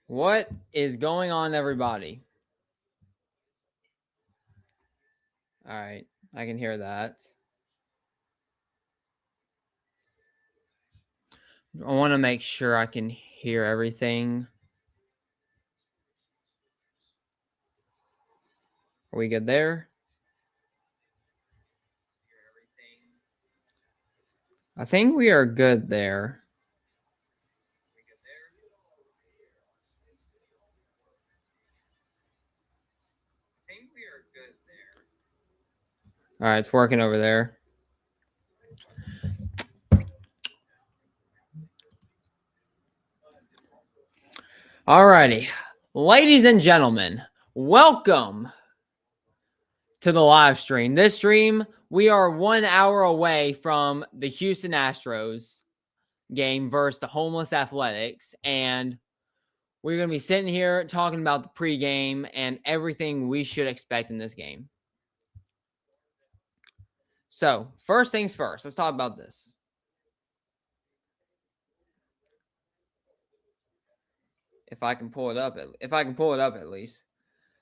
What is going on, everybody? All right, I can hear that. I want to make sure I can hear everything. Are we good there? I think we are good there. All right, it's working over there. All righty. Ladies and gentlemen, welcome to the live stream. This stream, we are 1 hour away from the Houston Astros game versus the Homeless Athletics, and we're going to be sitting here talking about the pregame and everything we should expect in this game. So, first things first, let's talk about this. If I can pull it up at least.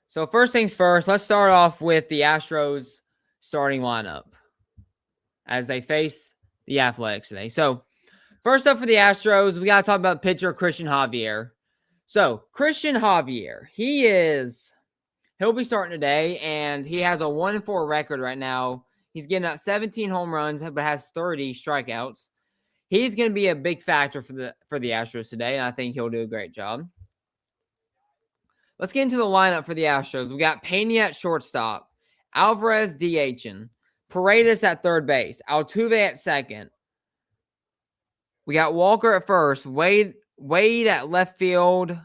So, first things first, let's start off with the Astros starting lineup as they face the Athletics today. So, first up for the Astros, we got to talk about pitcher Christian Javier. So, Christian Javier, he'll be starting today, and he has a 1-4 record right now. He's getting up 17 home runs, but has 30 strikeouts. He's going to be a big factor for the Astros today, and I think he'll do a great job. Let's get into the lineup for the Astros. We got Pena at shortstop, Alvarez DHing, Paredes at third base, Altuve at second. We got Walker at first, Wade at left field.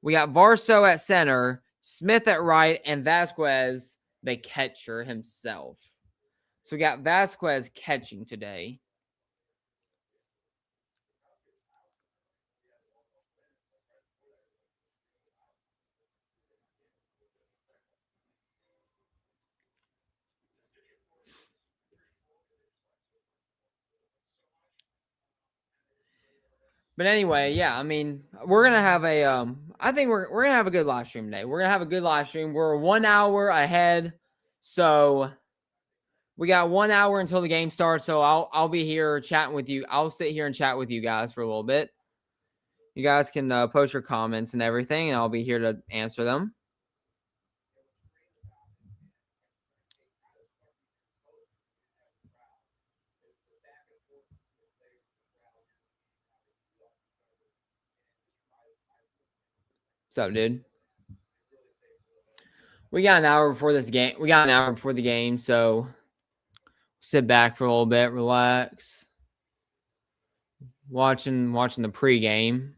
We got Varso at center, Smith at right, and Vasquez, the catcher himself. So we got Vasquez catching today. But anyway, yeah, I mean, we're gonna have I think we're gonna have a good live stream today. We're gonna have a good live stream. We're 1 hour ahead, so we got 1 hour until the game starts. So I'll be here chatting with you. I'll sit here and chat with you guys for a little bit. You guys can post your comments and everything, and I'll be here to answer them. What's up, dude? We got an hour before this game. We got an hour before the game, so sit back for a little bit, relax, watching the pregame.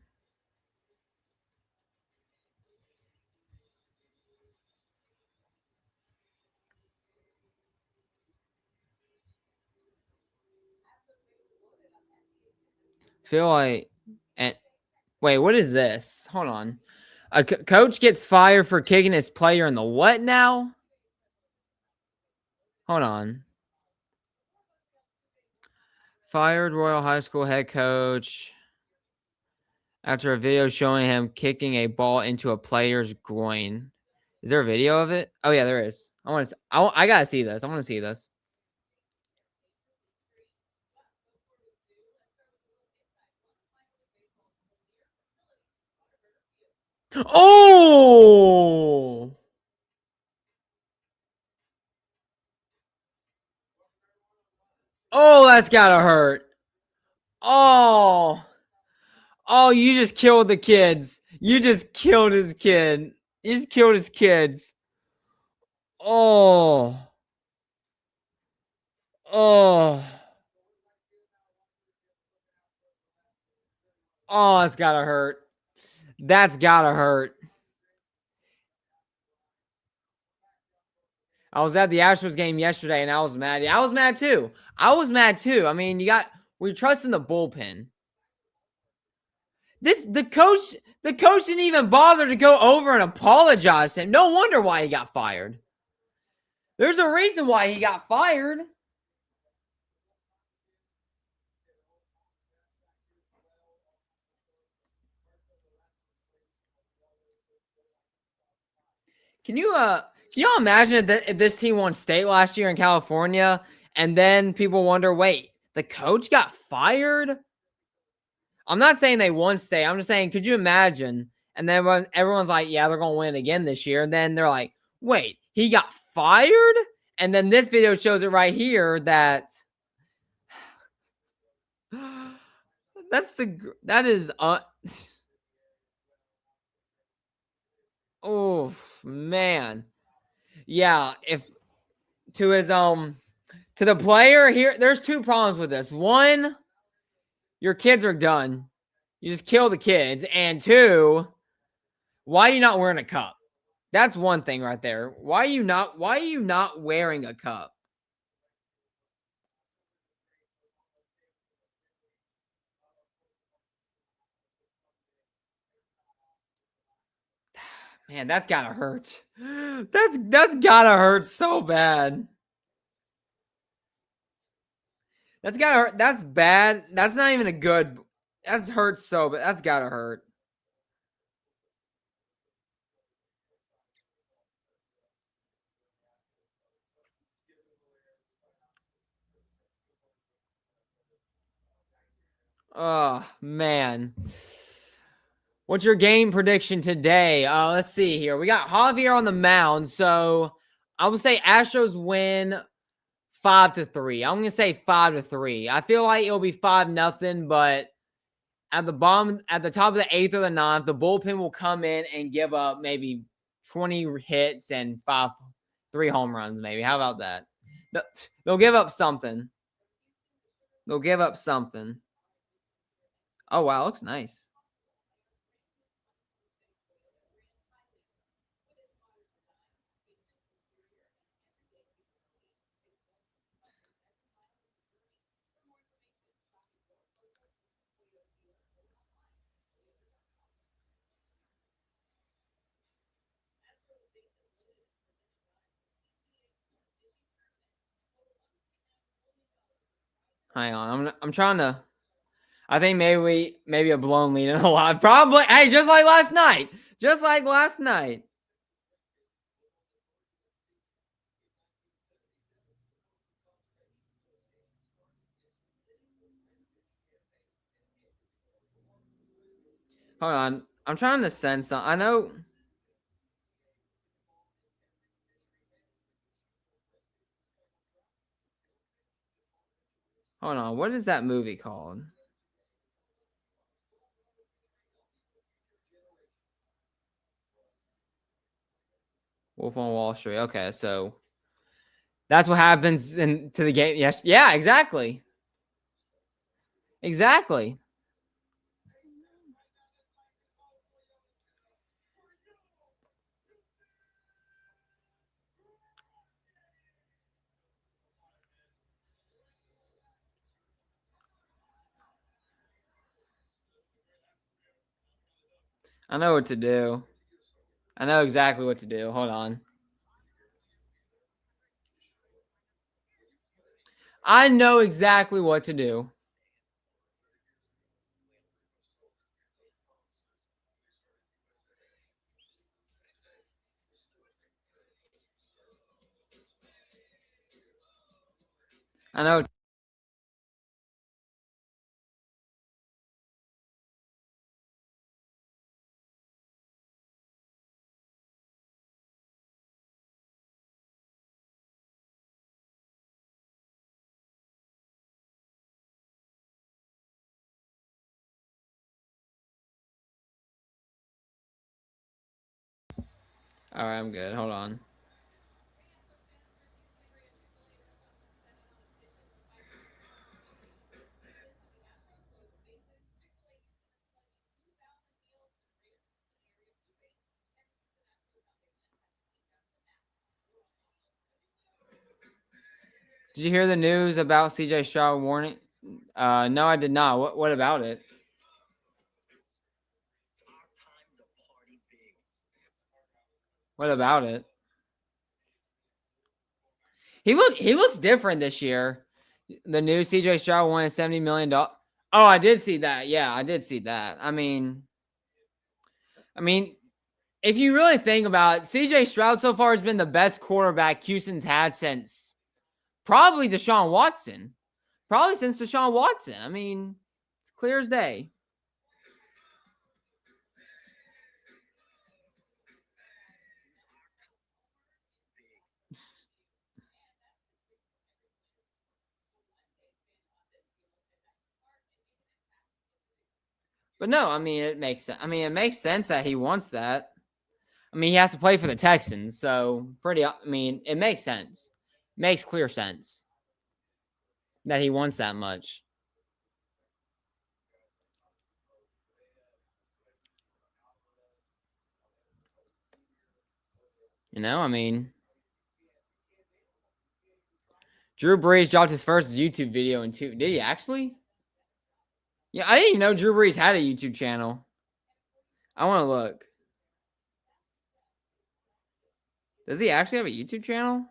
Feel like, and wait, what is this? Hold on. A coach gets fired for kicking his player in the what now? Hold on. Fired Royal High School head coach after a video showing him kicking a ball into a player's groin. Is there a video of it? Oh yeah, there is. I gotta see this. I want to see this. Oh! Oh, that's gotta hurt. Oh. Oh, you just killed the kids. You just killed his kid. You just killed his kids. Oh. Oh. Oh, that's gotta hurt. That's gotta hurt. I was at the Astros game yesterday and I was mad. I was mad too. I mean, we trust in the bullpen. The coach didn't even bother to go over and apologize to him. No wonder why he got fired. There's a reason why he got fired. Can y'all imagine if this team won state last year in California, and then people wonder, wait, the coach got fired? I'm not saying they won state. I'm just saying, could you imagine? And then when everyone's like, yeah, they're going to win again this year. And then they're like, wait, he got fired? And then this video shows it right here that that is oh man. Yeah, if to his to the player here, there's two problems with this. One, your kids are done. You just kill the kids. And two, why are you not wearing a cup? That's one thing right there. Why are you not wearing a cup? Man, that's gotta hurt. That's gotta hurt so bad. That's gotta hurt. That's bad. That's not even a good. That's hurt so, but that's gotta hurt. Oh man. What's your game prediction today? Let's see here. We got Javier on the mound, so I would say Astros win 5-3. I'm gonna say 5-3. I feel like it'll be 5-0, but at the top of the eighth or the ninth, the bullpen will come in and give up maybe 20 hits and 3 home runs, maybe. How about that? They'll give up something. They'll give up something. Oh wow, looks nice. Hang on, I'm trying to. I think maybe a blown lead in a lot. Probably. Hey, just like last night. Just like last night. Hold on. I'm trying to send some. I know. Hold on. What is that movie called? Wolf on Wall Street. Okay, so that's what happens to the game. Yes. Yeah, exactly. Exactly. I know what to do. I know exactly what to do. Hold on. I know exactly what to do. I know. All right, I'm good. Hold on. Did you hear the news about CJ Stroud warning? No, I did not. What about it? What about it? He looks different this year. The new CJ Stroud won $70 million. Oh, I did see that. Yeah, I did see that. I mean, if you really think about it, CJ Stroud so far has been the best quarterback Houston's had since probably Deshaun Watson. Probably since Deshaun Watson. I mean, it's clear as day. But no, I mean, it makes sense. I mean, it makes sense that he wants that. I mean, he has to play for the Texans, so I mean, it makes sense. Makes clear sense that he wants that much. I mean, Drew Brees dropped his first YouTube video in two. Did he actually? Yeah, I didn't even know Drew Brees had a YouTube channel. I want to look. Does he actually have a YouTube channel?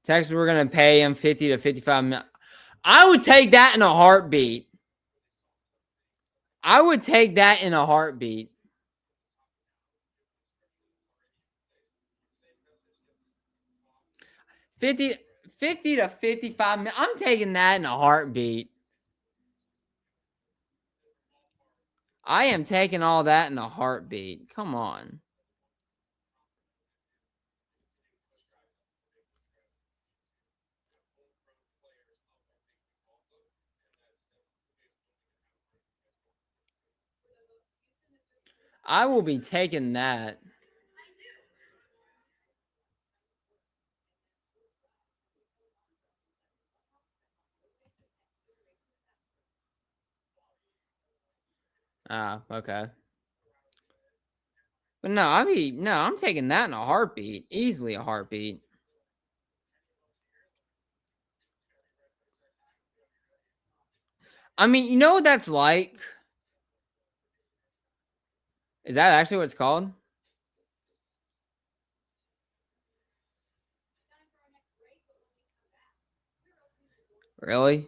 Texas, we're gonna pay him 50 to 55 million. I would take that in a heartbeat. I would take that in a heartbeat. 50 to 55 million. I'm taking that in a heartbeat. I am taking all that in a heartbeat. Come on. I will be taking that. Ah, okay. But no, I'm taking that in a heartbeat. Easily a heartbeat. I mean, you know what that's like? Is that actually what it's called? Really?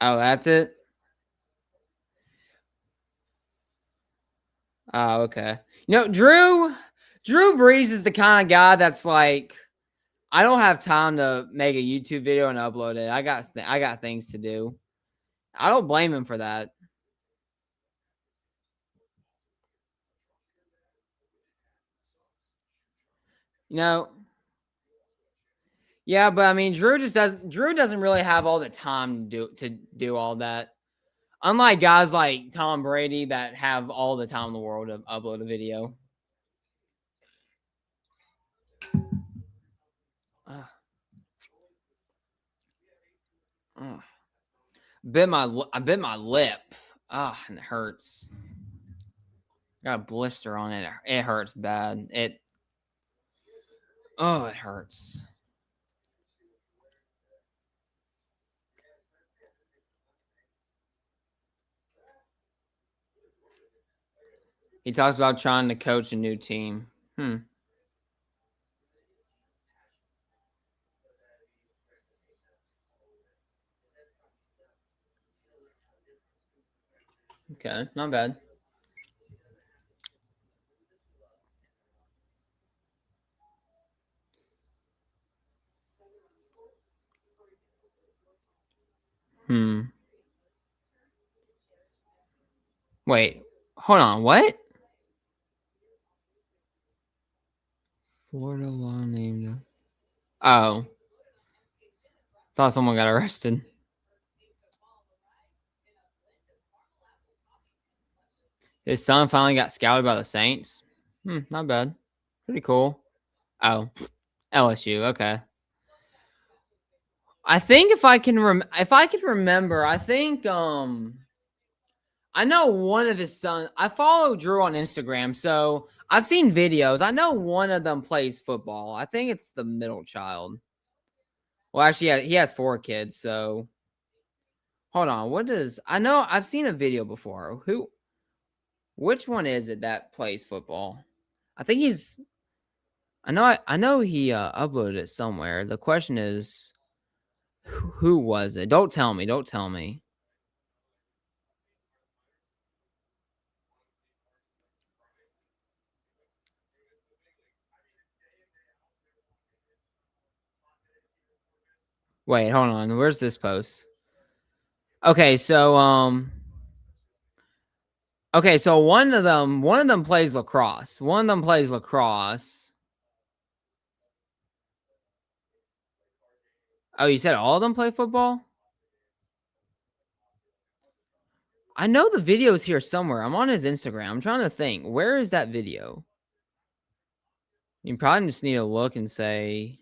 Oh, that's it? Oh, okay. Drew Brees is the kind of guy that's like, I don't have time to make a YouTube video and upload it. I got things to do. I don't blame him for that. You know, yeah, but I mean, Drew doesn't really have all the time to do all that. Unlike guys like Tom Brady that have all the time in the world to upload a video. Ugh. Ugh. I bit my lip. Ah, and it hurts. Got a blister on it. It hurts bad. It hurts. He talks about trying to coach a new team. Okay, not bad. Wait, hold on. What? Florida law named. Oh, thought someone got arrested. His son finally got scouted by the Saints. Not bad. Pretty cool. Oh, LSU. Okay. I think if I can remember, I think I know one of his sons. I follow Drew on Instagram, so I've seen videos. I know one of them plays football. I think it's the middle child. Well, actually, yeah, he has 4 kids. So hold on. What does I know? I've seen a video before. Who? Which one is it that plays football? I think he's. I know he uploaded it somewhere. The question is, who was it? Don't tell me. Don't tell me. Wait, hold on. Where's this post? Okay, so okay, so one of them plays lacrosse. One of them plays lacrosse. Oh, you said all of them play football? I know the video's here somewhere. I'm on his Instagram. I'm trying to think. Where is that video? You probably just need to look and say,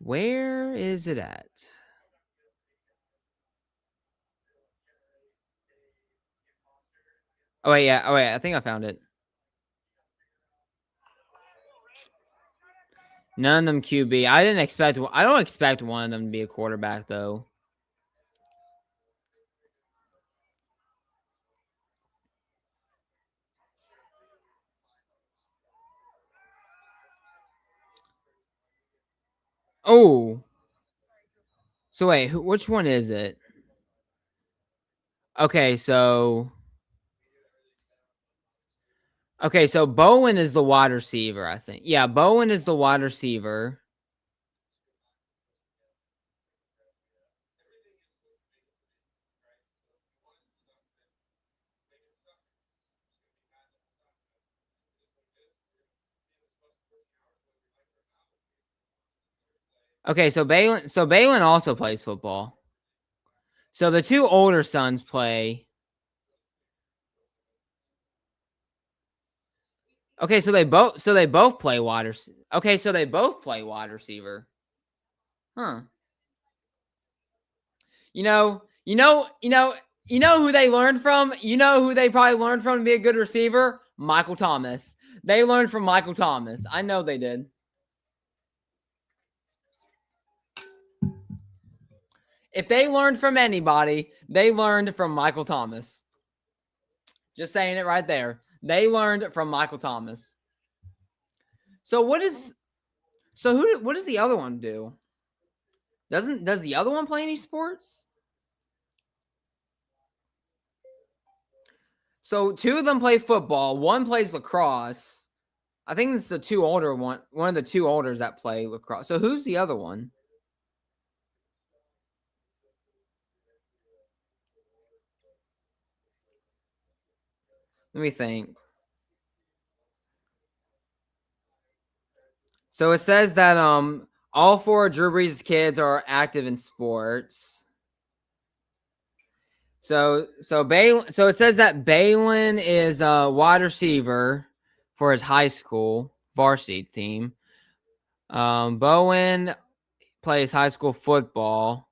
where is it at? Oh wait, yeah. Oh wait, I think I found it. None of them QB. I didn't expect. I don't expect one of them to be a quarterback though. Oh, so wait, which one is it? Okay, so Bowen is the wide receiver. I think. Yeah, Bowen is the wide receiver. Okay, so Balin also plays football. So the two older sons play. Okay, so they both play wide. Okay, so they both play wide receiver. Huh. You know, you know, you know, you know who they learned from? You know who they probably learned from to be a good receiver? Michael Thomas. They learned from Michael Thomas. I know they did. If they learned from anybody, they learned from Michael Thomas. Just saying it right there. They learned from Michael Thomas. So what does the other one do? Does the other one play any sports? So two of them play football, one plays lacrosse. I think it's the two older one of the two olders that play lacrosse. So who's the other one? Let me think. So it says that all four of Drew Brees' kids are active in sports. So it says that Balin is a wide receiver for his high school varsity team. Bowen plays high school football.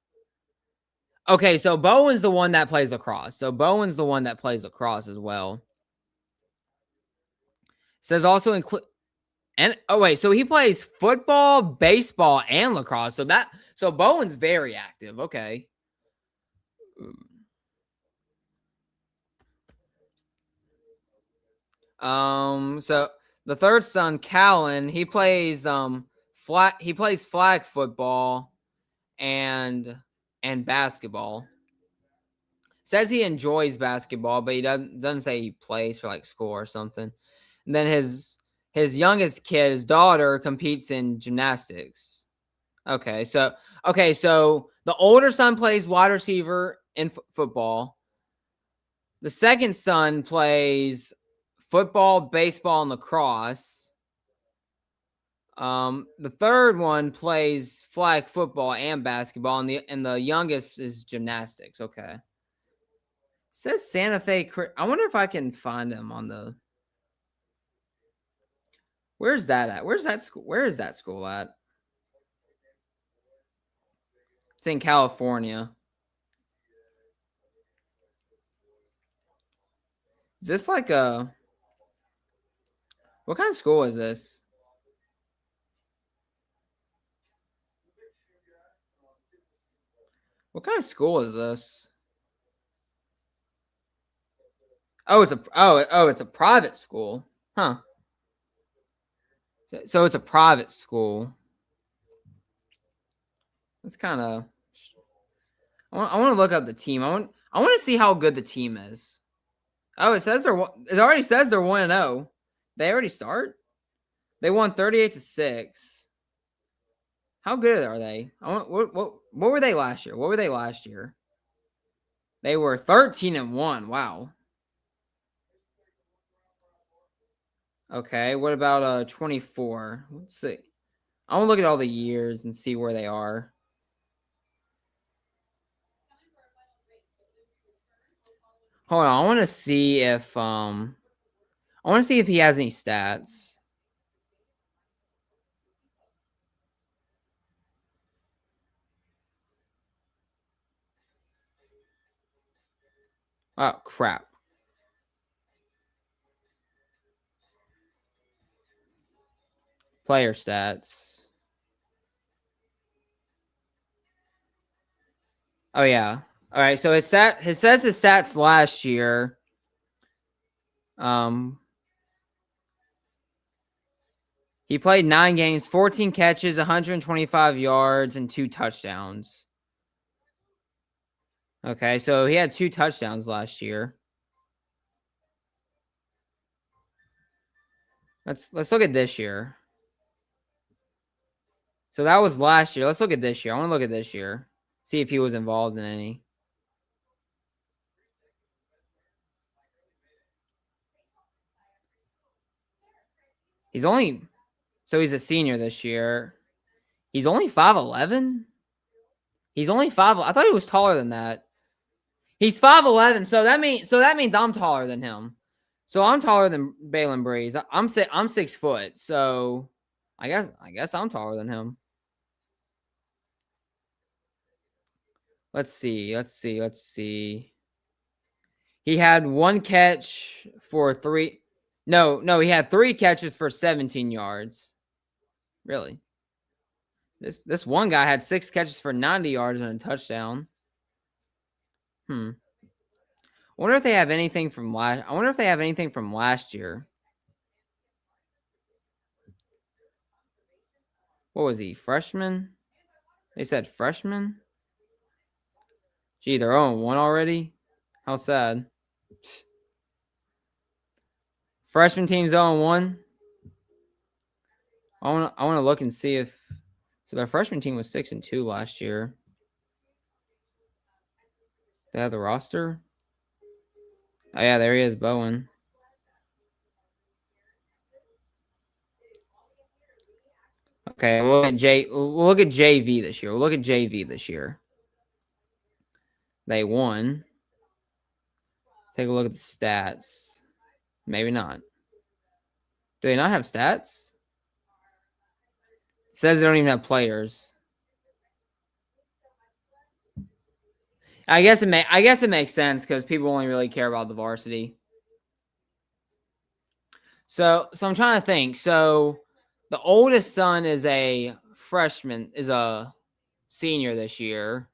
Okay, so Bowen's the one that plays lacrosse. So Bowen's the one that plays lacrosse as well. It says also include and oh wait, so he plays football, baseball, and lacrosse. So Bowen's very active. Okay. So the third son, Callan, he plays flag football and basketball. Says he enjoys basketball, but he doesn't say he plays for like school or something. And then his youngest kid, his daughter, competes in gymnastics. Okay, so the older son plays wide receiver in football. The second son plays football, baseball, and lacrosse. The third one plays flag football and basketball, and the youngest is gymnastics. Okay. It says Santa Fe. I wonder if I can find him on the. Where's that at? Where's that school? Where is that school at? It's in California. Is this like a? What kind of school is this? What kind of school is this? it's a private school, huh? So it's a private school. That's kind of. I want to look up the team. I want to see how good the team is. Oh, it says they're. It already says they're 1-0. They already start. They won 38-6. How good are they? What were they last year? What were they last year? They were 13-1. Wow. Okay, what about 24? Let's see. I want to look at all the years and see where they are. Hold on, I want to see if he has any stats. Oh crap. Player stats. Oh yeah. All right, so it says his stats last year. He played 9 games, 14 catches, 125 yards, and 2 touchdowns. Okay, so he had 2 touchdowns last year. Let's look at this year. So that was last year. Let's look at this year. I want to look at this year. See if he was involved in any. He's a senior this year. He's only 5'11". He's only 5. I thought he was taller than that. He's 5'11", so that means I'm taller than him. So I'm taller than Balin Breeze. I'm 6 foot. So I guess I'm taller than him. Let's see. He had 1 catch for 3. No, he had 3 catches for 17 yards. Really? This one guy had 6 catches for 90 yards and a touchdown. I wonder if they have anything from last year. What was he? Freshman? They said freshman? Gee, they're 0-1 already? How sad. Freshman team's 0-1. I want to look and see if so their freshman team was 6-2 last year. They have the roster? Oh yeah, there he is, Bowen. Okay, we'll look at JV this year. They won. Take a look at the stats. Maybe not. Do they not have stats? It says they don't even have players. I guess it makes sense because people only really care about the varsity. So I'm trying to think. So the oldest son is a freshman, is a senior this year.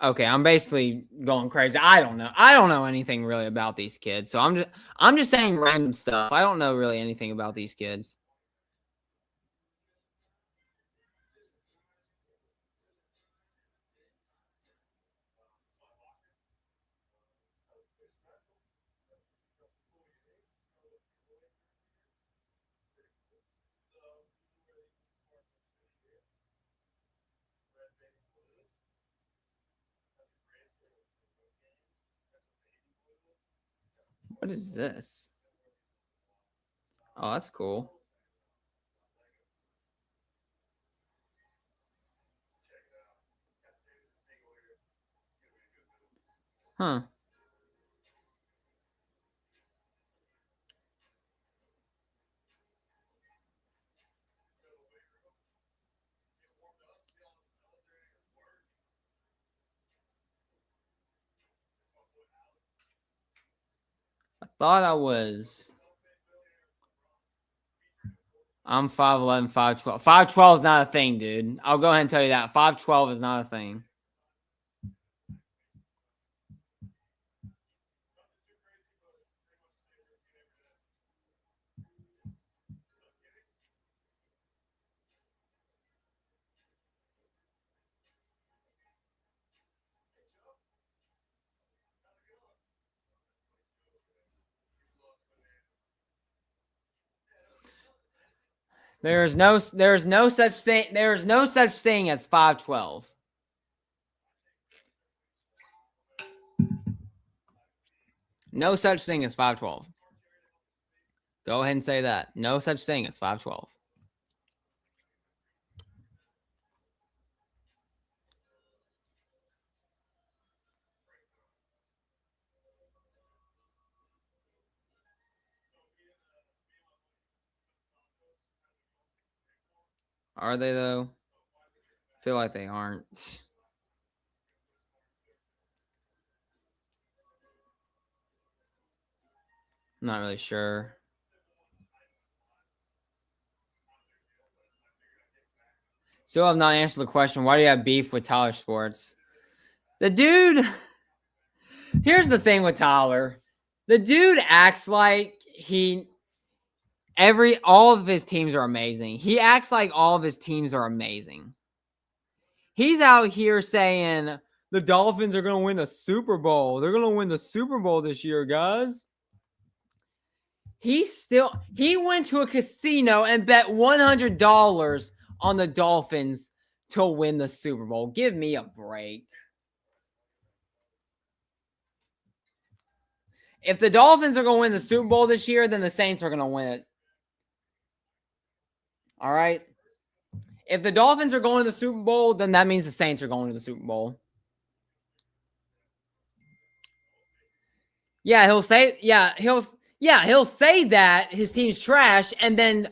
Okay, I'm basically going crazy. I don't know anything really about these kids. So I'm just saying random stuff. I don't know really anything about these kids. What is this? Oh, that's cool. Huh. thought I was. I'm 5'11", 5'12". 5'12 is not a thing, dude. I'll go ahead and tell you that. 5'12 is not a thing. There's no such thing as 5'12". No such thing as 5'12". Go ahead and say that. No such thing as 5'12". Are they though? I feel like they aren't. I'm not really sure. Still have not answered the question. Why do you have beef with Tyler Sports? The dude. Here's the thing with Tyler. The dude acts like all of his teams are amazing. He acts like all of his teams are amazing. He's out here saying the Dolphins are going to win the Super Bowl. They're going to win the Super Bowl this year, guys. He went to a casino and bet $100 on the Dolphins to win the Super Bowl. Give me a break. If the Dolphins are going to win the Super Bowl this year, then the Saints are going to win it. All right? If the Dolphins are going to the Super Bowl, then that means the Saints are going to the Super Bowl. Yeah, he'll say that his team's trash, and then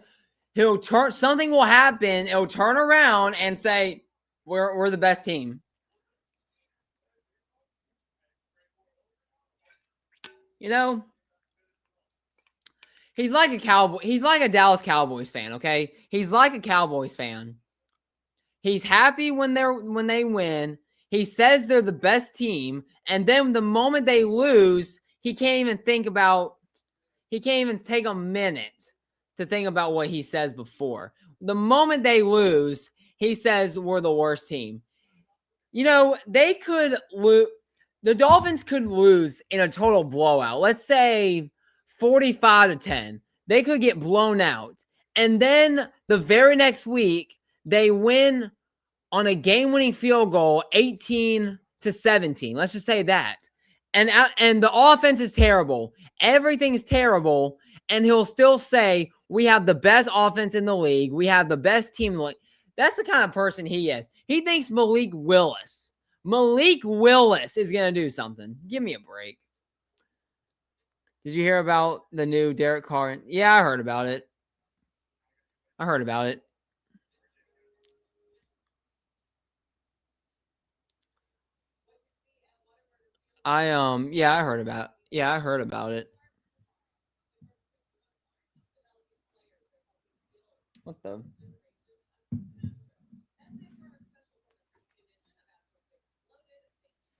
something will happen. It'll turn around and say, we're the best team. You know, he's like a Cowboy. He's like a Dallas Cowboys fan. Okay, he's like a Cowboys fan. He's happy when they win. He says they're the best team, and then the moment they lose, he can't even take a minute to think about what he says before. The moment they lose, he says we're the worst team. You know, they could lose. The Dolphins could lose in a total blowout. Let's say 45-10. They could get blown out. And then the very next week, they win on a game-winning field goal, 18-17. Let's just say that. And the offense is terrible. Everything's terrible. And he'll still say, we have the best offense in the league. We have the best team in the league. That's the kind of person he is. He thinks Malik Willis is going to do something. Give me a break. Did you hear about the new Derek Carr? Yeah, I heard about it. I heard about it. I heard about it. Yeah, I heard about it. What the?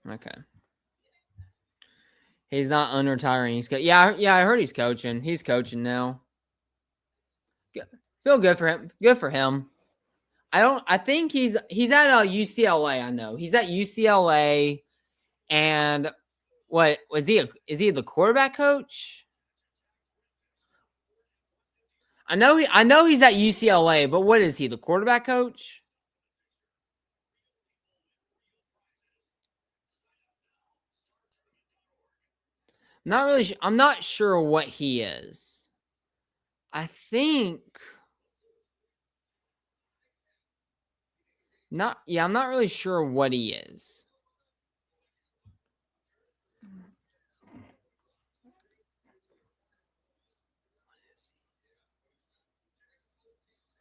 Okay. He's not unretiring. I heard he's coaching. He's coaching now. Feel good for him. Good for him. I think he's at UCLA. I know he's at UCLA, and what is he? Is he the quarterback coach? I know he's at UCLA, but what is he? The quarterback coach? Not really. I'm not sure what he is. I think not. Yeah, I'm not really sure what he is.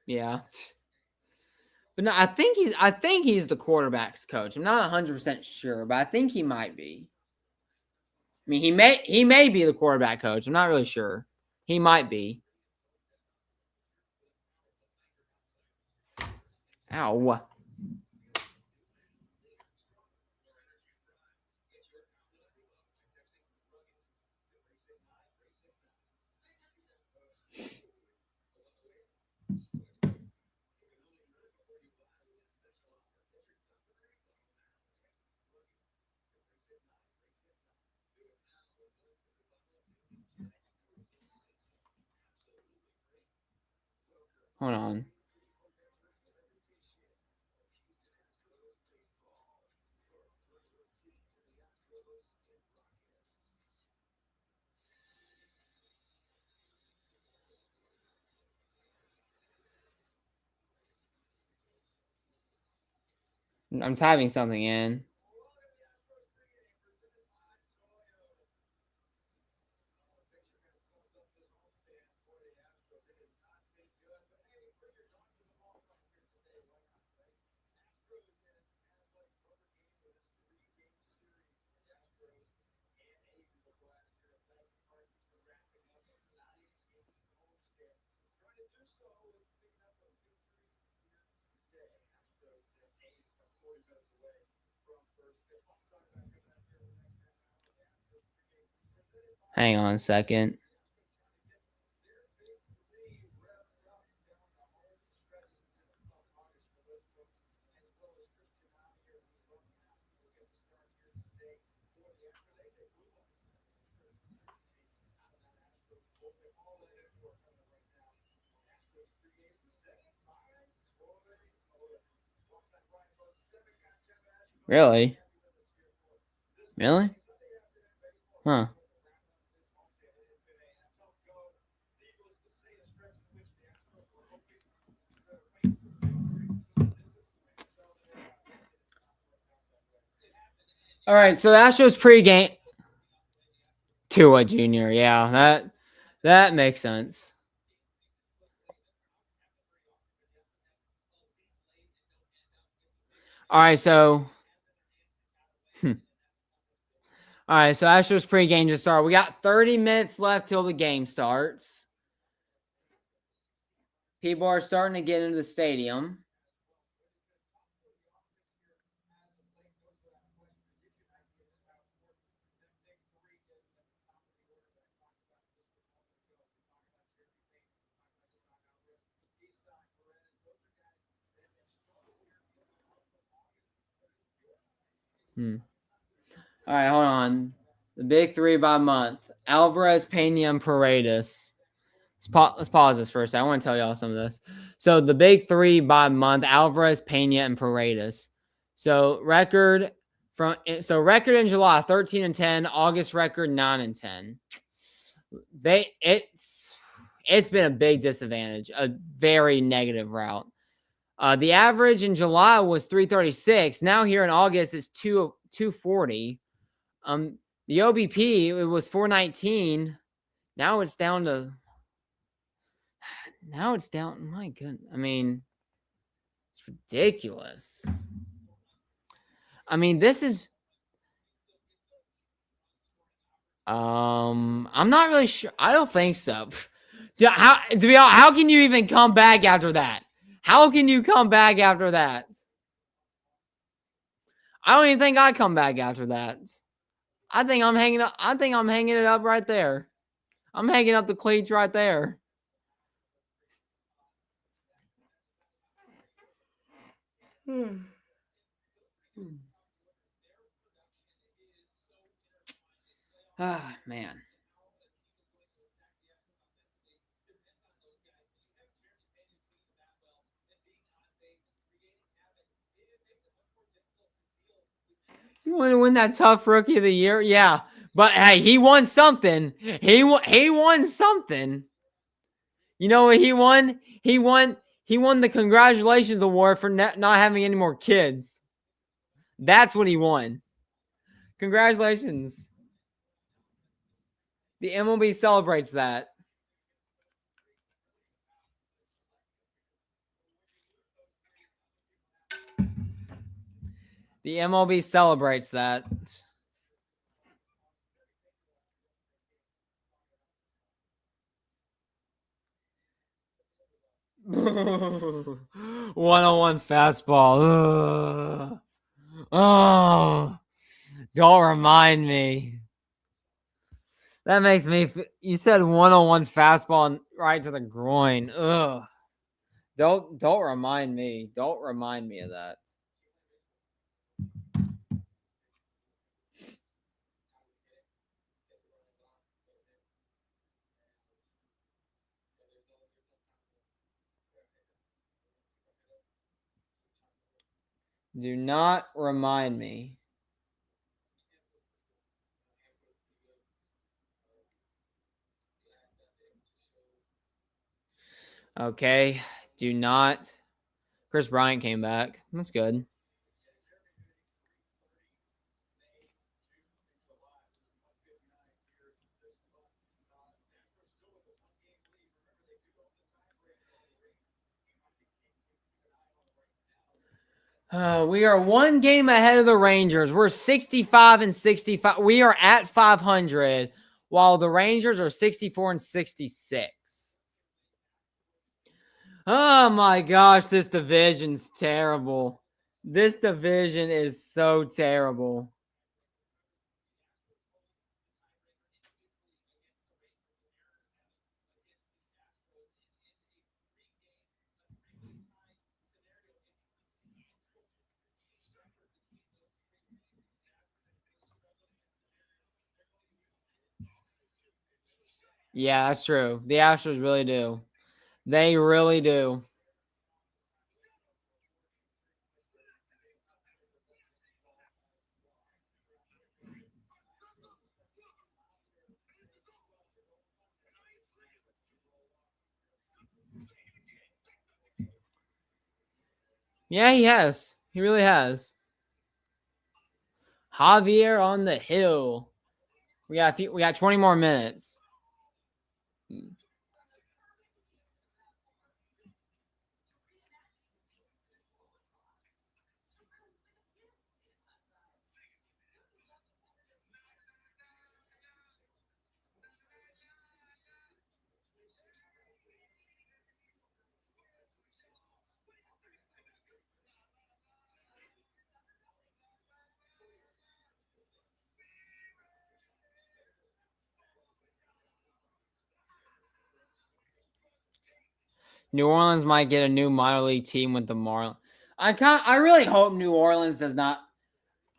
Yeah. But no, I think he's the quarterback's coach. I'm not 100% sure, but I think he might be. mean, he may be the quarterback coach. I'm not really sure. He might be. Ow. Hold on. I'm typing something in. Hang on a second. Really? Really? Huh. All right, so the Astros pregame. Tua Jr. Yeah, that makes sense. All right, so all right, so Astros pregame just started. We got 30 minutes left till the game starts. People are starting to get into the stadium. All right, hold on. The big three by month: Alvarez, Pena, and Paredes. Let's pause this for a second. I want to tell y'all some of this. So the big three by month: Alvarez, Pena, and Paredes. So record in July 13-10, August record 9-10. It's been a big disadvantage, a very negative route. The average in July was 336. Now here in August it's 240. The OBP it was 419. Now it's down. My goodness. I mean, it's ridiculous. I mean, this is. I'm not really sure. I don't think so. How can you even come back after that? How can you come back after that? I don't even think I'd come back after that. I think I'm hanging it up right there. I'm hanging up the cleats right there. Ah, man. You want to win that tough rookie of the year? Yeah. But hey, he won something. He won something. You know what he won? He won the congratulations award for not having any more kids. That's what he won. Congratulations. The MLB celebrates that. The MLB celebrates that. 101 fastball. Ugh. Oh, don't remind me. That makes me. You said 101 fastball right to the groin. Ugh. Don't remind me. Don't remind me of that. Do not remind me. Okay. Do not. Chris Bryant came back. That's good. We are one game ahead of the Rangers. We're 65 and 65. We are at 500, while the Rangers are 64 and 66. Oh my gosh, this division's terrible. This division is so terrible. Yeah, that's true. The Astros really do. They really do. Yeah, he has. He really has. Javier on the hill. We got 20 more minutes. New Orleans might get a new minor league team with the Marlins. I really hope New Orleans does not.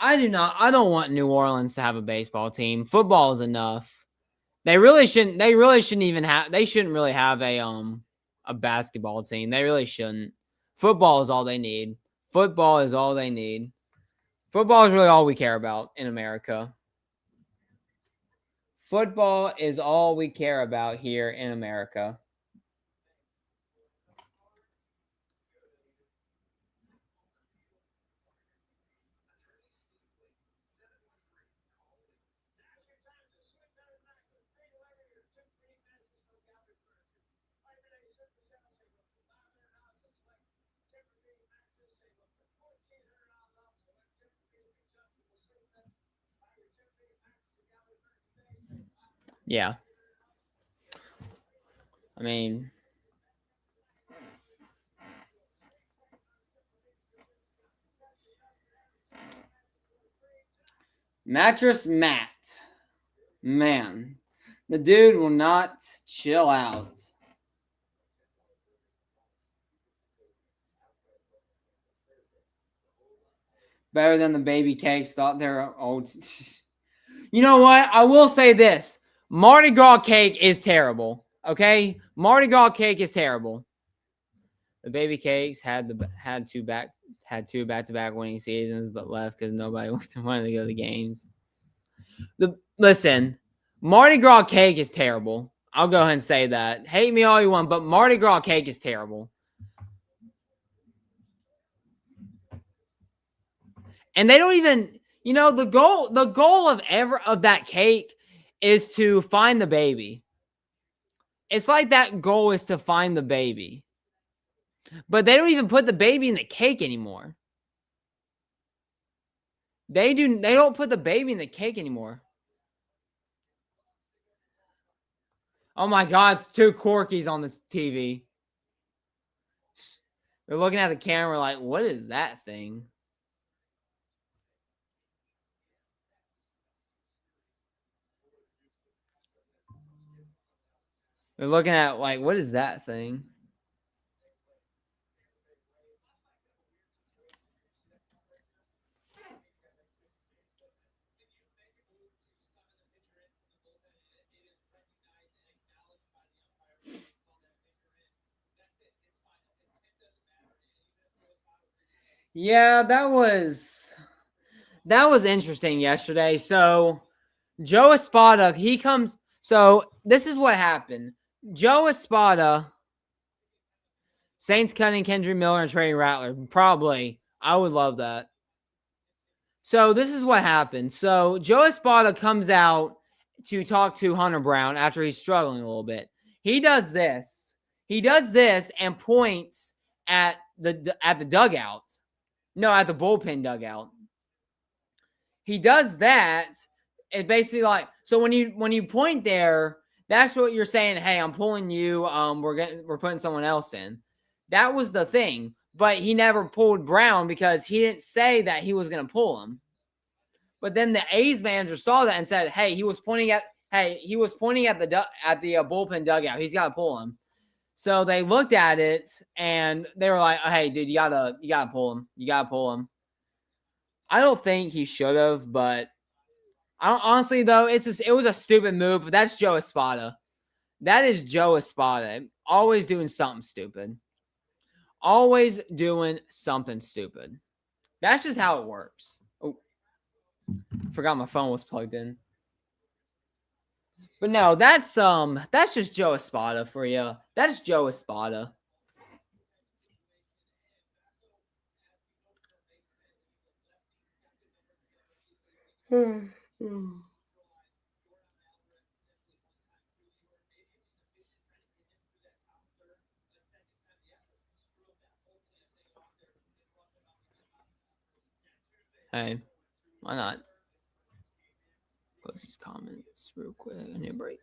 I do not. I don't want New Orleans to have a baseball team. Football is enough. They really shouldn't. They really shouldn't even have. They shouldn't really have a basketball team. They really shouldn't. Football is all they need. Football is all they need. Football is really all we care about in America. Football is all we care about here in America. Yeah. I mean, Mattress Matt. Man, the dude will not chill out. Better than the baby cakes. Thought they were old. You know what? I will say this. Mardi Gras cake is terrible. Okay? Mardi Gras cake is terrible. The baby cakes had two back-to-back winning seasons, but left because nobody wanted to go to the games. Listen, Mardi Gras cake is terrible. I'll go ahead and say that. Hate me all you want, but Mardi Gras cake is terrible. And they don't even, the goal of that cake is to find the baby. It's like that goal is to find the baby. But they don't even put the baby in the cake anymore. They don't put the baby in the cake anymore. Oh my God, it's two Corkies on this TV. They're looking at the camera like, what is that thing? They're looking at like, what is that thing? Yeah, that was interesting yesterday. So Joe Espada, he comes. So this is what happened. Joe Espada, Saints cutting Kendrick Miller and trading Rattler. Probably. I would love that. So this is what happened. So Joe Espada comes out to talk to Hunter Brown after he's struggling a little bit. He does this. He does this and points at the dugout. No, at the bullpen dugout. He does that. It basically like so when you point there, that's what you're saying. Hey, I'm pulling you. We're putting someone else in. That was the thing. But he never pulled Brown because he didn't say that he was going to pull him. But then the A's manager saw that and said, "Hey, he was pointing at the bullpen dugout. He's got to pull him." So they looked at it and they were like, "Hey, dude, you gotta pull him. You gotta pull him." I don't think he should have, but I don't, honestly though, it was a stupid move. But that's Joe Espada. That is Joe Espada. Always doing something stupid. Always doing something stupid. That's just how it works. Oh, forgot my phone was plugged in. But no, that's just Joe Espada for you. That's Joe Espada. Hey, why not? Close these comments real quick. I need a break.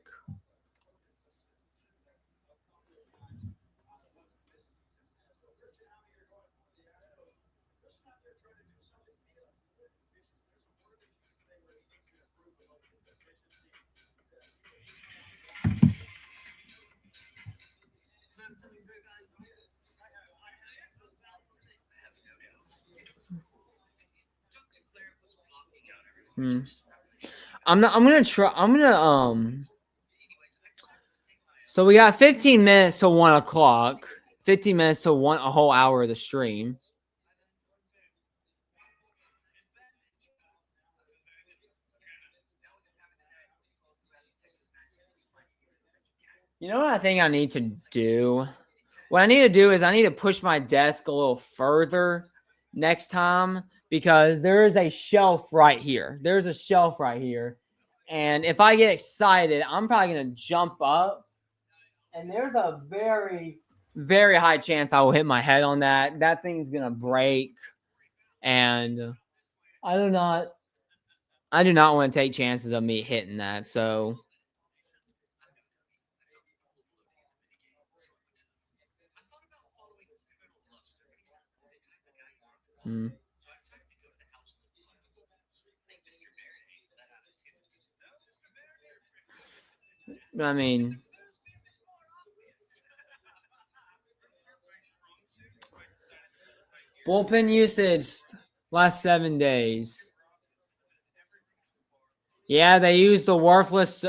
I'm gonna try. So we got 15 minutes to 1 o'clock. 15 minutes to a whole hour of the stream. You know what I think I need to do? What I need to do is I need to push my desk a little further next time because there is a shelf right here. There's a shelf right here. And if I get excited, I'm probably going to jump up. And there's a very, very high chance I will hit my head on that. That thing's going to break. And I do not want to take chances of me hitting that. So I mean, bullpen usage last 7 days. Yeah, they used the worthless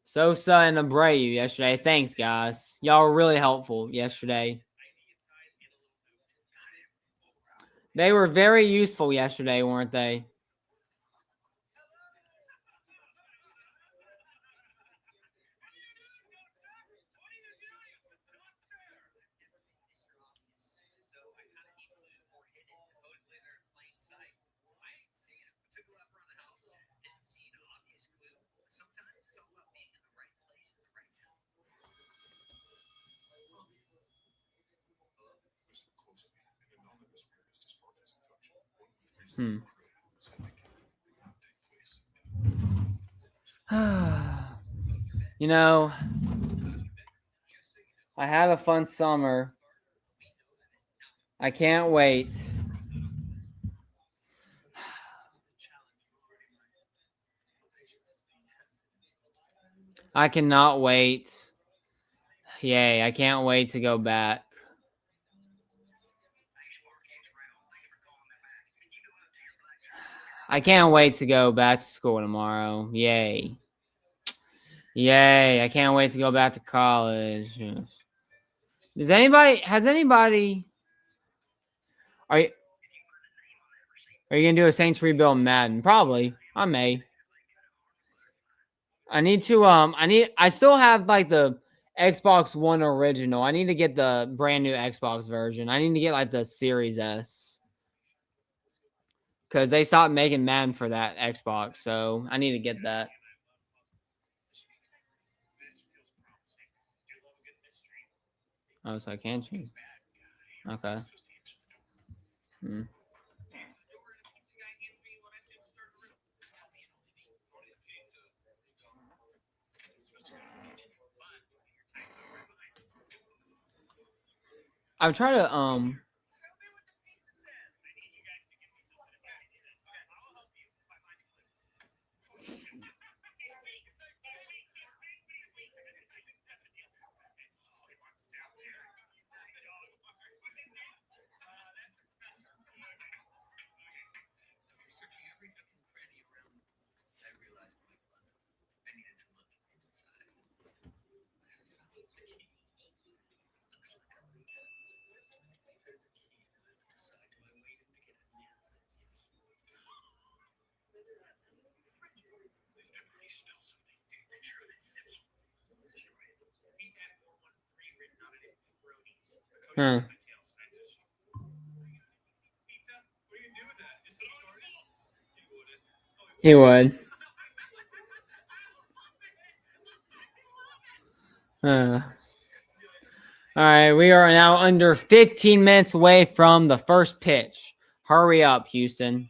Sosa and Abreu yesterday. Thanks, guys. Y'all were really helpful yesterday. They were very useful yesterday, weren't they? You know, I had a fun summer. I can't wait. I cannot wait. Yay, I can't wait to go back. I can't wait to go back to school tomorrow. Yay. Yay, I can't wait to go back to college. Yes. Has anybody are you gonna do a Saints rebuild Madden? Probably. I may. I still have like the Xbox One original. I need to get the brand new Xbox version. I need to get like the Series S. Because they stopped making Madden for that Xbox, so I need to get that. Oh, so I can change. Okay. I'm trying to He would. All right, we are now under 15 minutes away from the first pitch. Hurry up, Houston.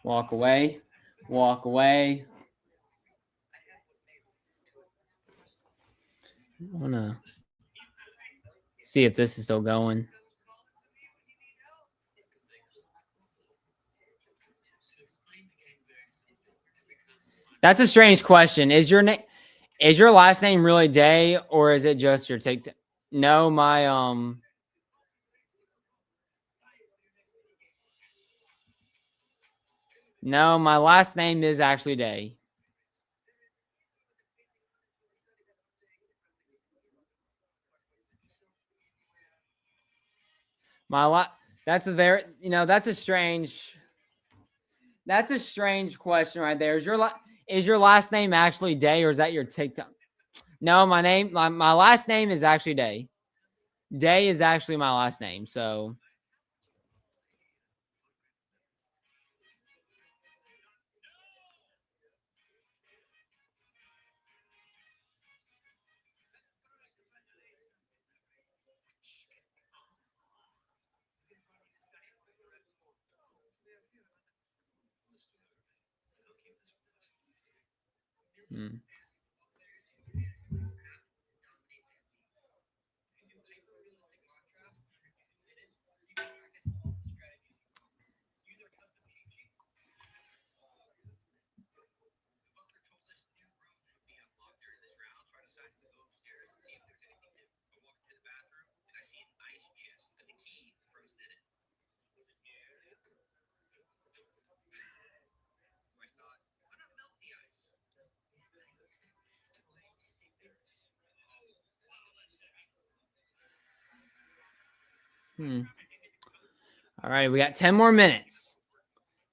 Walk away. Walk away. I want to see if this is still going. That's a strange question. Is your last name really Day, or is it just your TikTok? No, my No, my last name is actually Day. That's a very, that's a strange question right there. Is your last name actually Day, or is that your TikTok? No, my last name is actually Day. Day is actually my last name. So All right, we got 10 more minutes.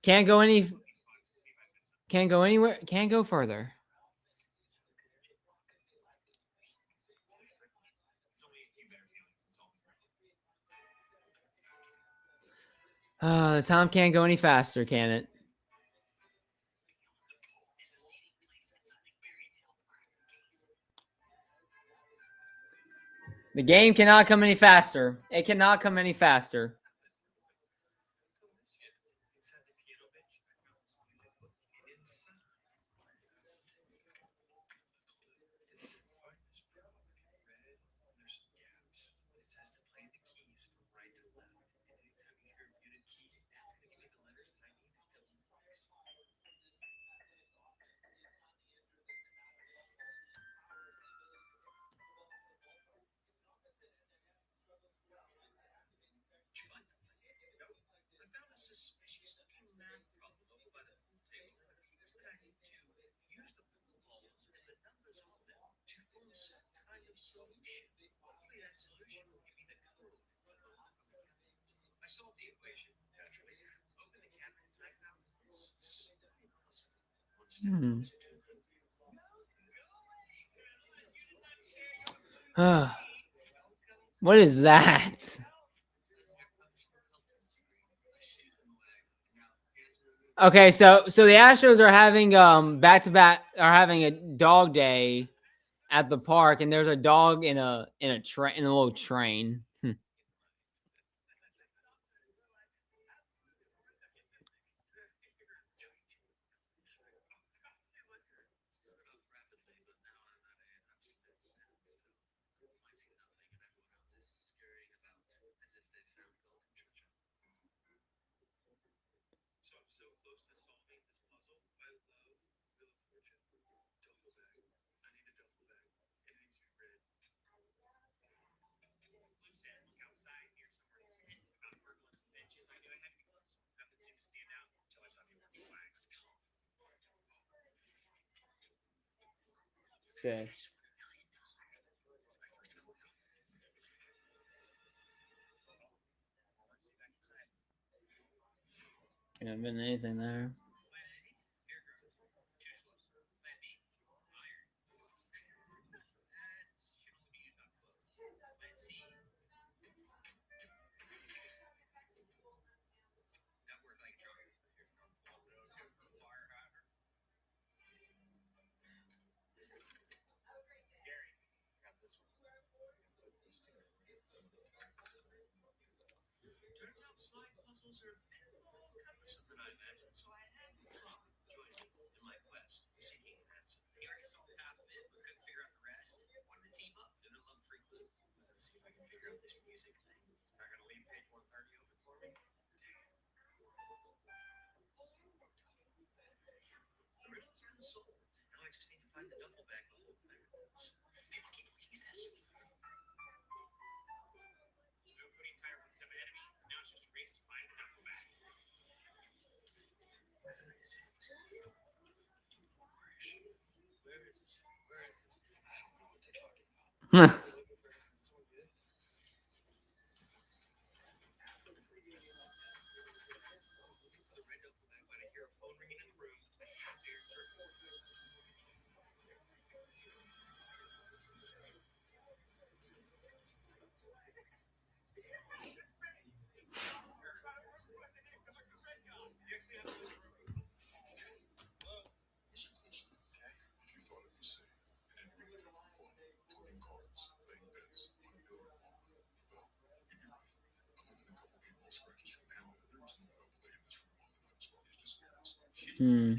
Can't go anywhere. Can't go further. The time can't go any faster, can it? The game cannot come any faster. It cannot come any faster. What is that? Okay, so the Astros are having back to back are having a dog day at the park, and there's a dog in a train in a little train. Okay. Can't been anything there. Hmm.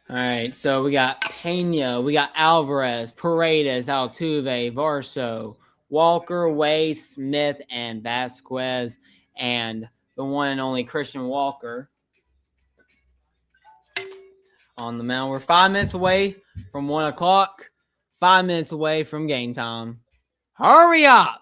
All right, so we got Pena, we got Alvarez, Paredes, Altuve, Varso, Walker, Way, Smith, and Vasquez, and the one and only Christian Walker on the mound. We're 5 minutes away from 1 o'clock, 5 minutes away from game time. Hurry up!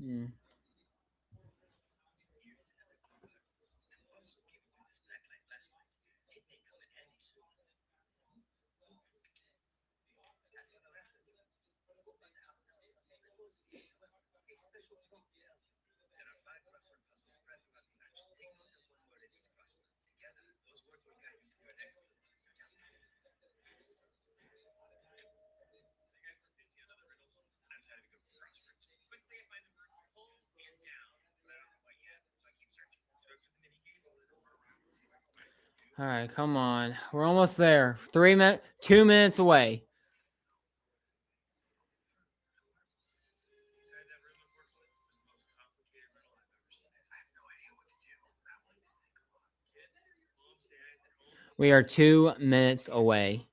Hmm. All right, come on. We're almost there. 2 minutes away. We are 2 minutes away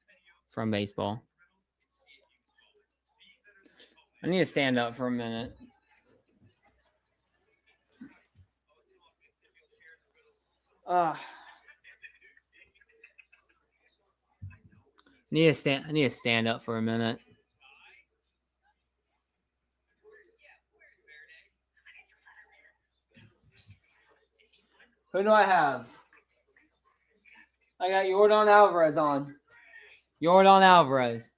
from baseball. I need to stand up for a minute. I need to stand up for a minute. Who do I have? I got Yordan Alvarez on. Yordan Alvarez.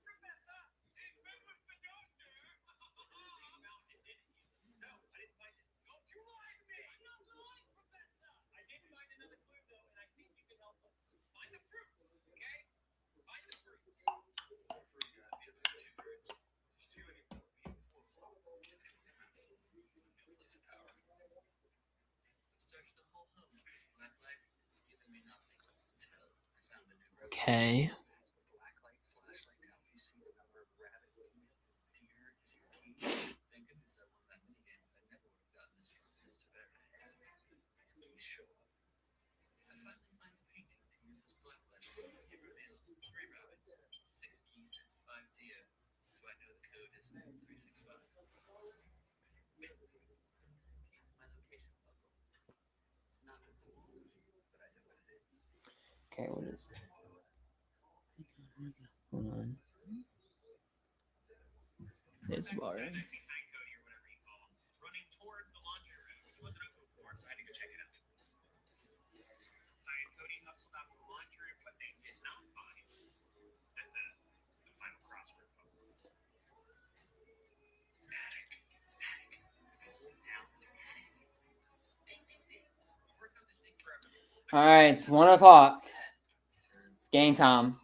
Okay. Okay, what is it? Hold on. It's boring. All right, it's 1 o'clock. It's game time.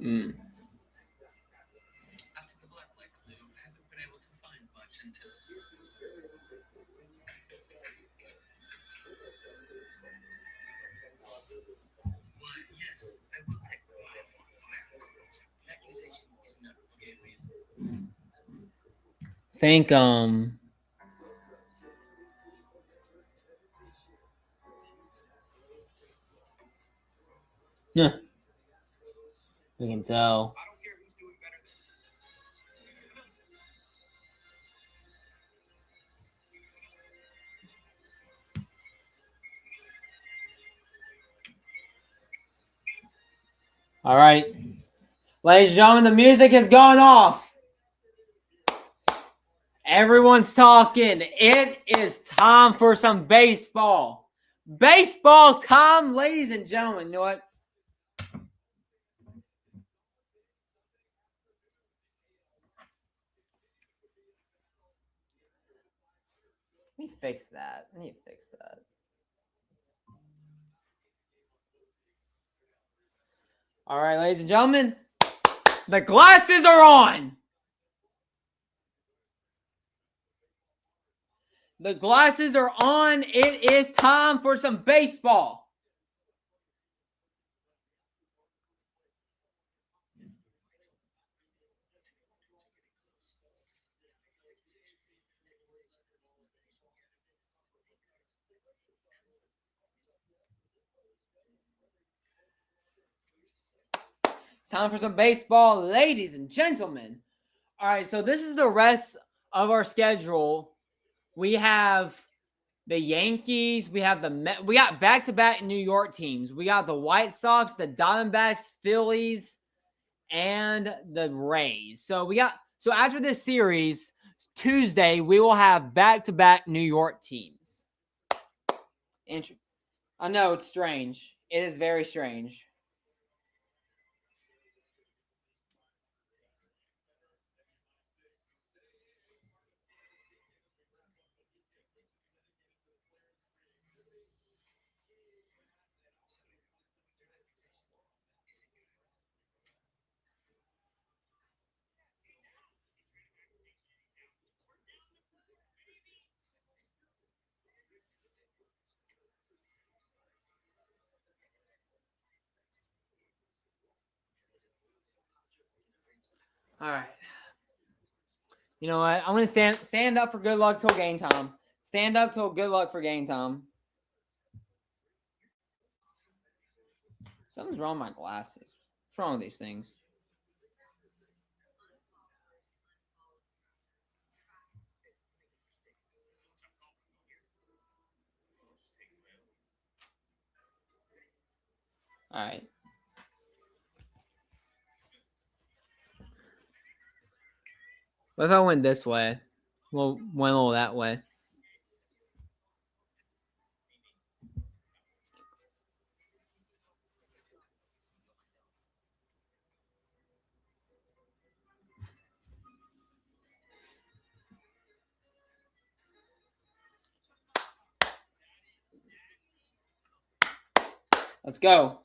Mm. Think we can tell. All right. Ladies and gentlemen, the music has gone off. Everyone's talking. It is time for some baseball. Baseball time, ladies and gentlemen. You know what? Let me fix that. I need to fix that. All right, ladies and gentlemen, the glasses are on. The glasses are on. It is time for some baseball. It's time for some baseball, ladies and gentlemen. All right, so this is the rest of our schedule. We have the Yankees. We have the Met. We got back-to-back New York teams. We got the White Sox, the Diamondbacks, Phillies, and the Rays. So after this series, Tuesday, we will have back-to-back New York teams. I know it's strange. It is very strange. All right. You know what? I'm gonna stand up for good luck till game time. Stand up till good luck for game time. Something's wrong with my glasses. What's wrong with these things? All right. What if I went this way? Well, went a little that way. Let's go.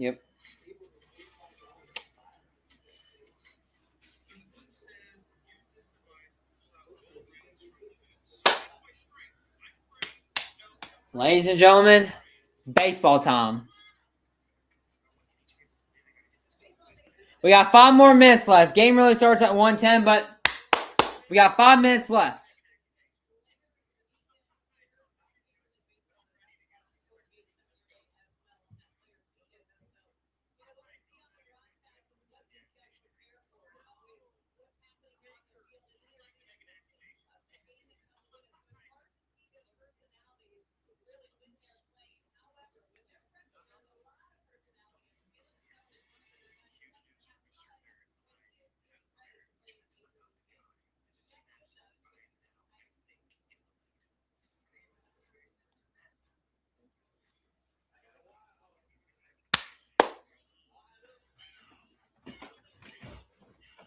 Yep. Ladies and gentlemen, it's baseball time. We got 5 more minutes left. Game really starts at 1:10, but we got 5 minutes left.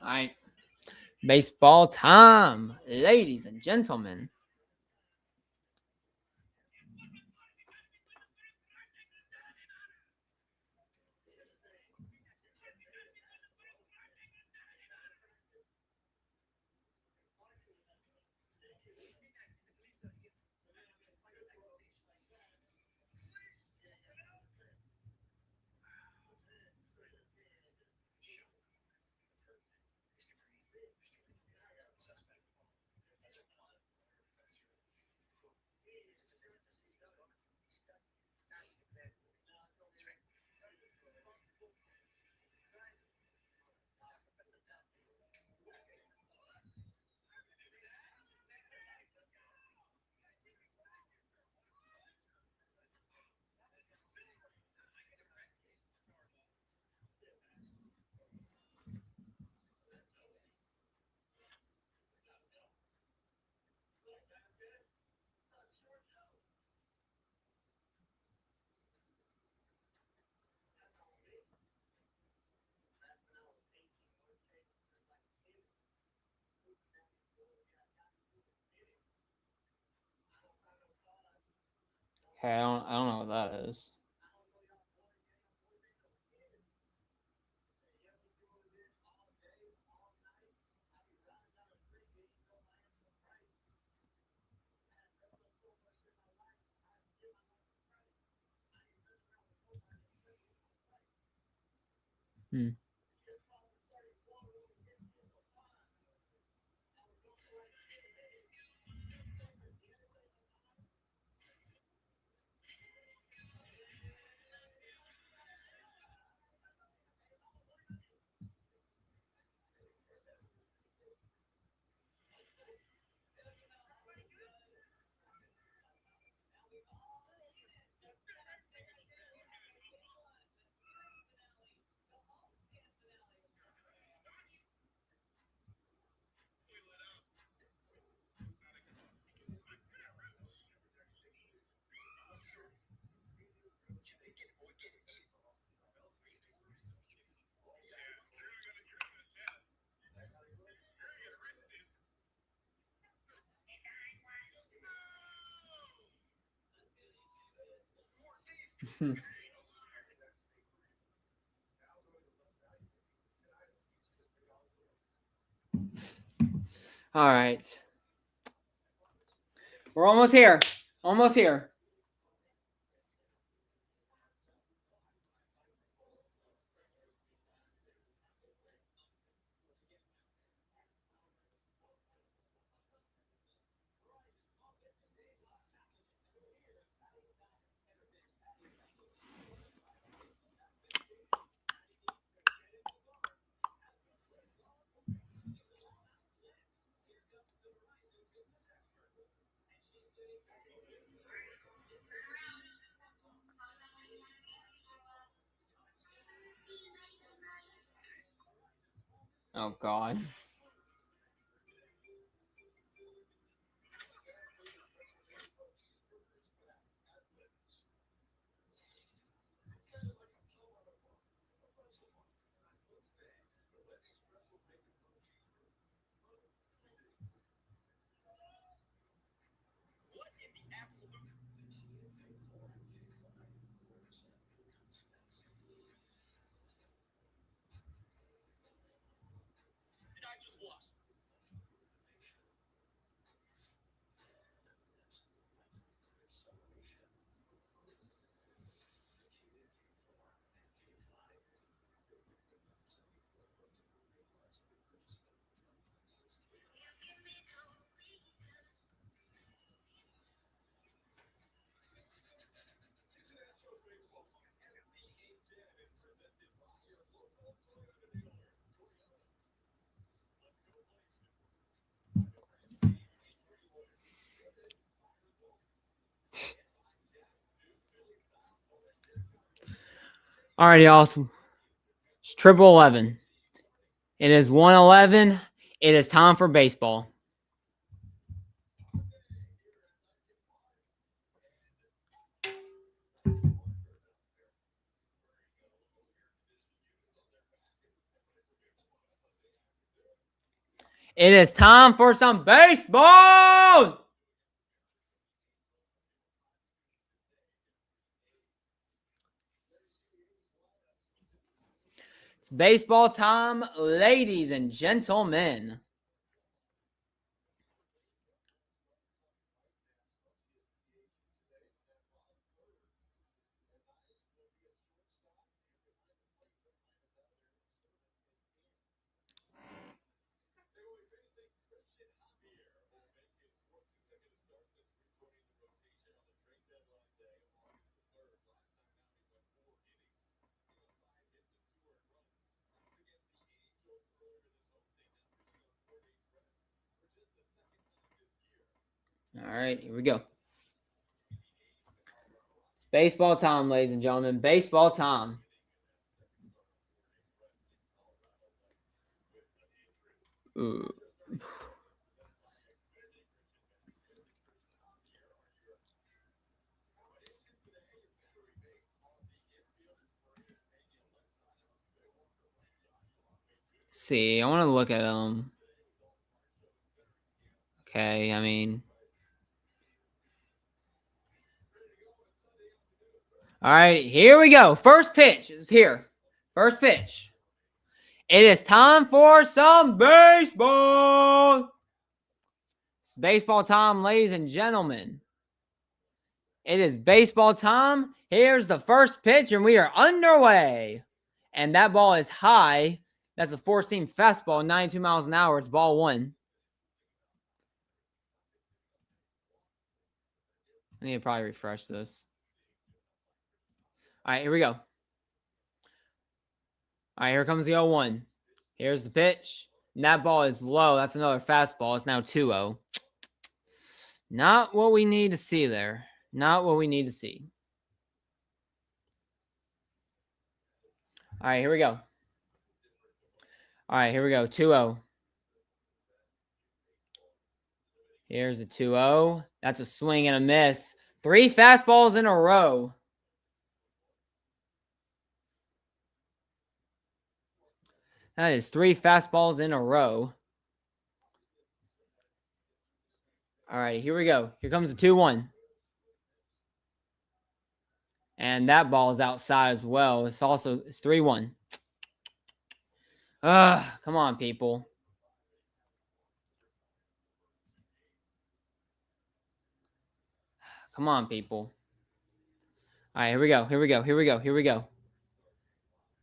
All right. Baseball time, ladies and gentlemen. Okay, I don't know what that is. Hmm. All right. We're almost here. Almost here. Oh, God. All right, y'all. It's triple 11. It is 111. It is time for baseball. It is time for some baseball. It's baseball time, ladies and gentlemen. All right, here we go. It's baseball time, ladies and gentlemen. Baseball time. Ooh. See, I want to look at them. Okay, I mean, All right, here we go. First pitch is here. First pitch. It is time for some baseball. It's baseball time, ladies and gentlemen. It is baseball time. Here's the first pitch, and we are underway. And that ball is high. That's a four-seam fastball, 92 miles an hour. It's ball one. I need to probably refresh this. All right, here we go. All right, here comes the 0-1. Here's the pitch. And that ball is low. That's another fastball. It's now 2-0. Not what we need to see there. Not what we need to see. All right, here we go. All right, here we go. 2-0. Here's a 2-0. That's a swing and a miss. 3 fastballs in a row. That is 3 fastballs in a row. All right, here we go. Here comes the 2-1. And that ball is outside as well. It's 3-1. Come on, people. Come on, people. All right, here we go. Here we go. Here we go. Here we go.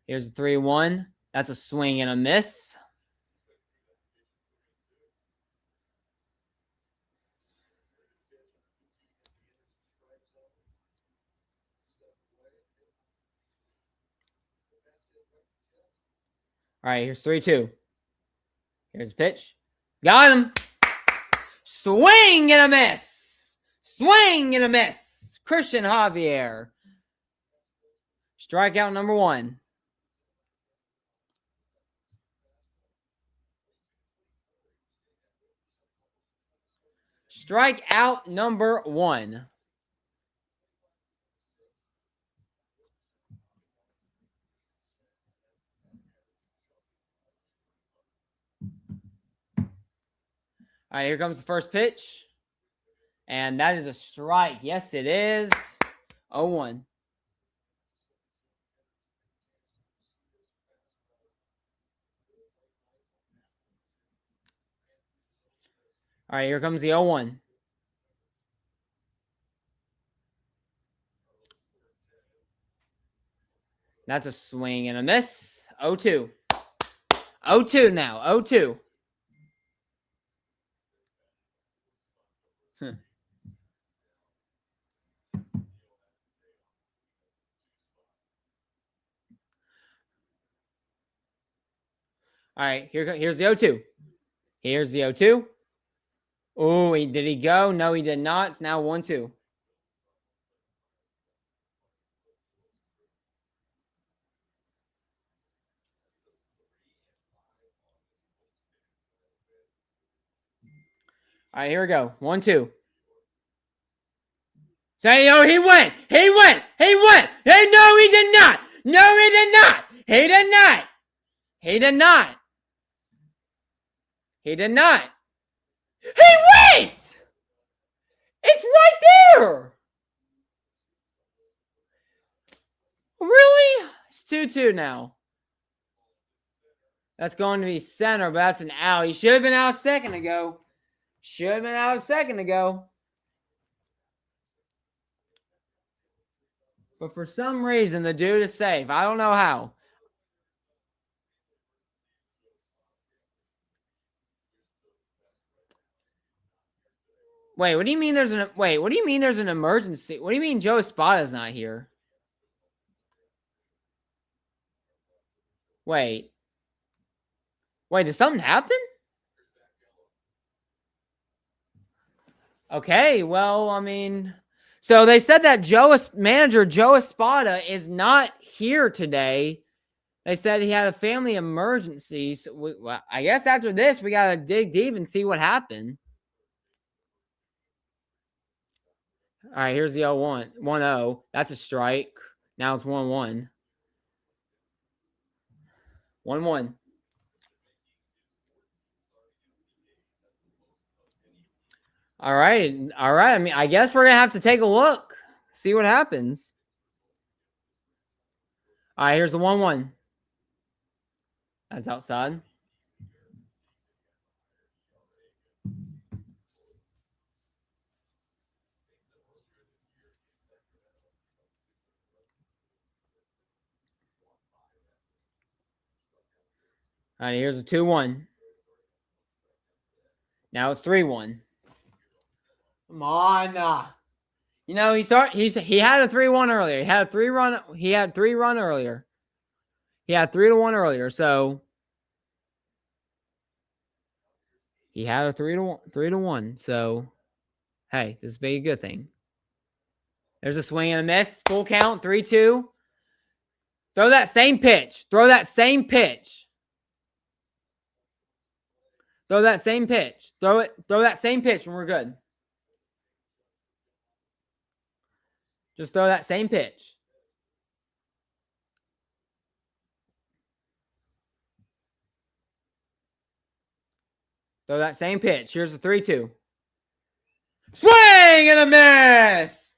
Here's the 3-1. That's a swing and a miss. All right, here's 3-2. Here's a pitch. Got him. Swing and a miss. Swing and a miss. Christian Javier. Strikeout number 1. Strikeout number 1. All right, here comes the first pitch. And that is a strike. Yes, it is. 0-1. All right, here comes the 0-1. That's a swing and a miss. 0-2. 0-2 now. 0-2. All right, here's the 0-2. Here's the 0-2. Oh, did he go? No, he did not. It's now 1-2. All right, here we go. 1-2. Say, oh, he went. He went. He went. Hey, no, he did not. No, he did not. He did not. He did not. He did not. He went. It's right there. Really? It's 2-2 now. That's going to be center, but that's an out. He should have been out a second ago. Should have been out a second ago. But for some reason, the dude is safe. I don't know how. Wait, what do you mean there's an emergency? What do you mean Joe Espada's not here? Wait, did something happen? Okay, well, I mean, so they said that manager Joe Espada is not here today. They said he had a family emergency. So I guess after this, we got to dig deep and see what happened. All right, here's the 0-1. 1-0. That's a strike. Now it's 1-1. 1-1. All right. I mean, I guess we're going to have to take a look. See what happens. All right, here's the 1-1. That's outside. All right, here's a 2-1. Now it's 3-1. Come on. You know, he had a 3-1 earlier. He had 3-run earlier. He had 3-1 earlier, so he had a 3-1. So hey, this be a good thing. There's a swing and a miss. Full count, 3-2. Throw that same pitch. Throw that same pitch. Throw that same pitch. Throw that same pitch and we're good. Just throw that same pitch. Throw that same pitch. Here's the 3-2. Swing and a miss.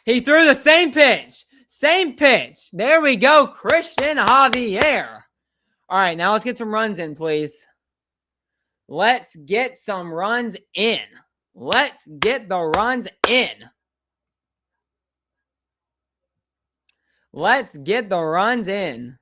He threw the same pitch. Same pitch. There we go. Christian Javier. All right, now let's get some runs in, please. Let's get some runs in. Let's get the runs in. Let's get the runs in.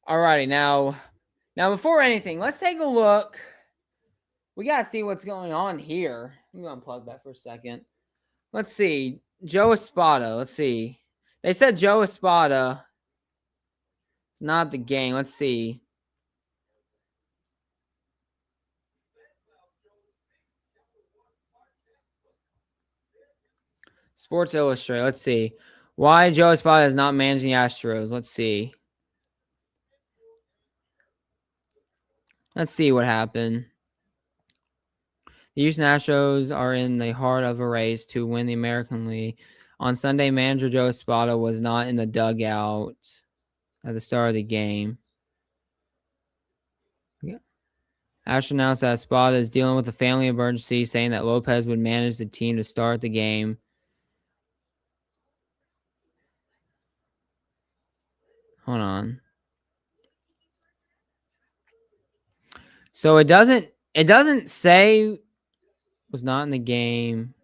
Alrighty, now before anything, let's take a look. We gotta see what's going on here. Let me unplug that for a second. Let's see. Joe Espada. Let's see. They said Joe Espada. It's not the game. Let's see. Sports Illustrated. Let's see. Why Joe Espada is not managing the Astros. Let's see. Let's see what happened. The Houston Astros are in the heart of a race to win the American League. On Sunday, manager Joe Espada was not in the dugout at the start of the game. Yeah. Astros announced that Espada is dealing with a family emergency, saying that Lopez would manage the team to start the game. Hold on. So it doesn't say was not in the game.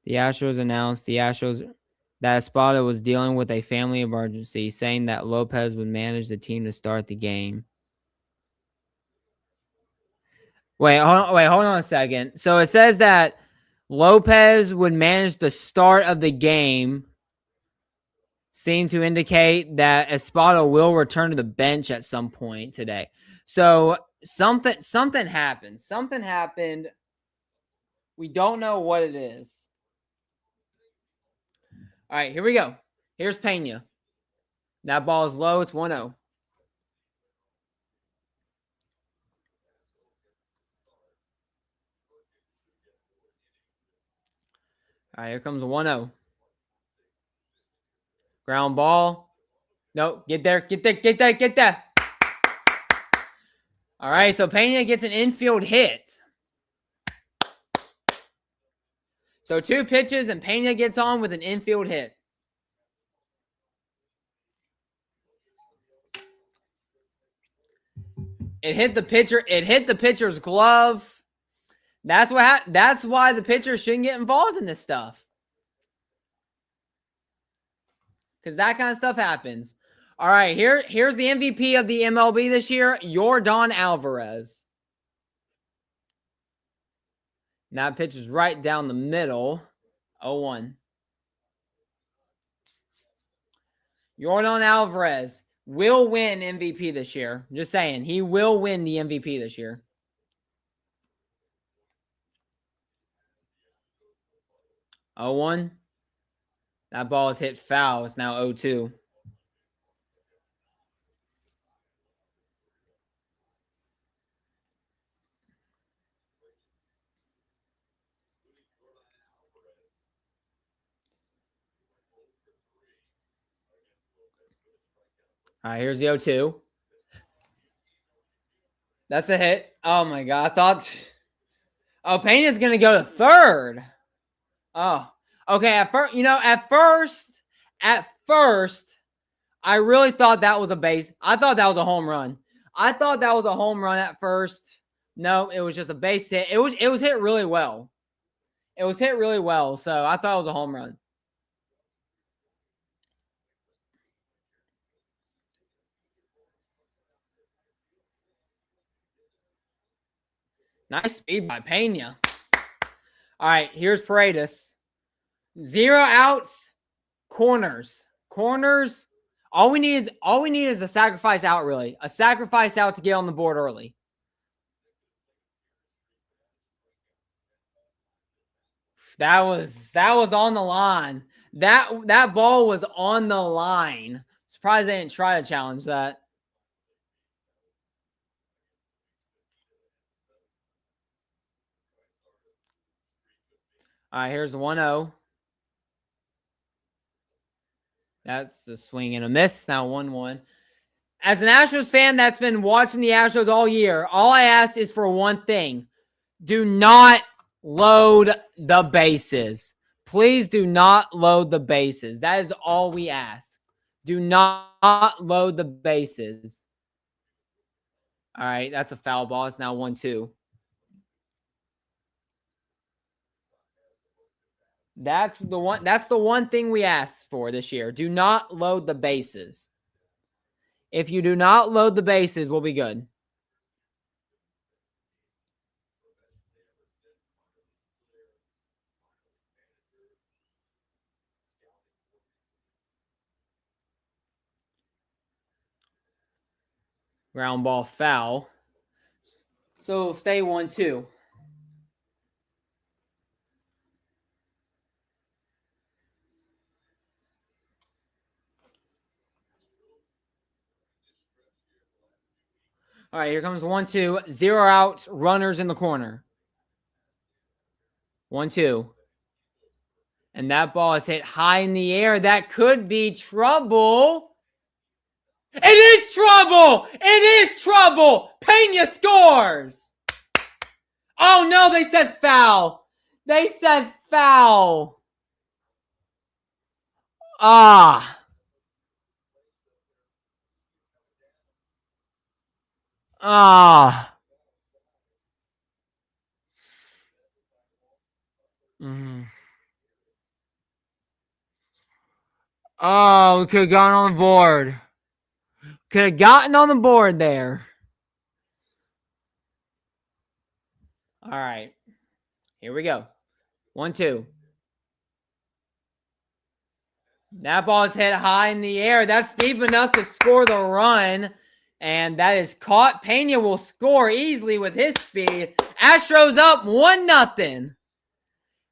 The Astros announced that Espada was dealing with a family emergency, saying that Lopez would manage the team to start the game. Wait, hold on a second. So it says that Lopez would manage the start of the game, seem to indicate that Espada will return to the bench at some point today. So something happened. Something happened. We don't know what it is. All right, here we go. Here's Pena. That ball is low. It's 1-0. All right, here comes a 1-0. Ground ball. Nope. Get there. All right, so Pena gets an infield hit. So 2 pitches and Pena gets on with an infield hit. It hit the pitcher. It hit the pitcher's glove. That's why the pitcher shouldn't get involved in this stuff. Because that kind of stuff happens. All right, here's the MVP of the MLB this year, Yordan Alvarez. Now pitch is right down the middle. 0-1. Yordan Alvarez will win MVP this year. Just saying, he will win the MVP this year. Oh, 1. That ball is hit foul. It's now 0-2. All right, here's the 0-2. That's a hit. Oh my god, I thought. Oh, Pena's gonna go to third. Oh, okay. At first, I really thought that was a base. I thought that was a home run. I thought that was a home run at first. No, it was just a base hit. It was hit really well. It was hit really well, so I thought it was a home run. Nice speed by Pena. All right, here's Paredes. 0 outs, corners. Corners. All we need is a sacrifice out, really. A sacrifice out to get on the board early. That was on the line. That ball was on the line. Surprised they didn't try to challenge that. All right, here's the 1-0. That's a swing and a miss. Now 1-1. As an Astros fan that's been watching the Astros all year, all I ask is for one thing. Do not load the bases. Please do not load the bases. That is all we ask. Do not load the bases. All right, that's a foul ball. It's now 1-2. That's the one thing we asked for this year. Do not load the bases. If you do not load the bases, we'll be good. Ground ball foul. So stay 1-2. All right, here comes 1-2. 0 outs, runners in the corner. 1-2. And that ball is hit high in the air. That could be trouble. It is trouble. It is trouble. Pena scores. Oh, no, they said foul. They said foul. Ah. Ah. Mm. Oh, we could have gotten on the board. Could have gotten on the board there. All right. Here we go. 1-2. That ball is hit high in the air. That's deep enough to score the run. And that is caught. Pena will score easily with his speed. Astros up 1-0.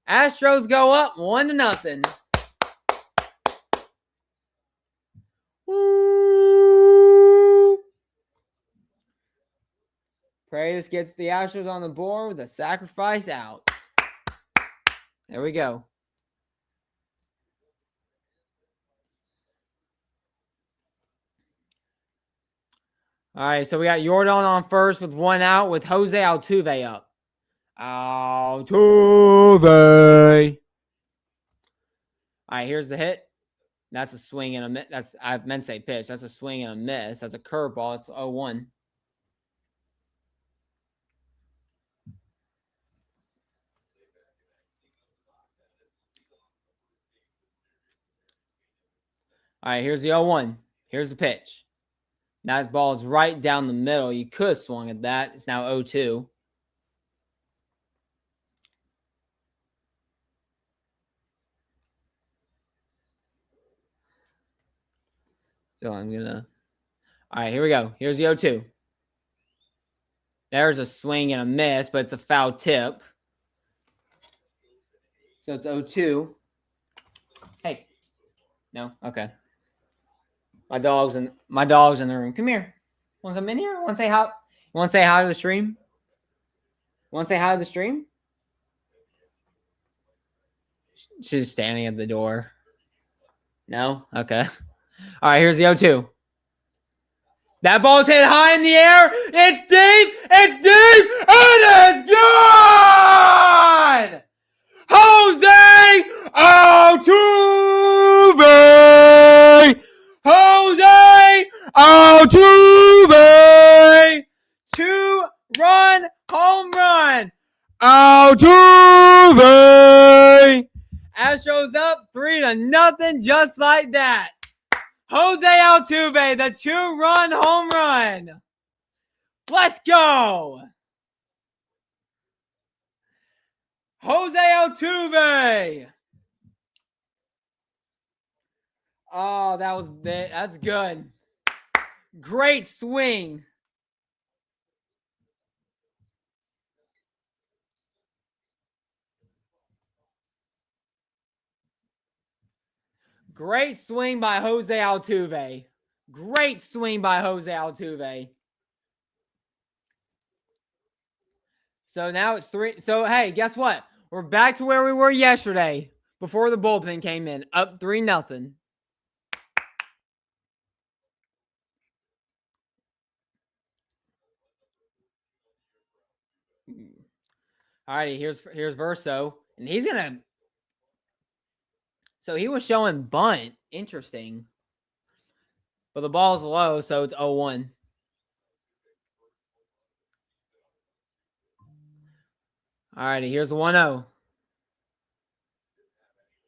Astros go up 1-0. Woo! Paredes gets the Astros on the board with a sacrifice out. There we go. All right, so we got Jordan on first with 1 out with Jose Altuve up. Altuve. All right, here's the hit. That's a swing and a miss. I meant to say pitch. That's a swing and a miss. That's a curveball. It's 0-1. All right, here's the 0-1. Here's the pitch. That ball is right down the middle. You could have swung at that. It's now 0-2. So I'm going to. All right, here we go. Here's the 0-2. There's a swing and a miss, but it's a foul tip. So it's 0-2. Hey. No? Okay. My dog's in the room. Come here. Want to come in here? Want to say hi? Want to say hi to the stream? Want to say hi to the stream? She's standing at the door. No? Okay. All right, here's the 0-2. That ball's hit high in the air. It's deep. It's deep. It is gone. Jose Altuve. Jose Altuve. 2-run home run. Altuve. Astros up 3-0 just like that. Jose Altuve, the 2-run home run. Let's go. Jose Altuve. Oh, that's good. Great swing. Great swing by Jose Altuve. Great swing by Jose Altuve. So now it's 3. So, hey, guess what? We're back to where we were yesterday before the bullpen came in. Up 3-0. All righty, here's Verso. And he's going to... So he was showing bunt. Interesting. But the ball's low, so it's 0-1. All righty, here's the 1-0.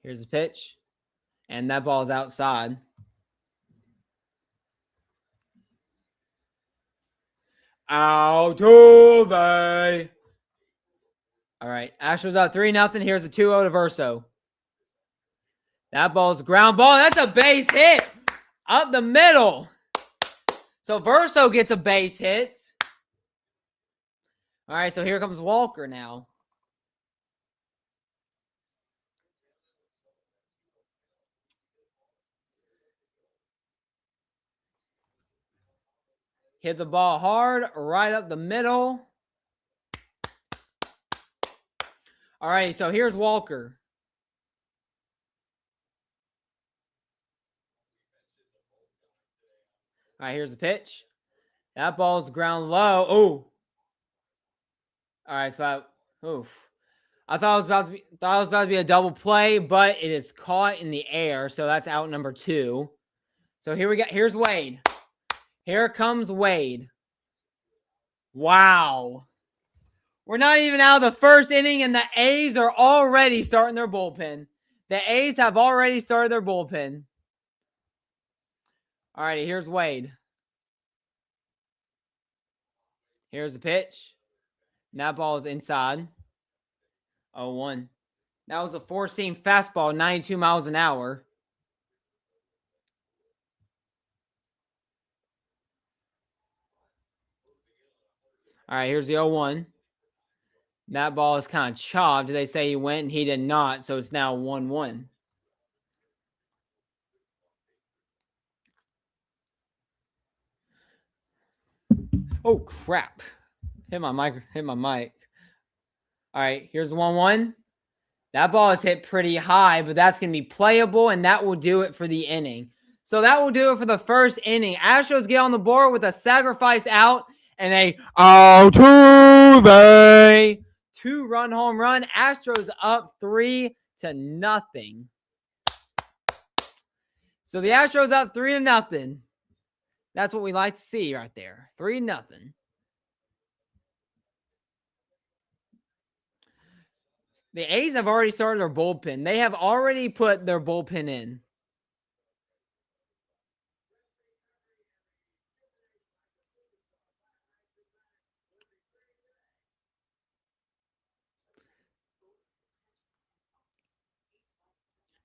Here's the pitch. And that ball's outside. Altuve. All right, Astros up 3-0. Here's a 2-0 to Verso. That ball's a ground ball. That's a base hit. Up the middle. So Verso gets a base hit. All right, so here comes Walker now. Hit the ball hard, right up the middle. All right, so here's Walker. All right, here's the pitch. That ball's ground low. Oh. All right, so I thought it was about to be a double play, but it is caught in the air, so that's out number 2. So here we go. Here's Wade. Here comes Wade. Wow. We're not even out of the first inning, and the A's are already starting their bullpen. The A's have already started their bullpen. All righty, here's Wade. Here's the pitch. That ball is inside. 0-1. That was a 4-seam fastball, 92 miles an hour. All right, here's the 0-1. That ball is kind of chopped. They say he went and he did not, so it's now 1-1. Oh, crap. Hit my mic. All right, here's the 1-1. That ball is hit pretty high, but that's going to be playable, and that will do it for the inning. So that will do it for the first inning. Astros get on the board with a sacrifice out and a Altuve 2-run home run. Astros up 3-0. So the Astros up 3-0. That's what we like to see right there. 3-0. The A's have already started their bullpen. They have already put their bullpen in.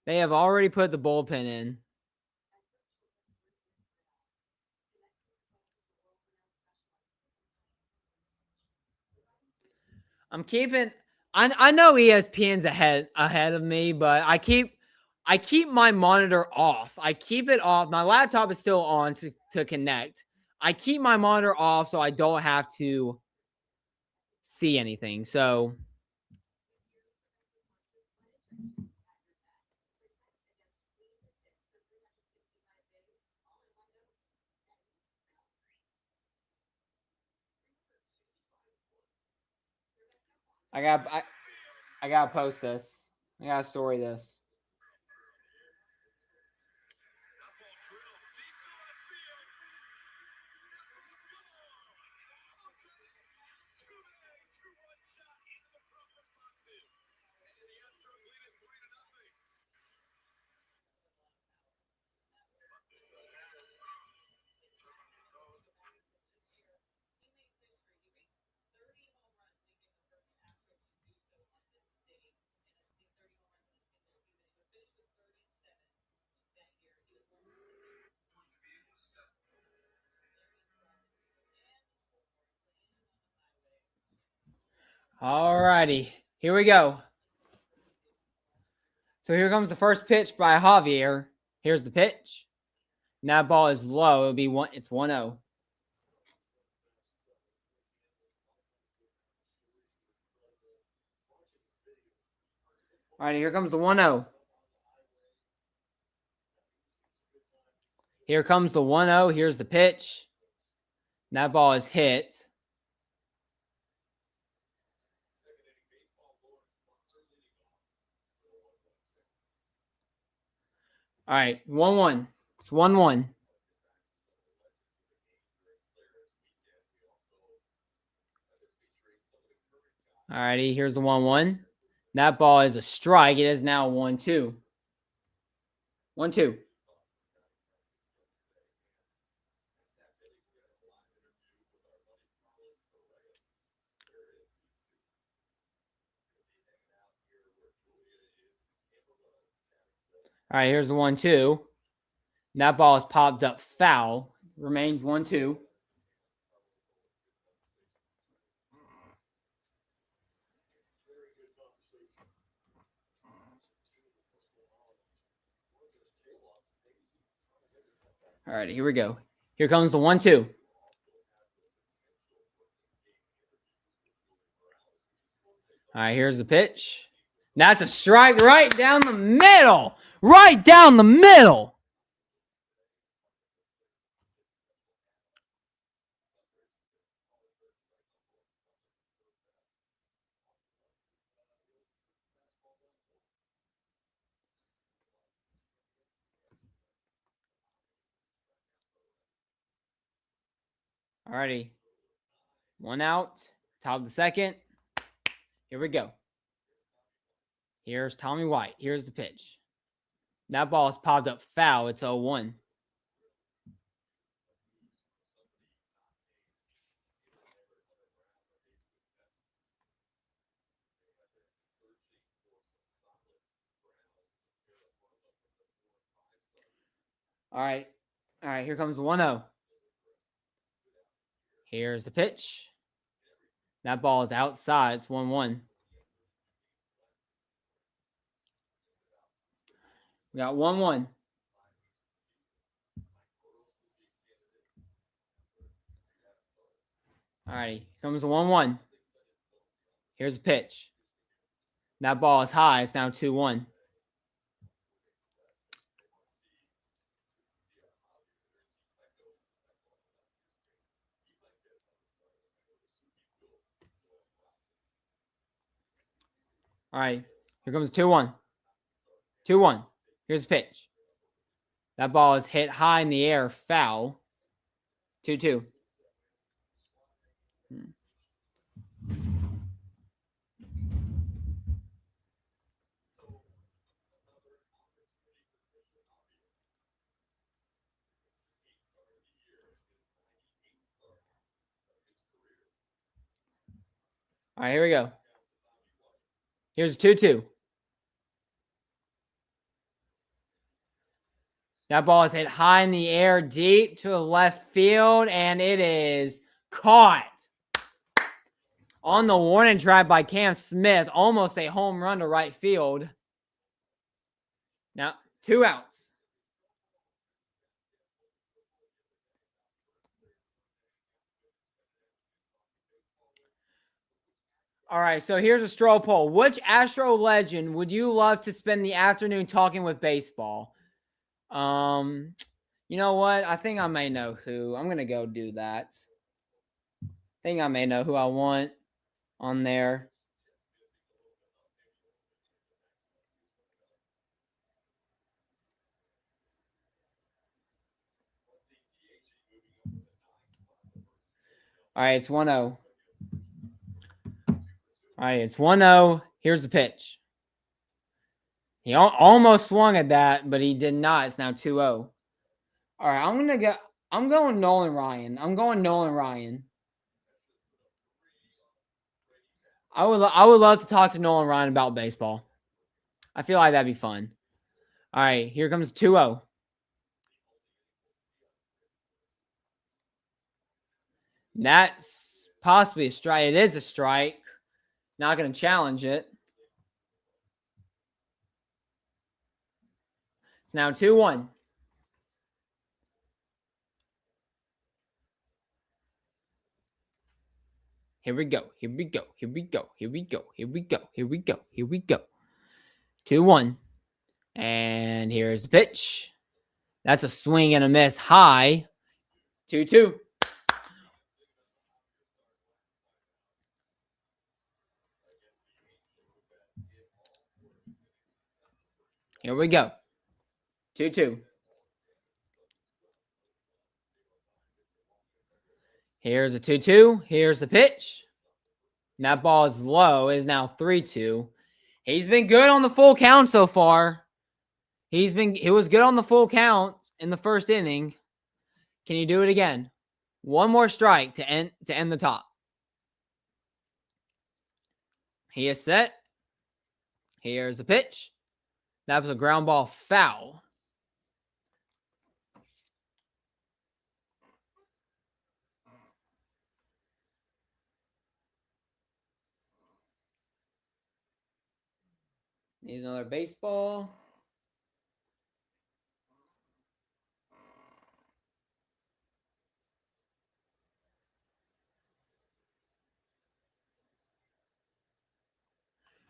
They have already put the bullpen in. I'm keeping. I know ESPN's ahead of me, but I keep my monitor off. I keep it off. My laptop is still on to connect. I keep my monitor off so I don't have to see anything. So I gotta post this. I gotta story this. Alrighty, here we go. So here comes the first pitch by Javier. Here's the pitch. And that ball is low. It'll be one. It's 1-0. All right, here comes the 1-0. Here comes the 1-0. Here's the pitch. And that ball is hit. All right, 1-1. It's 1-1. All righty, here's the 1-1. That ball is a strike. It is now 1-2. 1-2. All right, here's the 1-2. That ball is popped up foul. Remains 1-2. All right, here we go. Here comes the 1-2. All right, here's the pitch. That's a strike right down the middle. Right down the middle. All righty. 1 out. Top of the second. Here we go. Here's Tommy White. Here's the pitch. That ball is popped up foul. It's 0-1. All right. All right, here comes the 1-0. Here's the pitch. That ball is outside. It's 1-1. We got 1-1. All righty. Here comes the 1-1. Here's the pitch. That ball is high. It's now 2-1. All right. Here comes 2-1. 2-1. Here's the pitch. That ball is hit high in the air. Foul. 2-2. All right, here we go. Here's 2-2. That ball is hit high in the air, deep to the left field, and it is caught. On the warning track by Cam Smith, almost a home run to right field. Now, 2 outs. All right, so here's a straw poll. Which Astro legend would you love to spend the afternoon talking with baseball? You know what? I think I may know who. I'm going to go do that. I think I may know who I want on there. All right, it's 1-0. All right, it's 1-0. Here's the pitch. He almost swung at that, but he did not. It's now 2-0. All right, I'm going Nolan Ryan. I would love to talk to Nolan Ryan about baseball. I feel like that'd be fun. All right, here comes 2-0. That's possibly a strike. It is a strike. Not going to challenge it. It's now 2-1. Here we go. 2-1. And here's the pitch. That's a swing and a miss high. 2-2. Here we go. 2-2. Here's a 2-2. Here's the pitch. And that ball is low. It is now 3-2. He's been good on the full count so far. He was good on the full count in the first inning. Can you do it again? One more strike to end the top. He is set. Here's a pitch. That was a ground ball foul. Needs another baseball.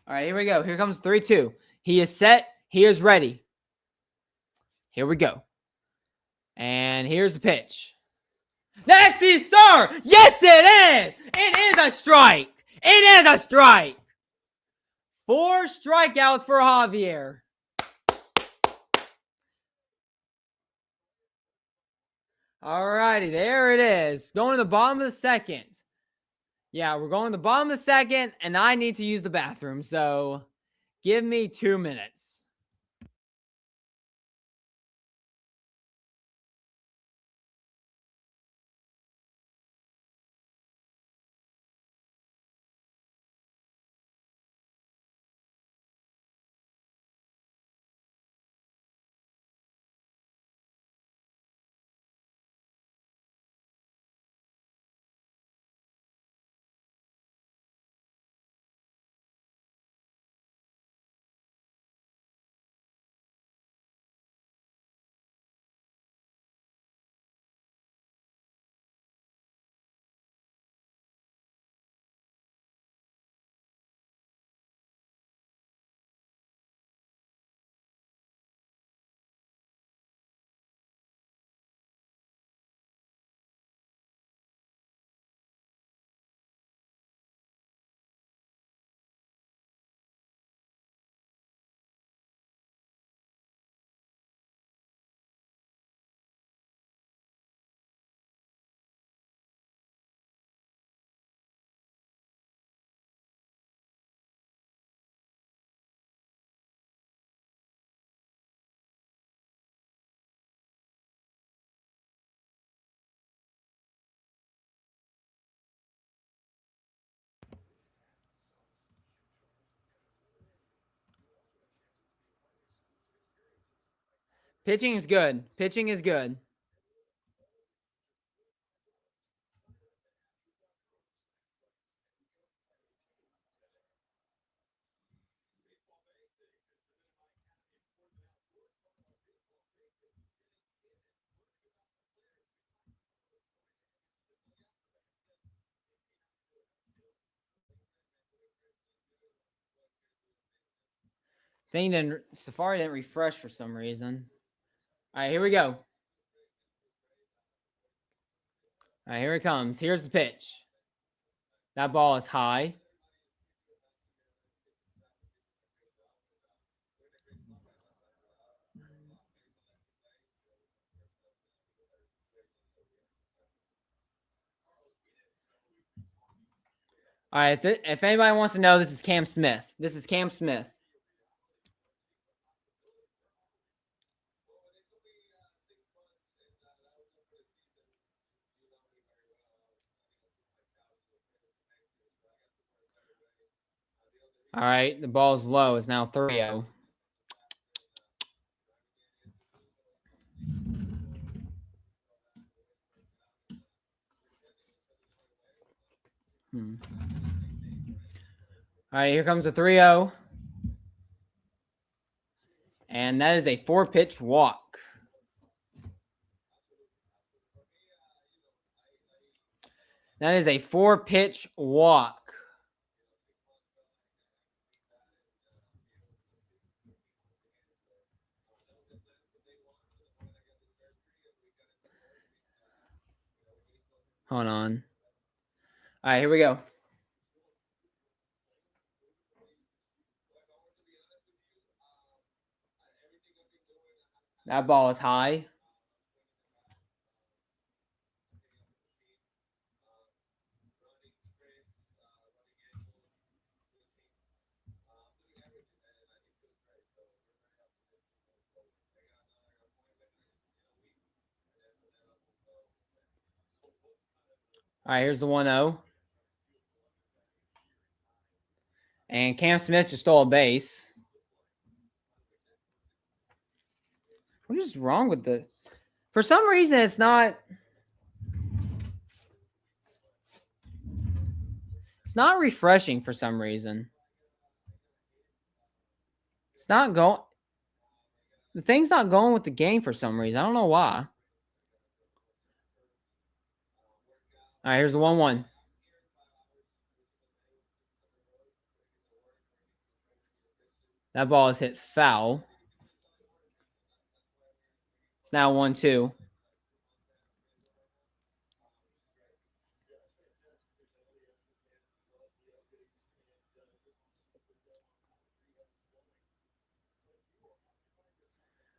All right, here we go. Here comes 3-2. He is set. He is ready. Here we go. And here's the pitch. That's it, sir. Yes, it is. It is a strike. It is a strike. 4 strikeouts for Javier. All righty, there it is. Going to the bottom of the second. Yeah, we're going to the bottom of the second, and I need to use the bathroom. So give me 2 minutes. Pitching is good. Pitching is good. Safari didn't refresh for some reason. All right, here we go. All right, here it comes. Here's the pitch. That ball is high. All right. If anybody wants to know, this is Cam Smith. This is Cam Smith. All right. The ball's low. It's now 3-0. All right. Here comes a 3-0. And that is a 4-pitch walk. That is a 4-pitch walk. Hold on. All right, here we go. That ball is high. All right, here's the 1-0. And Cam Smith just stole a base. What is wrong with the... For some reason, it's not... It's not refreshing for some reason. It's not going... The thing's not going with the game for some reason. I don't know why. All right, here's the 1-1. That ball is hit foul. It's now 1-2. All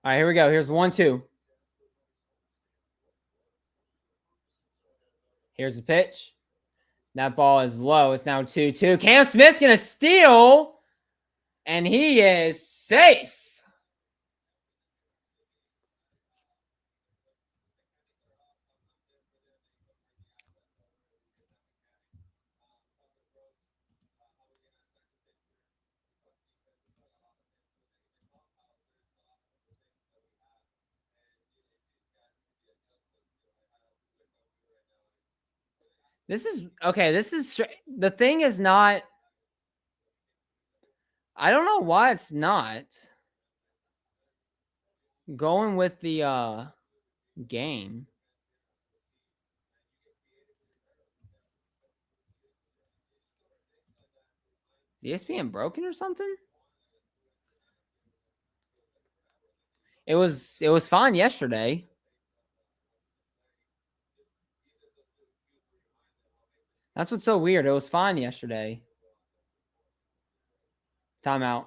right, here we go. Here's 1-2. Here's the pitch. That ball is low. It's now 2-2. Cam Smith's going to steal. And he is safe. This is okay. This is the thing is not. I don't know why it's not going with the game. Is ESPN broken or something? It was fine yesterday. That's what's so weird. It was fine yesterday. Timeout.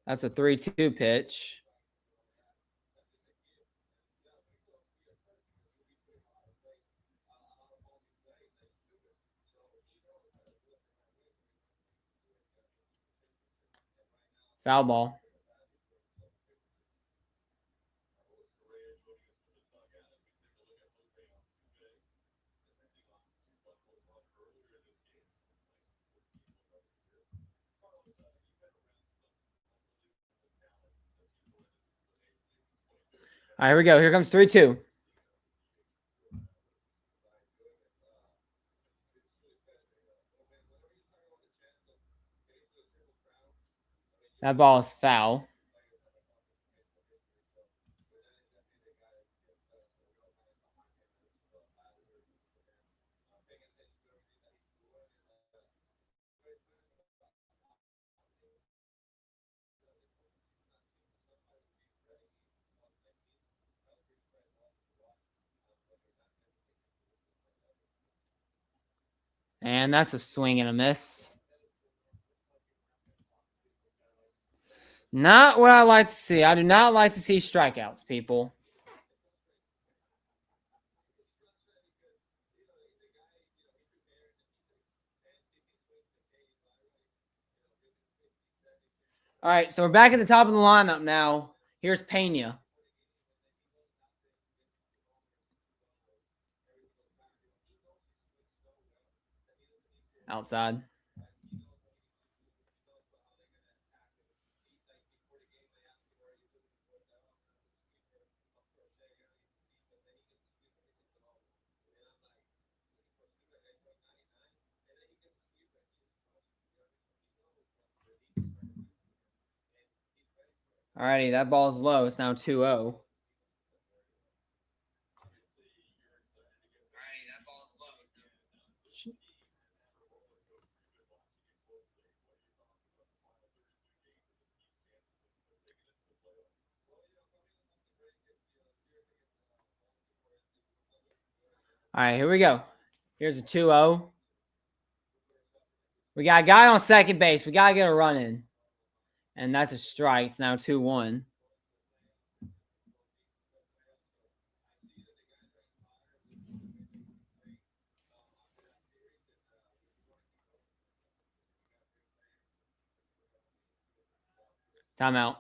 That's a 3-2 pitch. Foul ball. All right, here we go. Here comes 3-2. That ball is foul. And that's a swing and a miss. Not what I like to see. I do not like to see strikeouts, people. All right, so we're back at the top of the lineup now. Here's Pena. Outside. Alrighty, that ball's low. It's now 2-0. All right, here we go. Here's a 2-0. We got a guy on second base. We got to get a run in. And that's a strike. It's now 2-1. Timeout.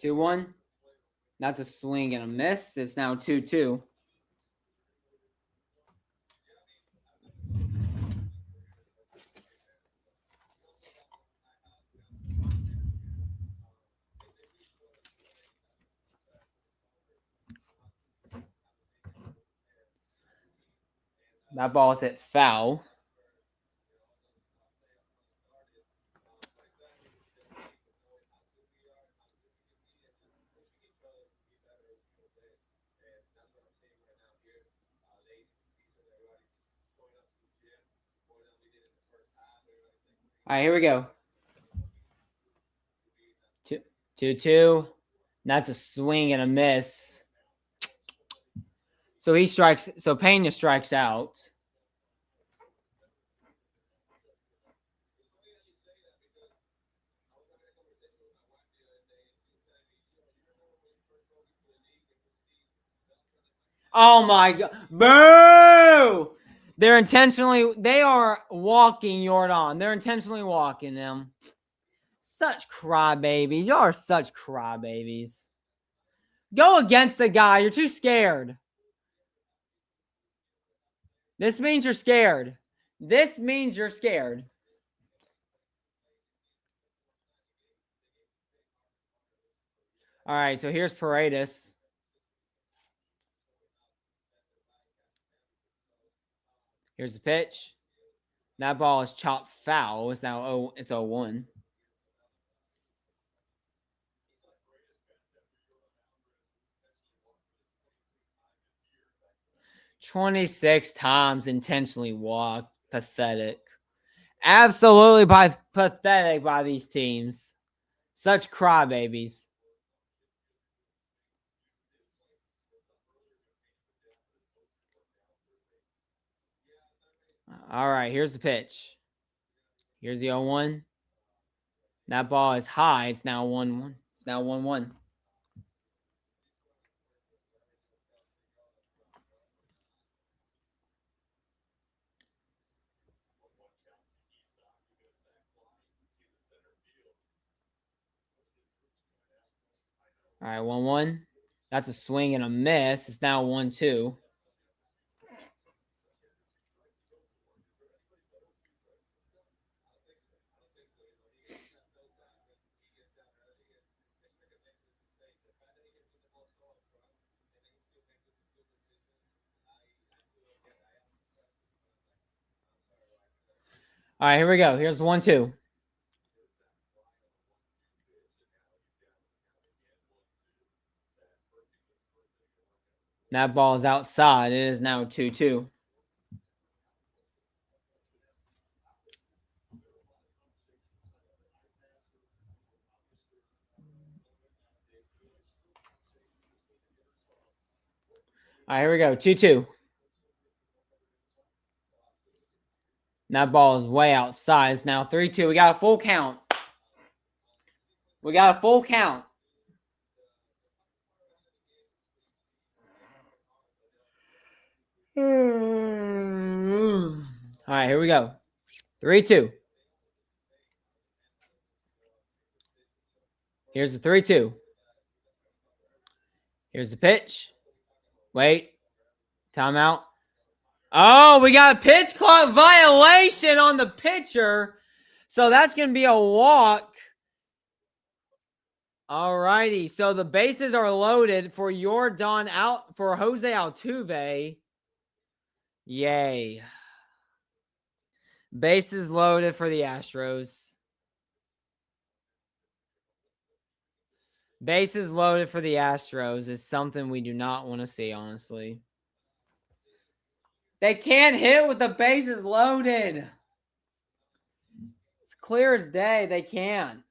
Two one. That's a swing and a miss. It's now 2-2. That ball is hit foul. All right, here we go. 2-2. That's a swing and a miss. So he strikes. So Pena strikes out. Oh my god. Boo! They are walking Jordan. They're intentionally walking them. Such crybabies. Y'all are such crybabies. Go against the guy. You're too scared. This means you're scared. This means you're scared. All right, so here's Paredes. Here's the pitch. That ball is chopped foul. It's now it's 0-1. "26 times intentionally walked. Pathetic. Absolutely pathetic by these teams. Such crybabies. All right, here's the pitch. Here's the 0-1. That ball is high. It's now 1-1. It's now 1-1. All right, 1-1. That's a swing and a miss. It's now 1-2. All right, here we go. Here's 1-2. That ball is outside. It is now 2-2. All right, here we go. 2-2. That ball is way outside. It's now 3-2. We got a full count. We got a full count. All right, here we go. 3-2. Here's the 3-2. Here's the pitch. Wait. Timeout. Oh, we got a pitch clock violation on the pitcher. So that's going to be a walk. All righty. So the bases are loaded for Yordan out for Jose Altuve. Yay. Bases loaded for the Astros. Bases loaded for the Astros is something we do not want to see, honestly. They can't hit with the bases loaded. It's clear as day. They can't.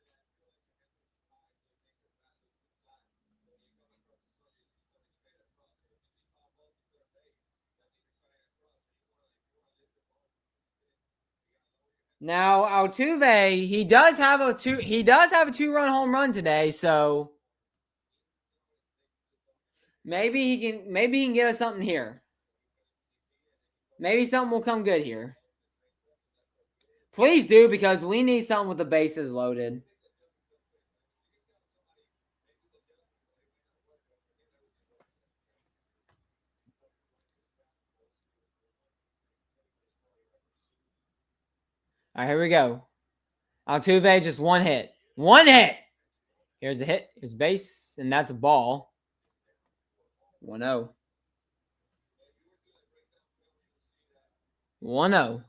Now Altuve, he does have a 2-run home run today, so maybe he can get us something here. Maybe something will come good here. Please do, because we need something with the bases loaded. All right, here we go. Altuve, just one hit. One hit. Here's a hit. Here's base, and that's a ball. 1-0. 1-0.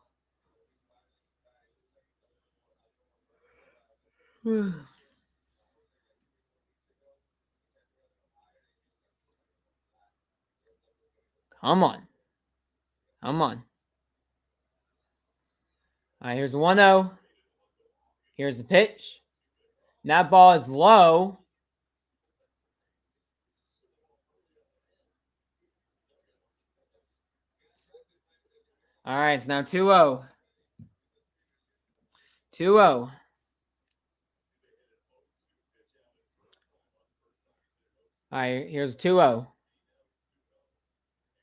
Come on. Come on. All right, here's 1-0. Here's the pitch. That ball is low. All right, it's now 2-0. 2-0. All right, here's 2-0.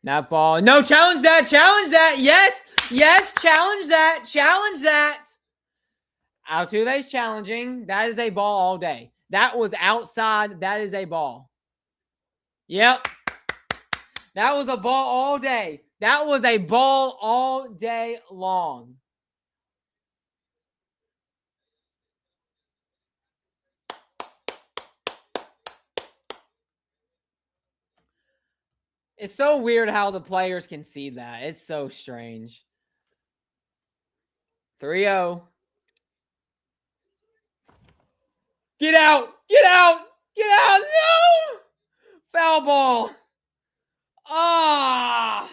That ball. No, challenge that. Challenge that. Yes. Yes, challenge that. Challenge that. Altuve's challenging. That is a ball all day. That was outside. That is a ball. Yep. That was a ball all day. That was a ball all day long. It's so weird how the players can see that. It's so strange. 3-0. Get out! Get out! Get out! No! Foul ball. Ah!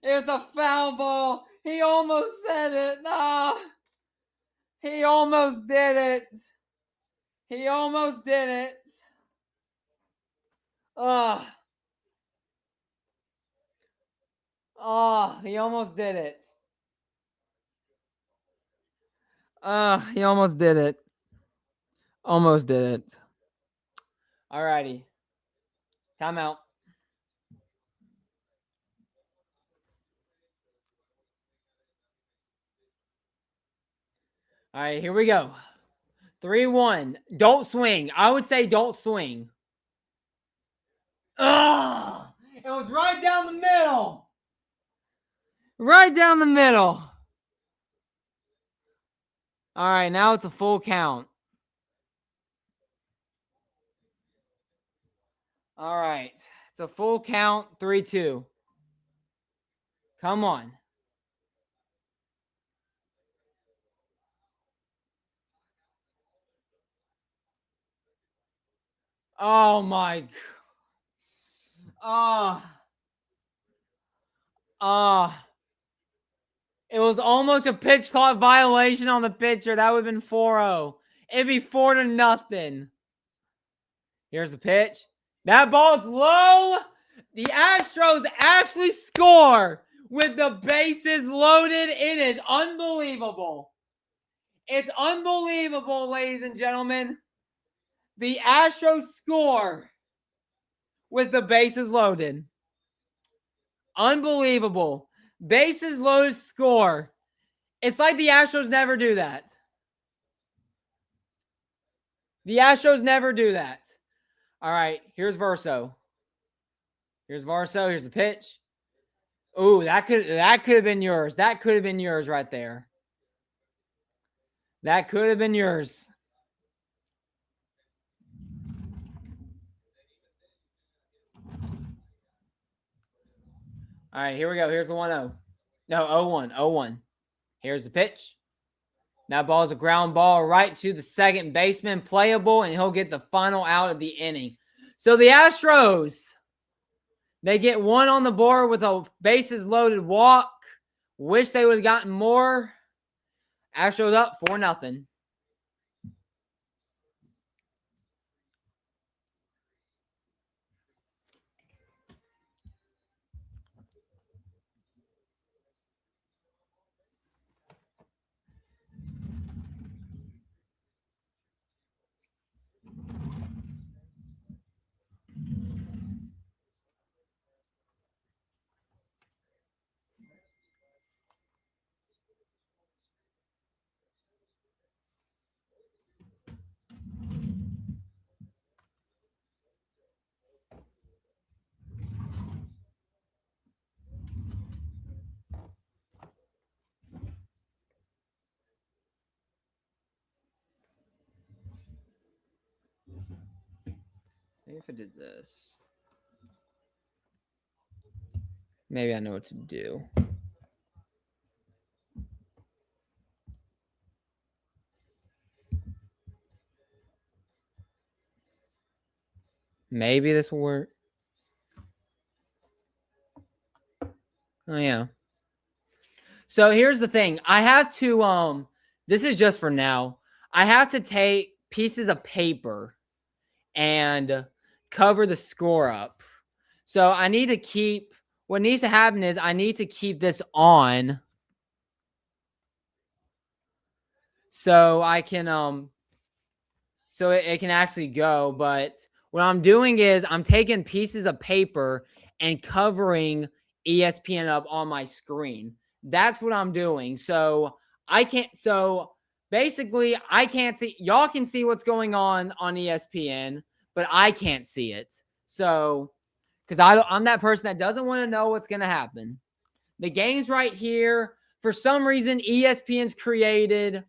It's a foul ball. He almost said it. Ah! He almost did it. He almost did it. Ah! Oh, he almost did it. He almost did it. Almost did it. All righty. Timeout. All right, here we go. 3-1. Don't swing. I would say don't swing. Ugh! It was right down the middle. Right down the middle. All right, now it's a full count. All right. It's a full count. 3-2. Come on. Oh, my. It was almost a pitch clock violation on the pitcher. That would have been 4-0. It'd be 4-0. Here's the pitch. That ball's low. The Astros actually score with the bases loaded. It is unbelievable. It's unbelievable, ladies and gentlemen. The Astros score with the bases loaded. Unbelievable. Bases loaded score. It's like the Astros never do that. The Astros never do that. All right, here's Verso. Here's the pitch. Ooh, that could have been yours. That could have been yours right there. That could have been yours. All right, here we go. Here's the 1-0. No, 0-1. 0-1. Here's the pitch. That ball is a ground ball right to the second baseman, playable, and he'll get the final out of the inning. So the Astros, they get one on the board with a bases loaded walk. Wish they would have gotten more. Astros up 4-0. Maybe if I did this. Maybe I know what to do. Maybe this will work. Oh, yeah. So here's the thing. I have to, this is just for now. I have to take pieces of paper and cover the score up. So I need to keep, what needs to happen is I need to keep this on so I can, so it can actually go. But what I'm doing is I'm taking pieces of paper and covering ESPN up on my screen. That's what I'm doing. So I can't, so basically I can't see, y'all can see what's going on ESPN, but I can't see it. So, because I'm that person that doesn't want to know what's going to happen. The game's right here. For some reason, ESPN's created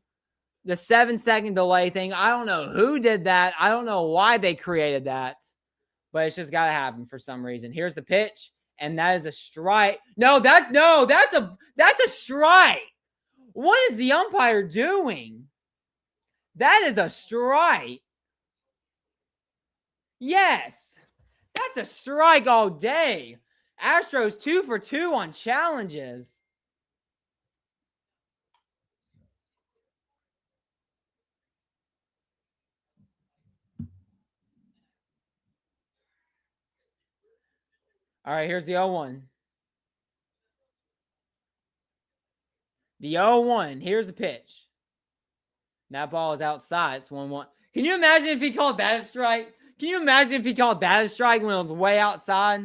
the 7-second delay thing. I don't know who did that. I don't know why they created that, but it's just got to happen for some reason. Here's the pitch, and that is a strike. That's a strike. What is the umpire doing? That is a strike. Yes, that's a strike all day. Astros 2 for 2 on challenges. All right, here's the 0-1. The 0-1. Here's the pitch. That ball is outside. It's 1-1. Can you imagine if he called that a strike? Can you imagine if he called that a strike when it was way outside?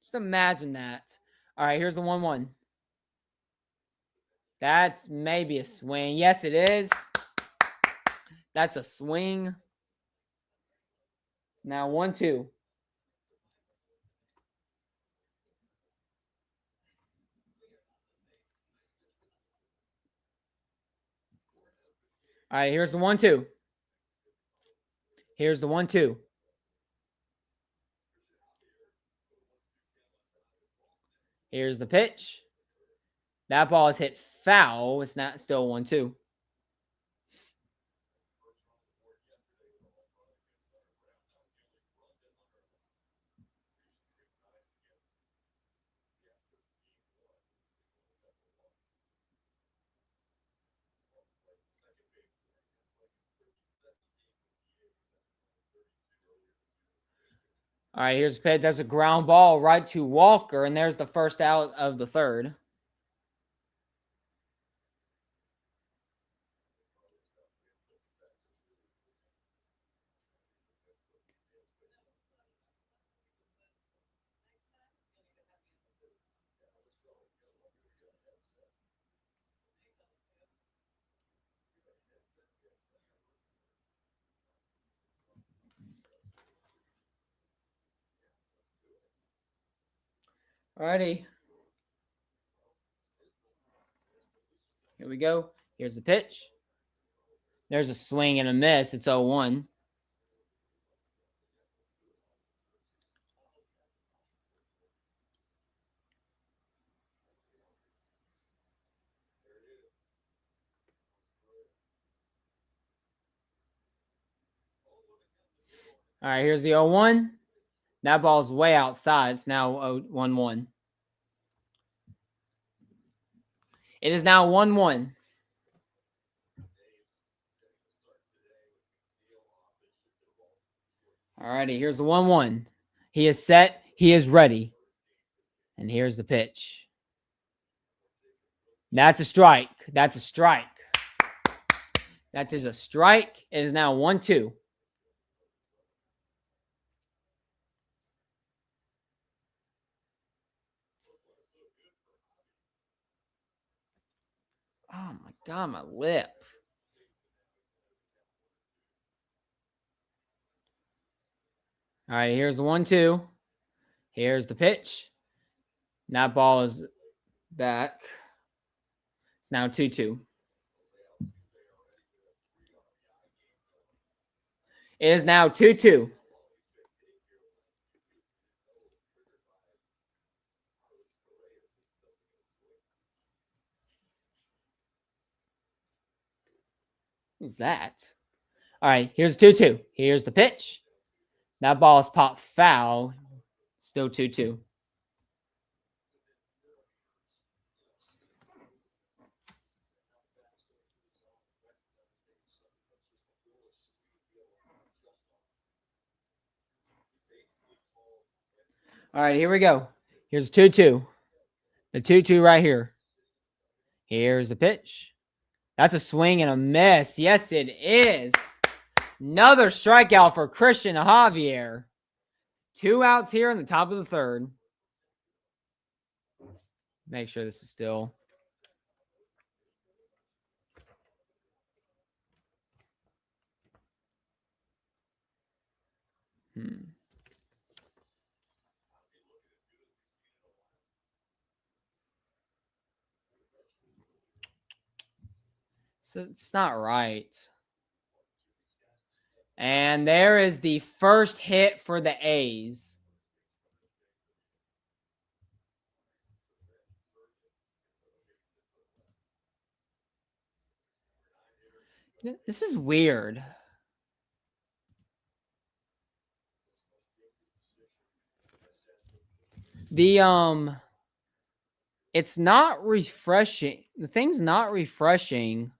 Just imagine that. All right, here's the 1-1. That's maybe a swing. Yes, it is. That's a swing. Now 1-2. All right, here's the 1-2. Here's the 1-2. Here's the pitch. That ball is hit foul. It's not still 1-2. All right, here's the pitch. There's a ground ball right to Walker, and there's the first out of the third. Alrighty. Here we go. Here's the pitch. There's a swing and a miss. It's 0-1. All right, here's the 0-1. That ball's way outside. It's now 1-1. It is now 1-1. All righty, here's the 1-1. He is set. He is ready. And here's the pitch. That's a strike. That's a strike. That is a strike. It is now 1-2. Oh my God, my lip. All right, here's the 1-2. Here's the pitch. That ball is back. It's now 2-2. It is now 2-2. What's that? All right, here's 2-2. Here's the pitch. That ball is popped foul. Still 2-2. All right, here we go. Here's 2-2. The 2-2 right here. Here's the pitch. That's a swing and a miss. Yes, it is. Another strikeout for Christian Javier. 2 outs here in the top of the third. Make sure this is still. So it's not right. And there is the first hit for the A's. This is weird. It's not refreshing. The thing's not refreshing.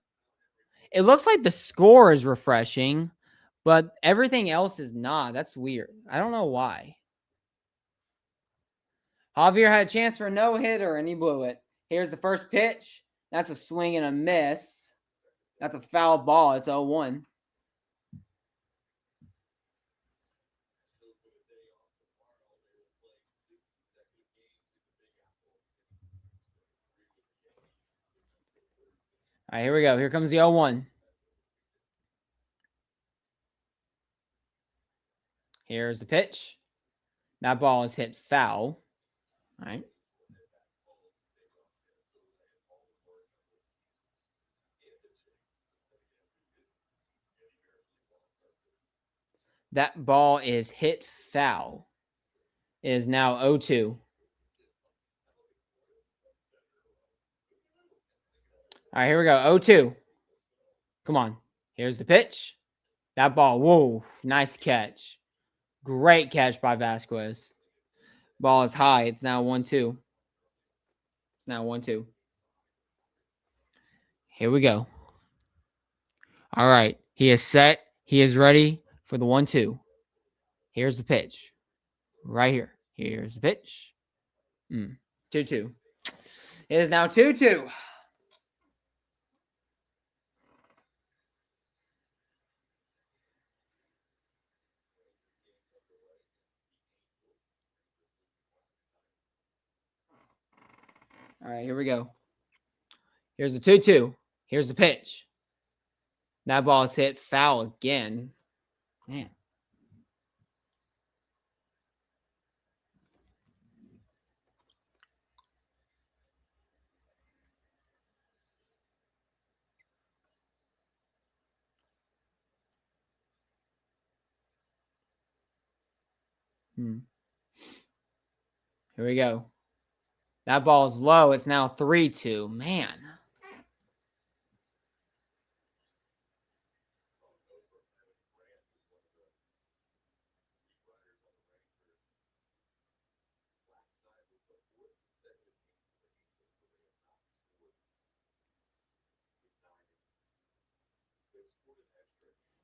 It looks like the score is refreshing, but everything else is not. That's weird. I don't know why. Javier had a chance for a no-hitter, and he blew it. Here's the first pitch. That's a swing and a miss. That's a foul ball. It's 0-1. All right, here we go. Here comes the 0-1. Here's the pitch. That ball is hit foul. All right. That ball is hit foul. It is now 0-2. All right, here we go. 0-2. Come on. Here's the pitch. That ball. Whoa. Nice catch. Great catch by Vasquez. Ball is high. It's now 1-2. It's now 1-2. Here we go. All right. He is set. He is ready for the 1-2. Here's the pitch. right here. Here's the pitch. 2-2. It is now 2-2. All right, here we go. Here's the 2-2. Here's the pitch. That ball is hit foul again. Man. Here we go. That ball is low. It's now 3-2. Man.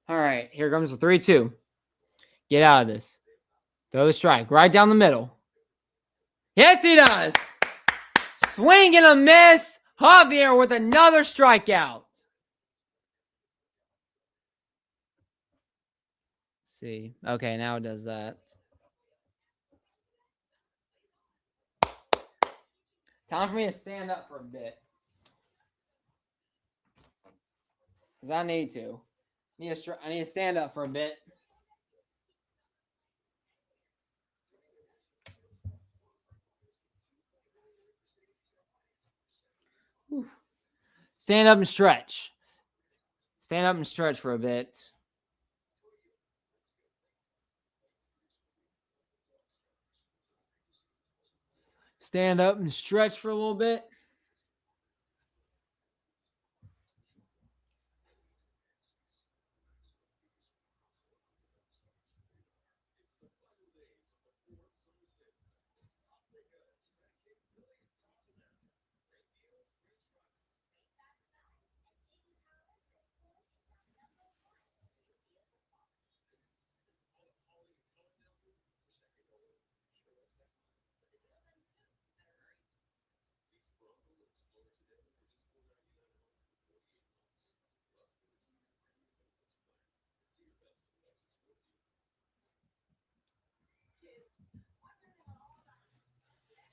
All right, here comes the 3-2. Get out of this. Throw the strike right down the middle. Yes, he does. Swing and a miss. Javier with another strikeout. Let's see. Okay, now it does that. Time for me to stand up for a bit. Because I need to. I need to stand up for a bit. Whew. Stand up and stretch. Stand up and stretch for a bit. Stand up and stretch for a little bit.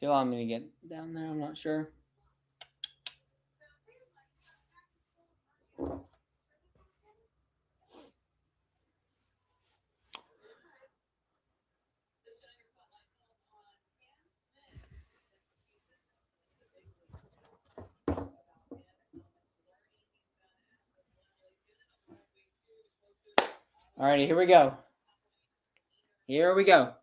If you allow me to get down there, I'm not sure. Alrighty, here we go. Here we go.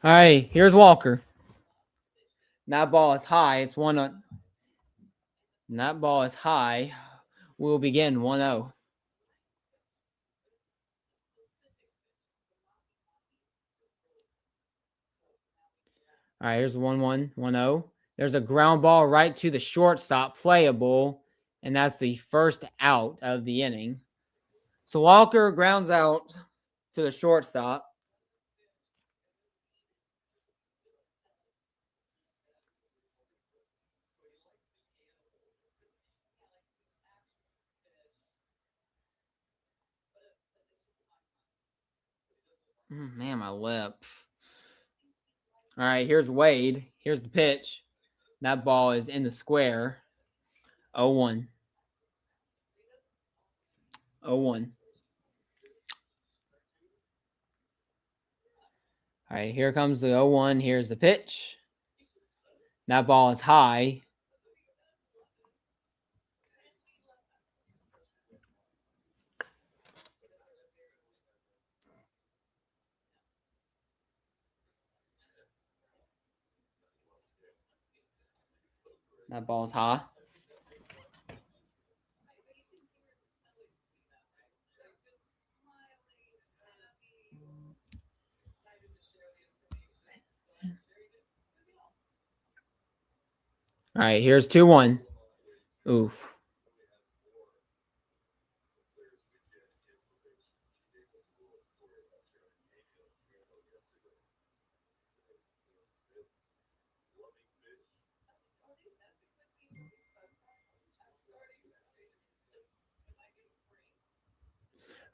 All right, here's Walker. That ball is high. It's 1-0. That ball is high. We'll begin 1-0. All right, here's 1-1, 1-0. There's a ground ball right to the shortstop, playable, and that's the first out of the inning. So Walker grounds out to the shortstop. Man, my lip. All right, here's Wade. Here's the pitch. That ball is in the square. 0-1. 0-1. All right, here comes the 0-1. Here's the pitch. That ball is high. That ball's high. All right, here's 2-1. Oof.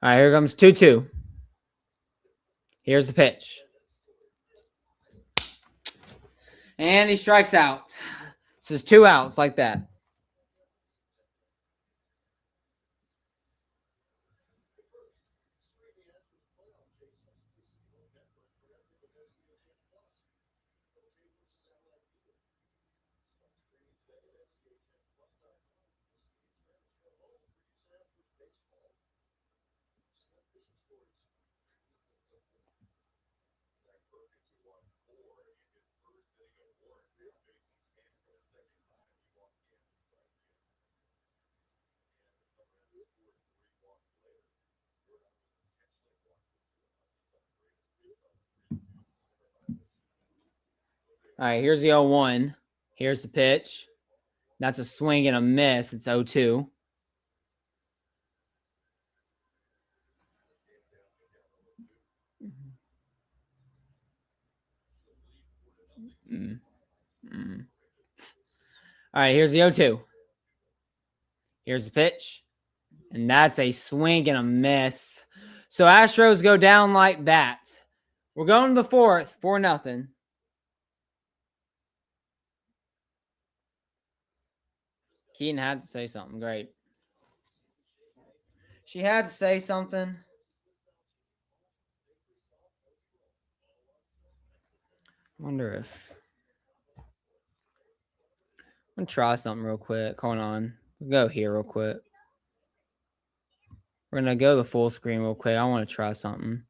All right, here comes 2-2. Here's the pitch. And he strikes out. This is 2 outs like that. All right, here's the 0-1. Here's the pitch. That's a swing and a miss. It's 0-2. All right, here's the 0-2. Here's the pitch. And that's a swing and a miss. So Astros go down like that. We're going to the fourth, 4-0. Keaton had to say something great. She had to say something. Wonder if I'm gonna try something real quick. Hold on. We'll go here real quick. We're gonna go the full screen real quick. I want to try something.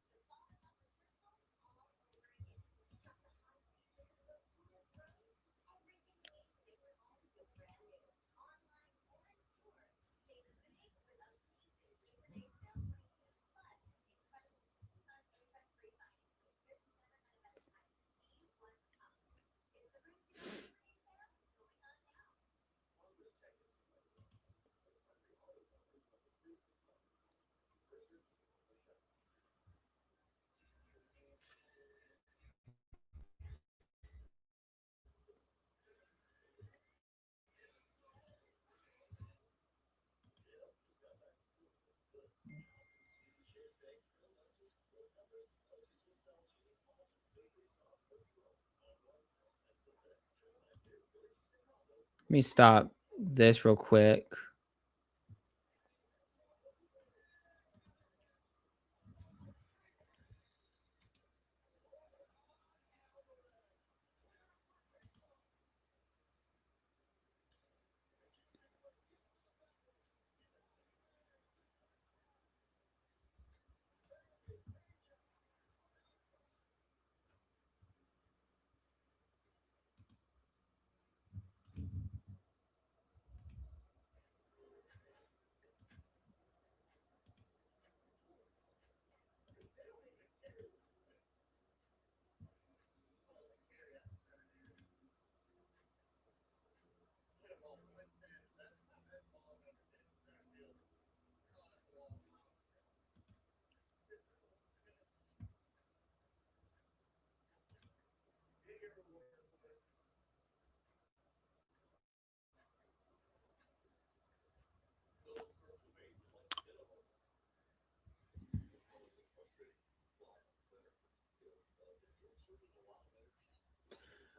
Let me stop this real quick.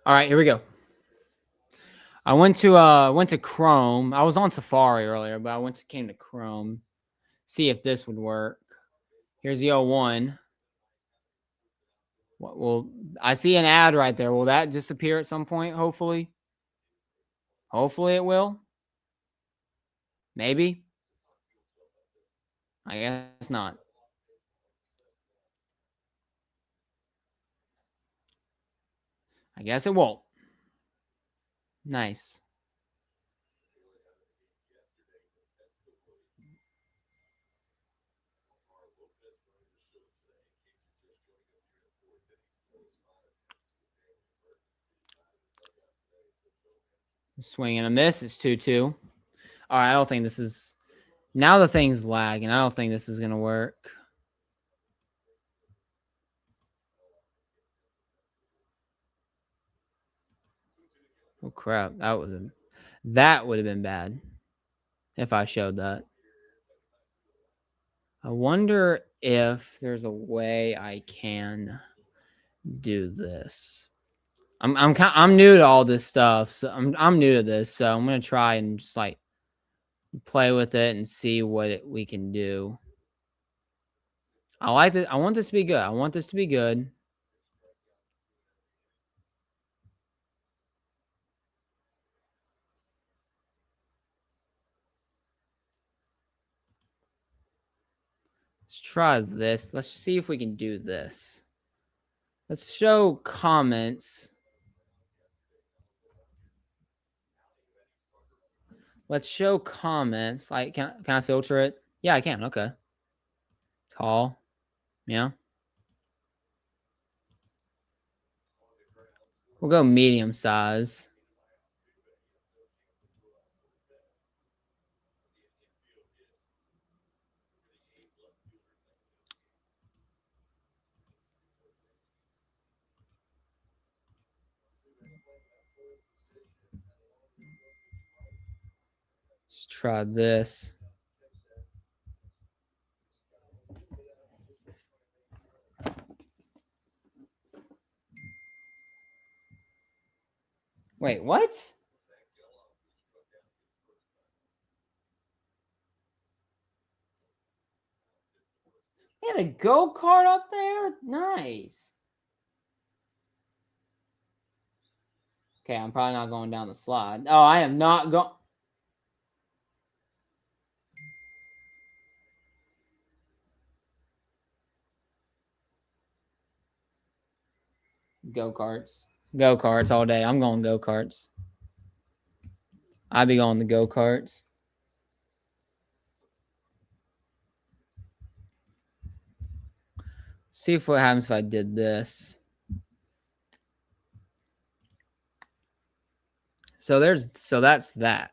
All right, here we go. I went to Chrome. I was on Safari earlier, but I came to Chrome. See if this would work. Here's the 0-1. Well, I see an ad right there. Will that disappear at some point? Hopefully. Hopefully it will. Maybe. I guess not. I guess it won't. Nice. Swing and a miss. It's 2-2. All right, I don't think this is. Now the thing's lagging. I don't think this is going to work. Oh, crap. That would have been bad if I showed that. I wonder if there's a way I can do this. I'm new to all this stuff, so I'm new to this, so I'm gonna try and just like play with it and see what we can do. I like this. I want this to be good. I want this to be good. Let's try this. Let's see if we can do this. Let's show comments. Let's show comments. Like, can I filter it? Yeah, I can. Okay. Tall. Yeah. We'll go medium size. Let's try this. Wait, what? He had a go-kart up there? Nice. Okay, I'm probably not going down the slide. Oh, I am not going. Go-karts. Go-karts all day. I'm going go-karts. I'd be going the go-karts. See if what happens if I did this. So that's that.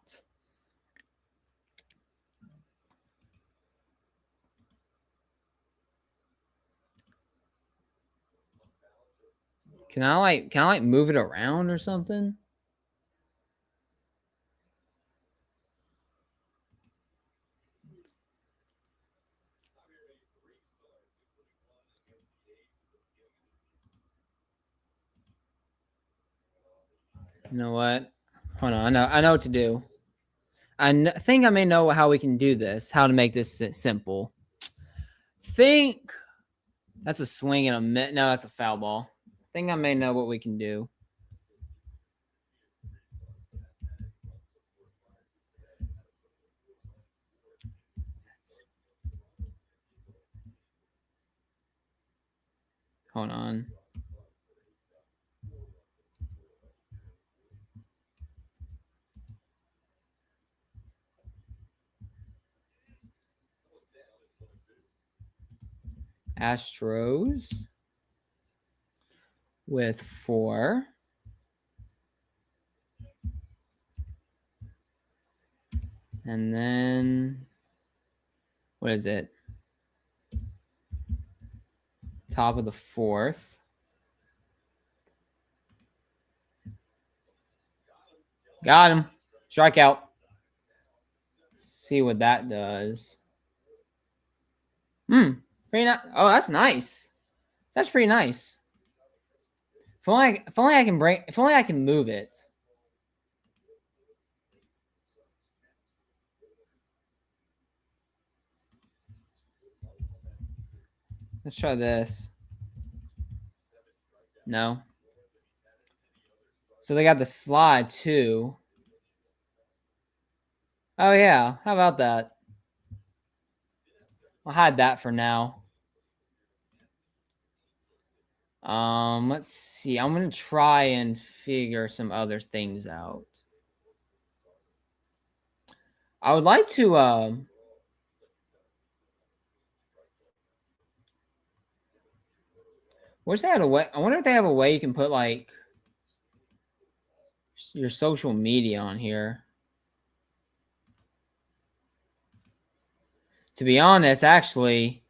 Can I like move it around or something? You know what? Hold on. I know what to do. Think I may know how we can do this. How to make this simple. Think that's a swing and a miss. No, that's a foul ball. Think I may know what we can do. Hold on. Astros with 4. And then what is it? Top of the 4th. Got him. Strikeout. See what that does. Pretty nice. Oh, that's nice. That's pretty nice. If only I can break. If only I can move it. Let's try this. No. So they got the slide too. Oh yeah, how about that? I'll hide that for now. Let's see. I'm gonna try and figure some other things out. I would like to wish they had a way. I wonder if they have a way you can put like your social media on here. To be honest, actually,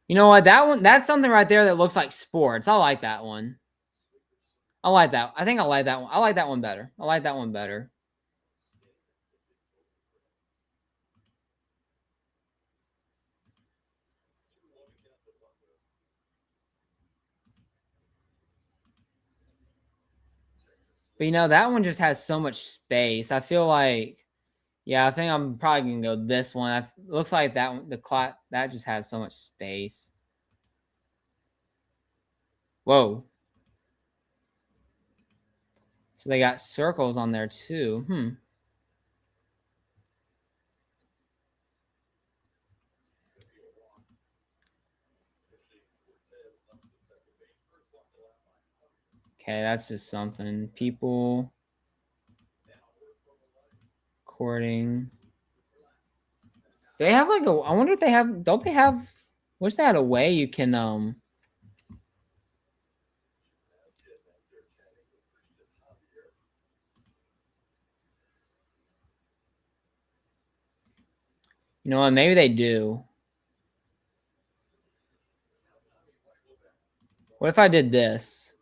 you know what? That's something right there that looks like sports. I like that one. I like that. I think I like that one. I like that one better. I like that one better. But you know, that one just has so much space. I feel like, yeah, I think I'm probably gonna go this one. Looks like that one, that just has so much space. Whoa. So they got circles on there too. Okay, that's just something. People recording. They have like a. I wonder if they have. Don't they have? Wish they had a way you can You know what? Maybe they do. What if I did this?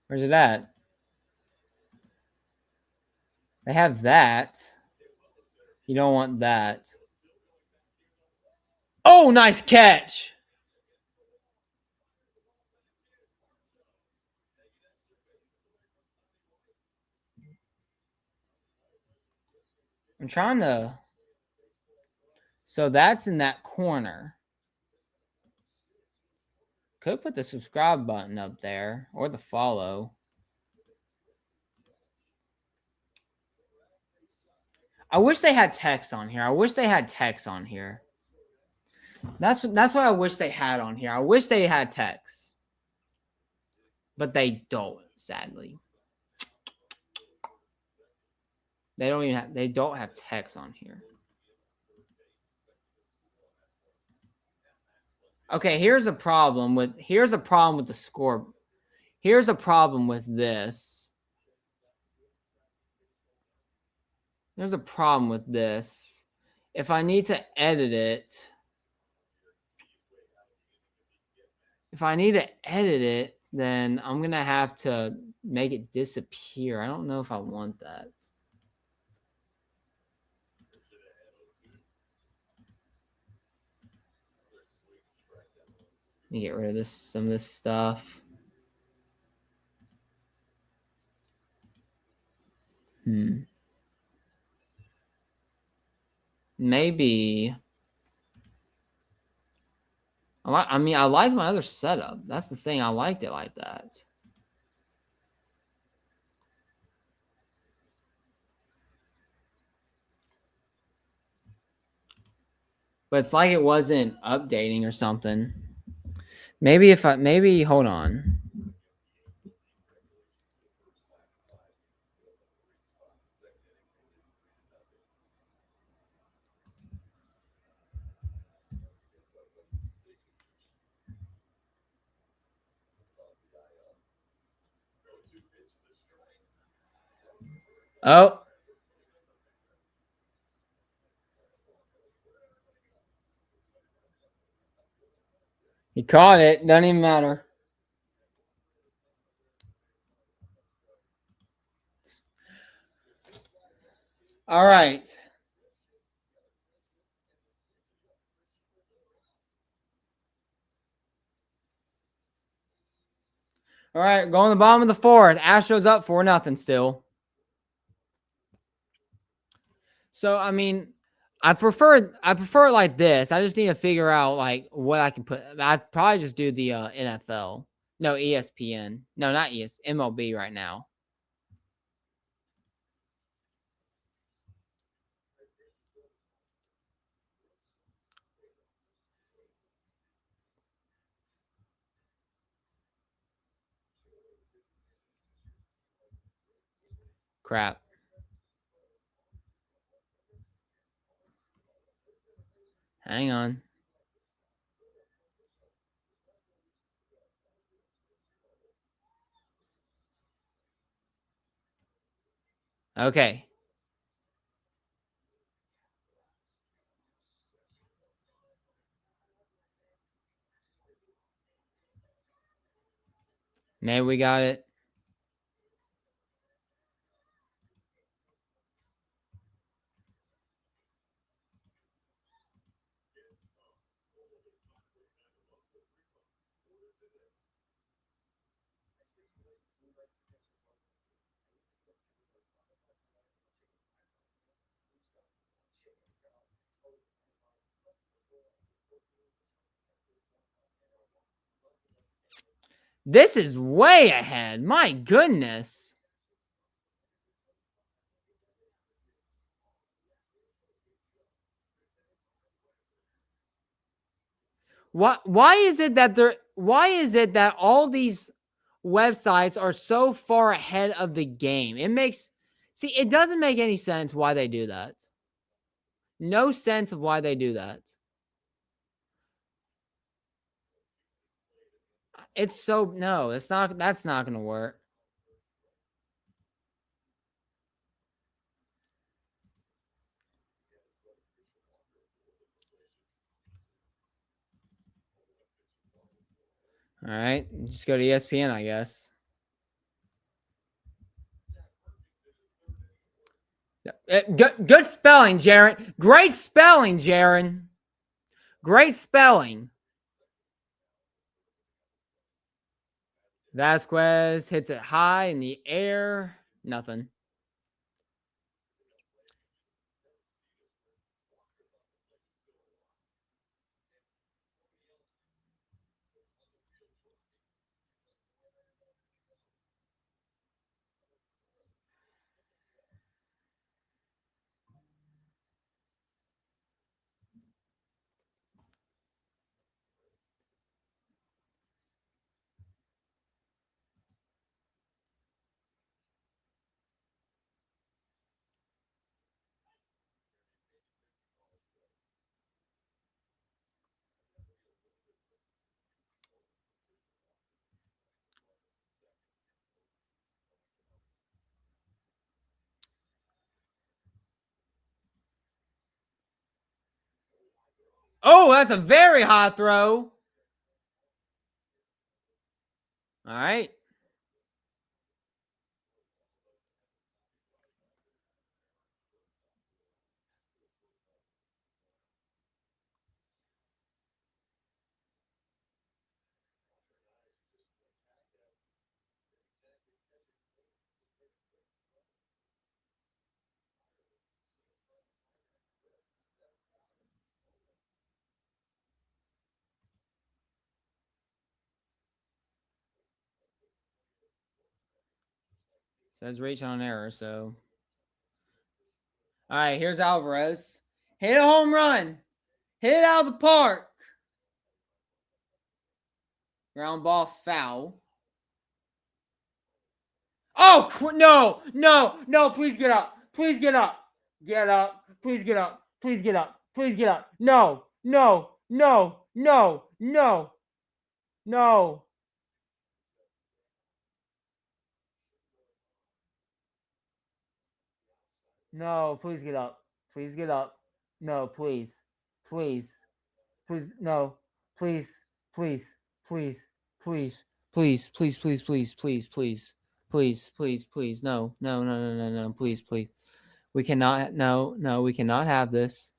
Where's it at? They have that. You don't want that. Oh, nice catch. I'm trying to. So that's in that corner. Could put the subscribe button up there or the follow. I wish they had text on here. I wish they had text on here. That's what I wish they had on here. I wish they had text. But they don't, sadly. They don't have text on here. Okay, here's a problem with the score. Here's a problem with this. There's a problem with this. If I need to edit it, then I'm going to have to make it disappear. I don't know if I want that. Let me get rid of some of this stuff. Maybe. I like my other setup. That's the thing. I liked it like that. But it's like it wasn't updating or something. Maybe hold on. Oh. He caught it. Doesn't even matter. All right. All right. Going to the bottom of the fourth. Astros up 4-0 still. So I mean, I prefer it like this. I just need to figure out like what I can put. I'd probably just do the NFL. No, ESPN. No, not MLB right now. Crap. Hang on. Okay. Maybe we got it. This is way ahead. My goodness. Why is it that all these websites are so far ahead of the game? It doesn't make any sense why they do that. No sense of why they do that. That's not going to work. All right, just go to ESPN, I guess. Good spelling, Jaron. Great spelling, Jaron. Great spelling. Vasquez hits it high in the air. Nothing. Oh, that's a very hot throw. All right. Says reach on error, so. All right, here's Alvarez. Hit a home run. Hit it out of the park. Ground ball foul. Oh, no, please get up. Please get up. Get up. Please get up. Please get up. Please get up. No. No. No, please get up. Please get up. No, please. Please. Please, no. Please. Please. Please. Please. Please. Please. Please. Please. Please. Please. Please. Please. Please. No. No. Please. Please. We cannot. No. We cannot have this.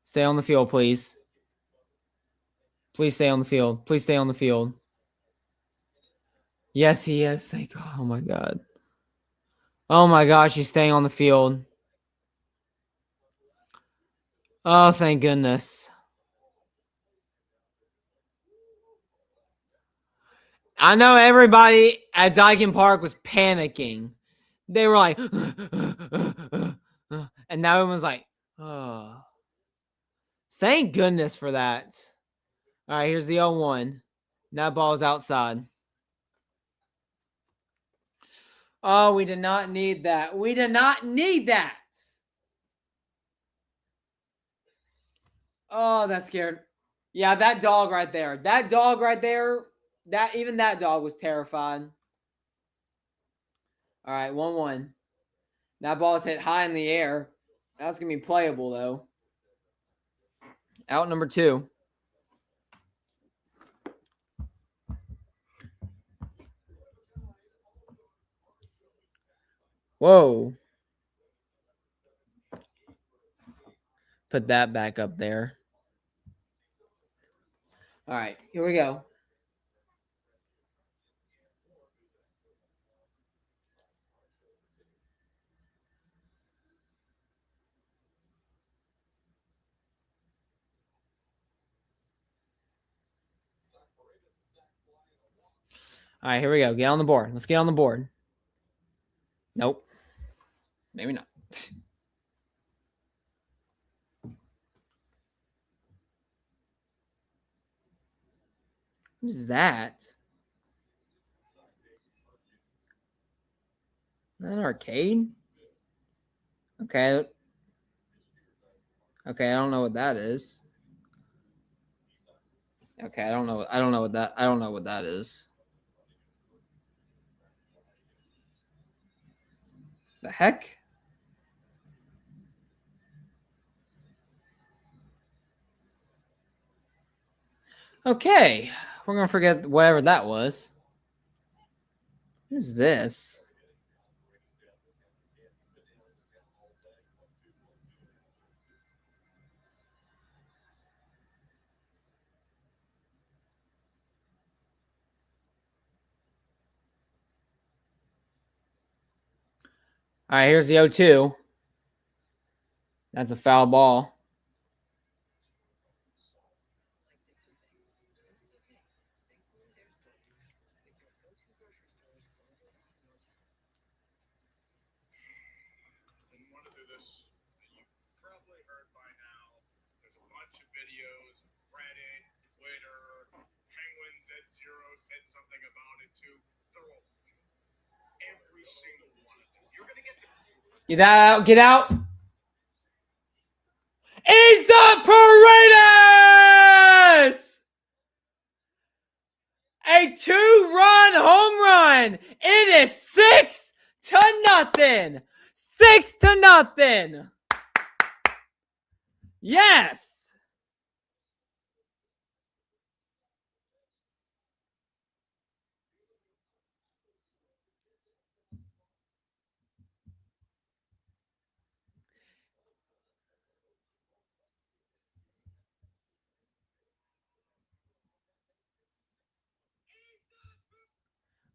Stay on the field, please. Please stay on the field. Please stay on the field. Yes, he is. Thank God. Oh my God. Oh my gosh, he's staying on the field. Oh, thank goodness. I know everybody at Dyken Park was panicking. They were like, and now everyone's like, oh. Thank goodness for that. All right, here's the 0-1. That ball's outside. Oh, we did not need that. We did not need that. Oh, that scared. Yeah, that dog right there. That dog right there. Even that dog was terrified. All right, 1-1. That ball's hit high in the air. That's gonna be playable though. Out number 2. Whoa. Put that back up there. All right, here we go. All right, here we go. Get on the board. Let's get on the board. Nope. Maybe not. What is that? Is that an arcade? Okay. Okay, I don't know what that is. Okay, I don't know what that is. The heck? Okay. We're gonna forget whatever that was. What is this? All right, here's the 0-2. That's a foul ball. Videos, Reddit, Twitter, Penguin Z0 said something about it too. Throw every single one of them. You're gonna get the Get out! Get out! Isa Paredes! A 2-run home run! It is 6-0. 6-0. Yes!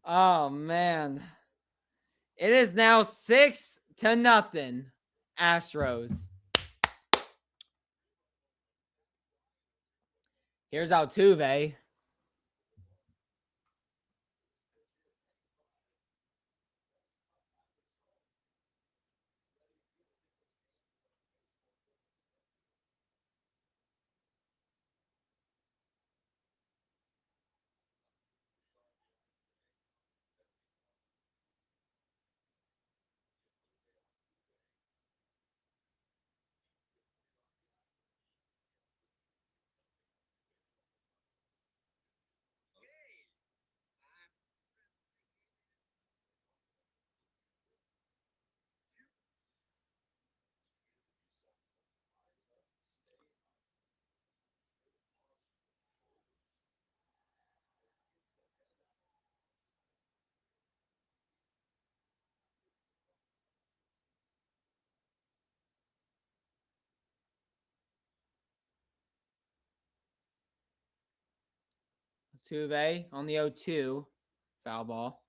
Oh man. It is now 6-0. Astros. Here's Altuve. Altuve on the 0-2. Foul ball.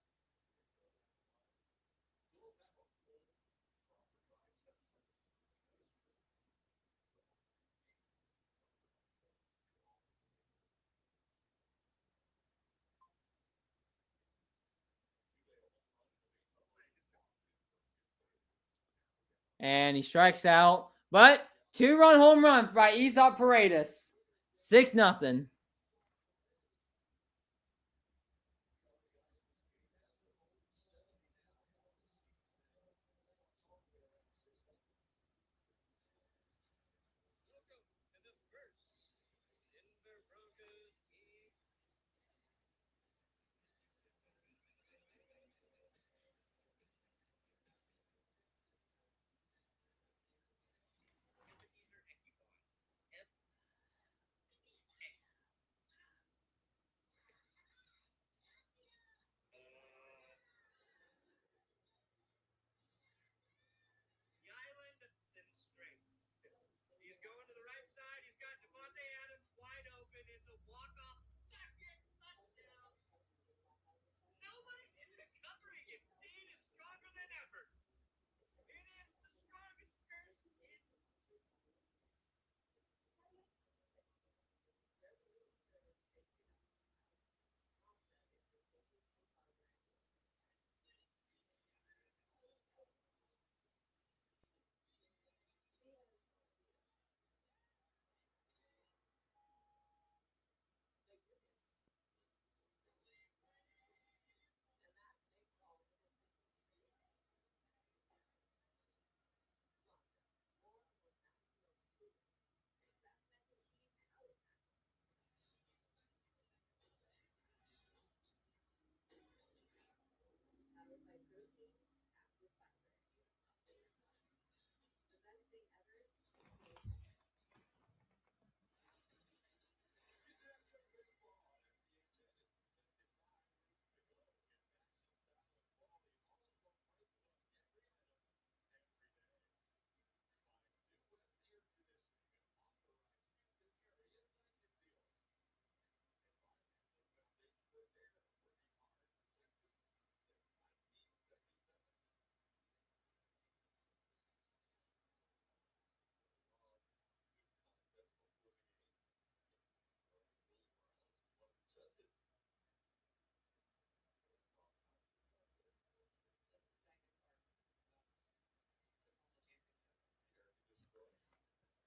And he strikes out. But 2-run home run by Isa Paredes. 6-0.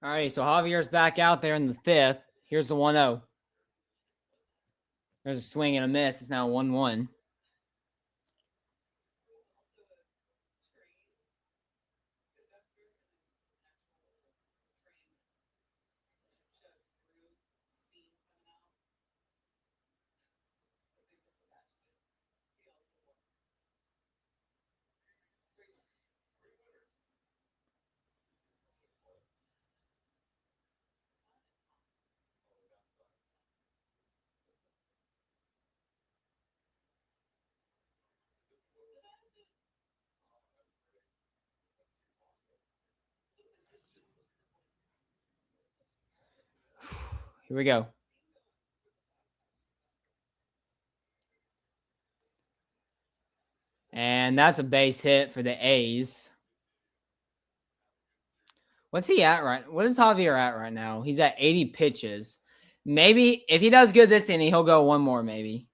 All right, so Javier's back out there in the 5th. Here's the 1-0. There's a swing and a miss. It's now 1-1. Here we go. And that's a base hit for the A's. What's he at right? What is Javier at right now? He's at 80 pitches. Maybe if he does good this inning, he'll go one more maybe.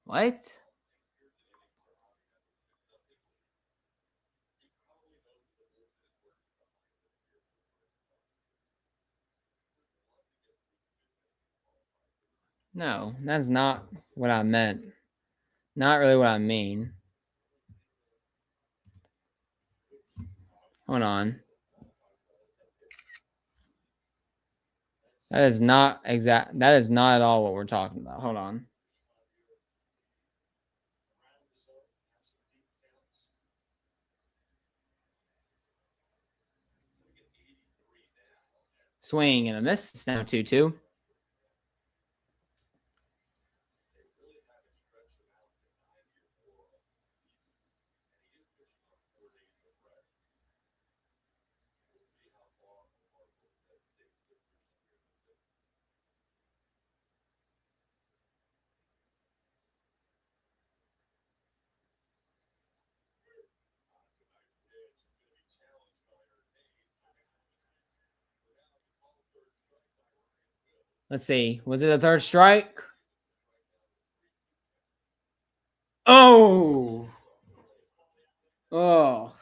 What? No, that's not what I meant. Not really what I mean. Hold on. That is not exact. That is not at all what we're talking about. Hold on. Swing and a miss. It's now 2-2. Let's see. Was it a third strike? Oh. Oh.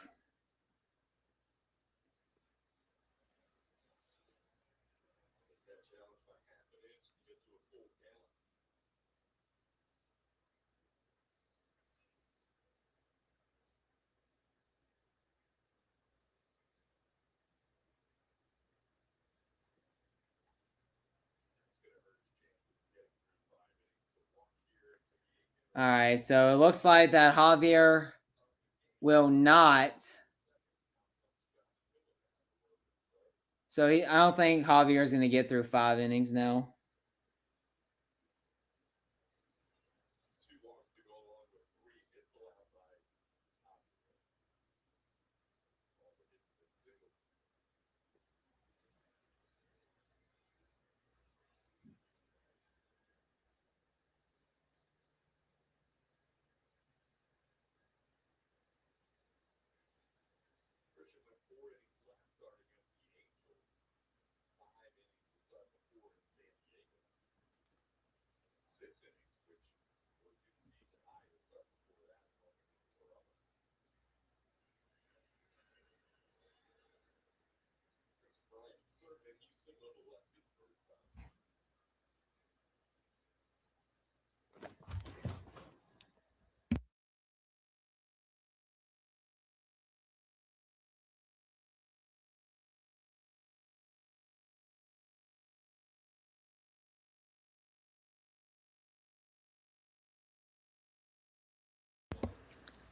All right. So it looks like that Javier will not. So I don't think Javier is going to get through 5 innings now.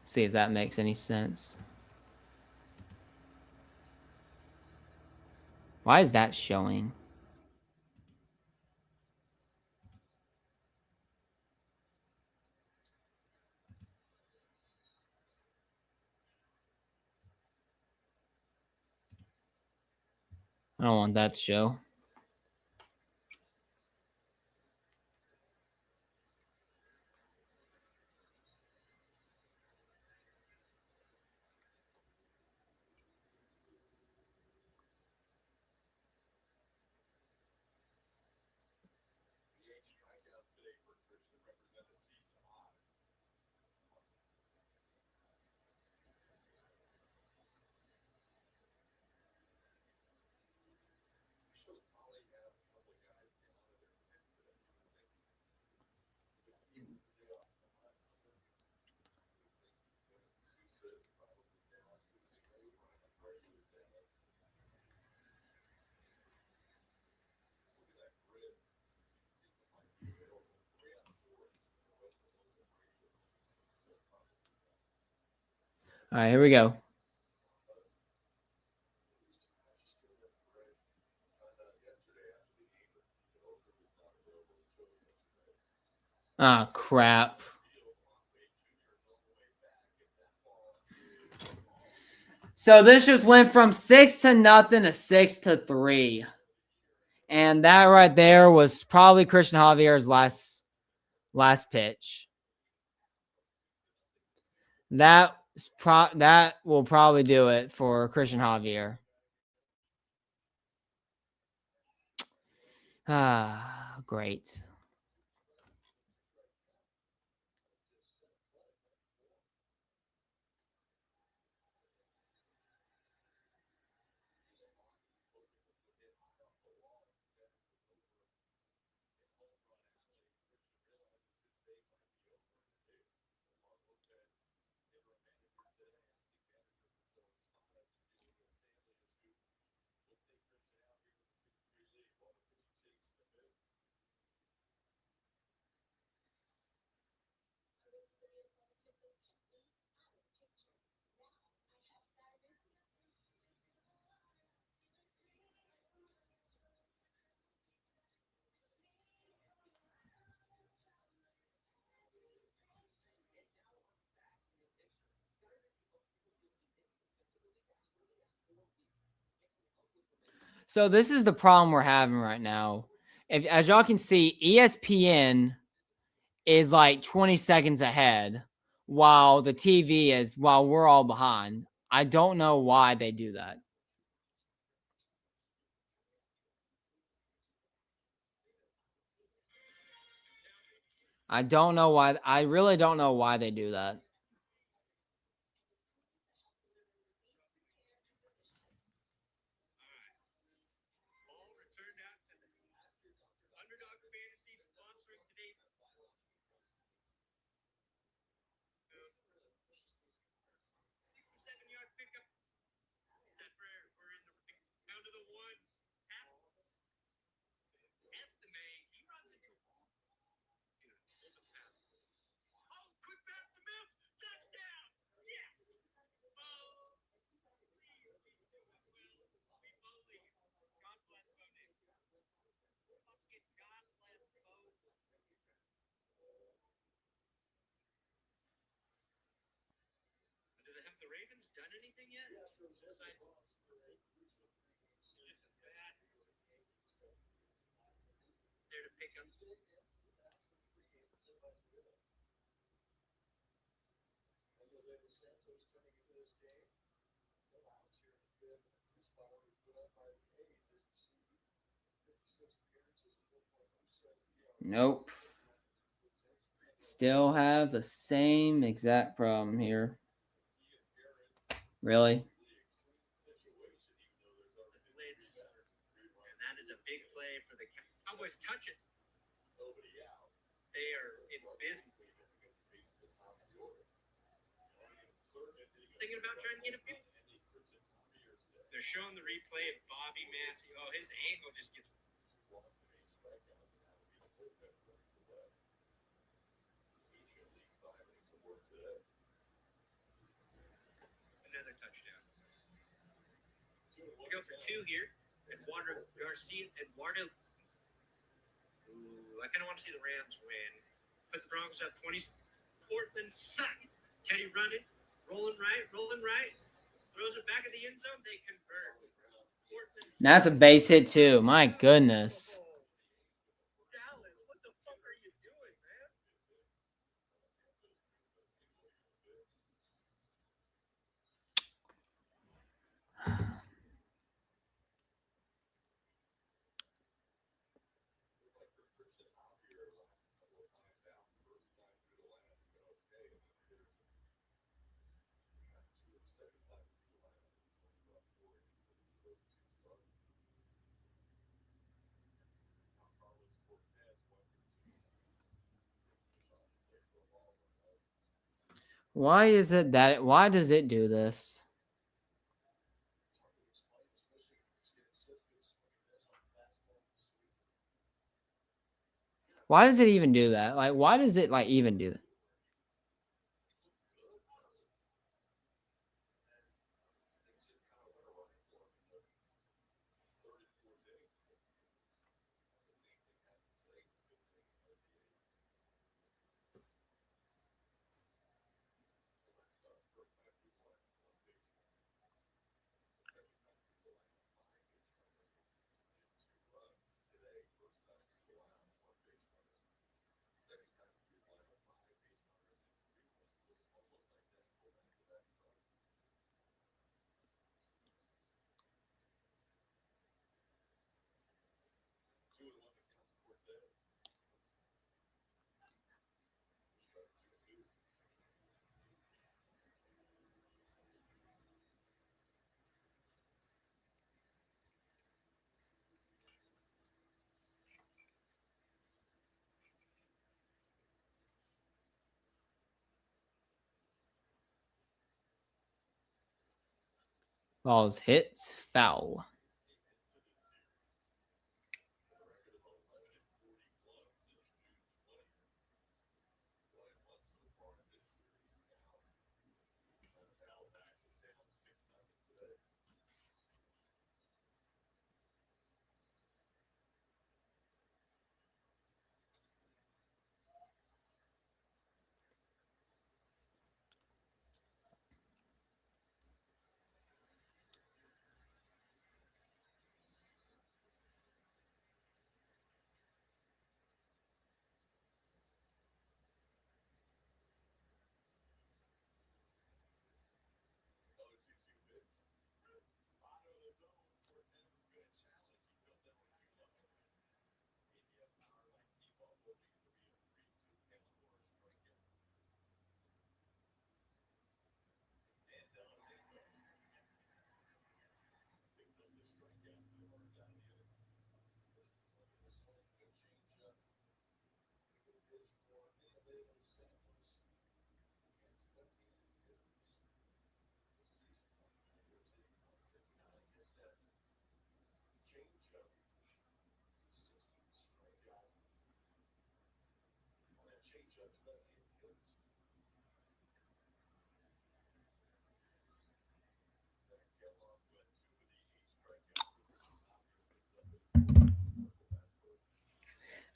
See if that makes any sense. Why is that showing? I don't want that to show. All right, here we go. Ah, crap. So this just went from 6-0 to 6-3. And that right there was probably Christian Javier's last pitch. That will probably do it for Christian Javier. Ah, great. So this is the problem we're having right now. As y'all can see, ESPN is like 20 seconds ahead while the TV is while we're all behind. I don't know why they do that. I don't know why. I really don't know why they do that. All returned out to the Underdog Fantasy sponsoring today's 6 or 7 yard pickup. We're in the down to the one. Estimate he runs into oh, quick pass to Mills, touchdown! Yes. Oh, we believe. God bless Bo Nix. Fucking God bless Bo. Have the Ravens done anything yet? Besides, just a bad there to pick up. Nope. Still have the same exact problem here. Really? Blitz. And that is a big play for the Cowboys. Touch it. They are in business. Thinking about trying to get a few. They're showing the replay of Bobby Massey. Oh, his ankle just gets. Another touchdown. Go for two here. Eduardo Garcia. Eduardo. Ooh, I kind of want to see the Rams win. Put the Broncos up 20. Portland Sutton. Teddy running. Rolling right. Throws it back in the end zone. They convert. That's a base hit too. My goodness. Dallas, what the fuck are you doing, man? Why is it that? Why does it do this? Why does it even do that? Like, why does it like even do that? Balls hits foul.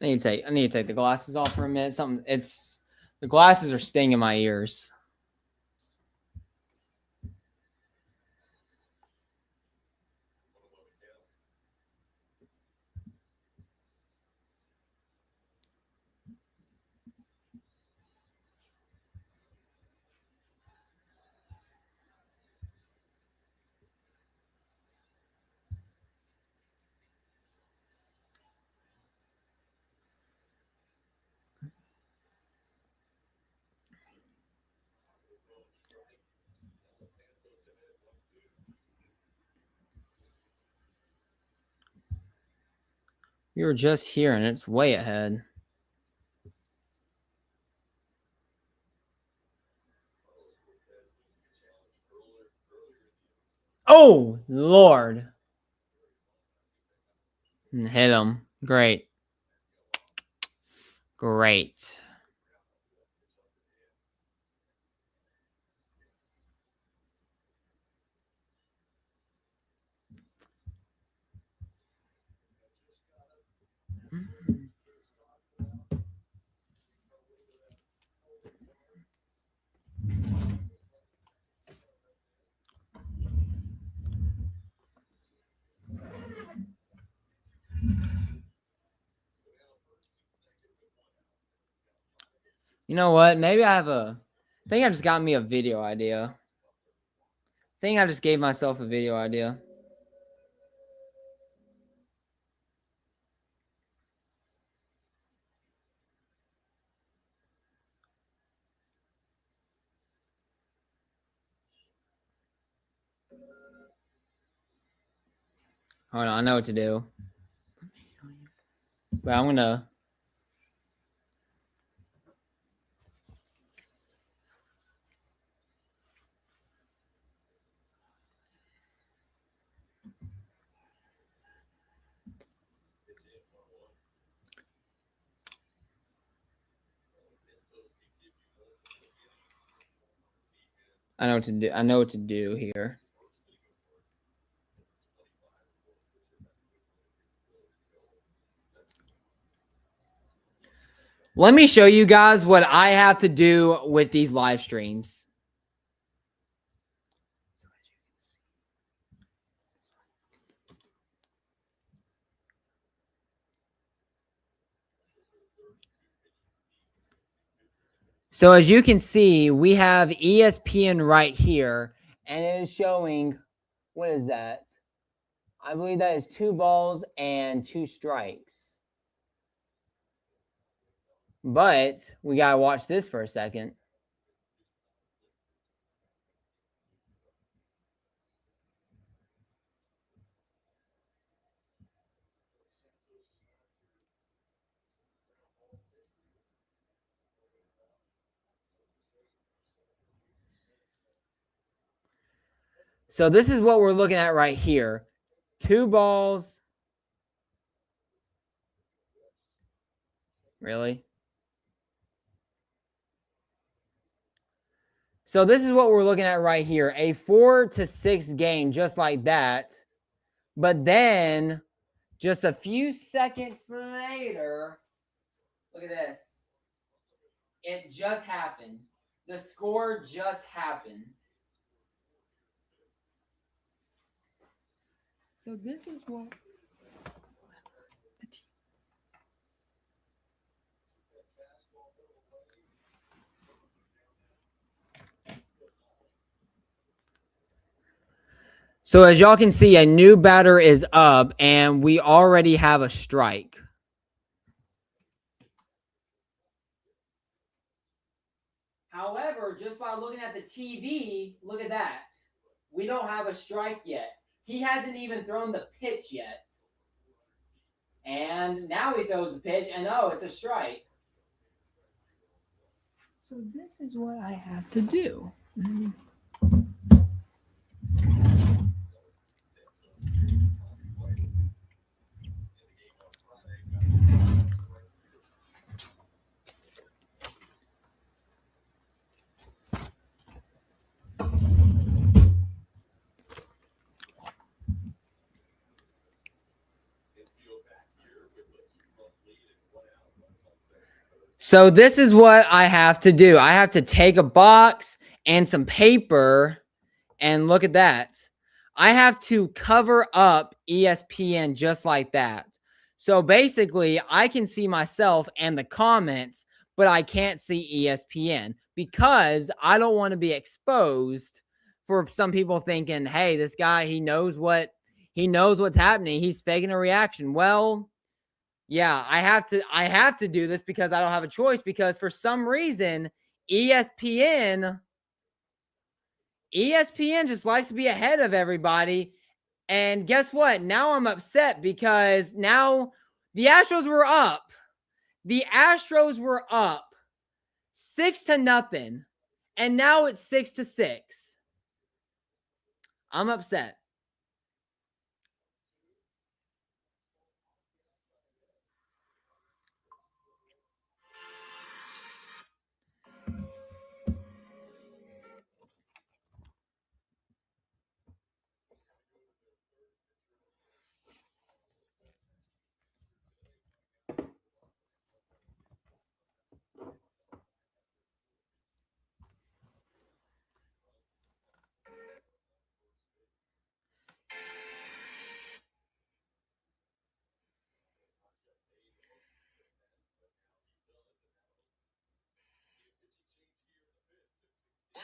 I need to take the glasses off for a minute. The glasses are stinging my ears. We were just here and it's way ahead. Oh, Lord. Hit him. Great. Great. You know what? Maybe I think I just got me a video idea. I think I just gave myself a video idea. Hold on, I know what to do. But I'm gonna. I know what to do. I know what to do here. Let me show you guys what I have to do with these live streams. So as you can see, we have ESPN right here, and it is showing, what is that? I believe that is 2 balls and 2 strikes. But we gotta watch this for a second. So this is what we're looking at right here. 2 balls. Really? So this is what we're looking at right here. A 4-6 game, just like that. But then, just a few seconds later, look at this. It just happened. The score just happened. So this is what So as y'all can see, a new batter is up, and we already have a strike. However, just by looking at the TV, look at that. We don't have a strike yet. He hasn't even thrown the pitch yet. And now he throws a pitch, and oh, it's a strike. So this is what I have to do. So this is what I have to do. I have to take a box and some paper, and look at that. I have to cover up ESPN just like that. So basically, I can see myself and the comments, but I can't see ESPN because I don't want to be exposed for some people thinking, hey, this guy, he knows what's happening. He's faking a reaction. Well, yeah, I have to do this because I don't have a choice, because for some reason ESPN just likes to be ahead of everybody. And guess what? Now I'm upset because now the Astros were up. The Astros were up 6-0, and now it's 6-6. I'm upset.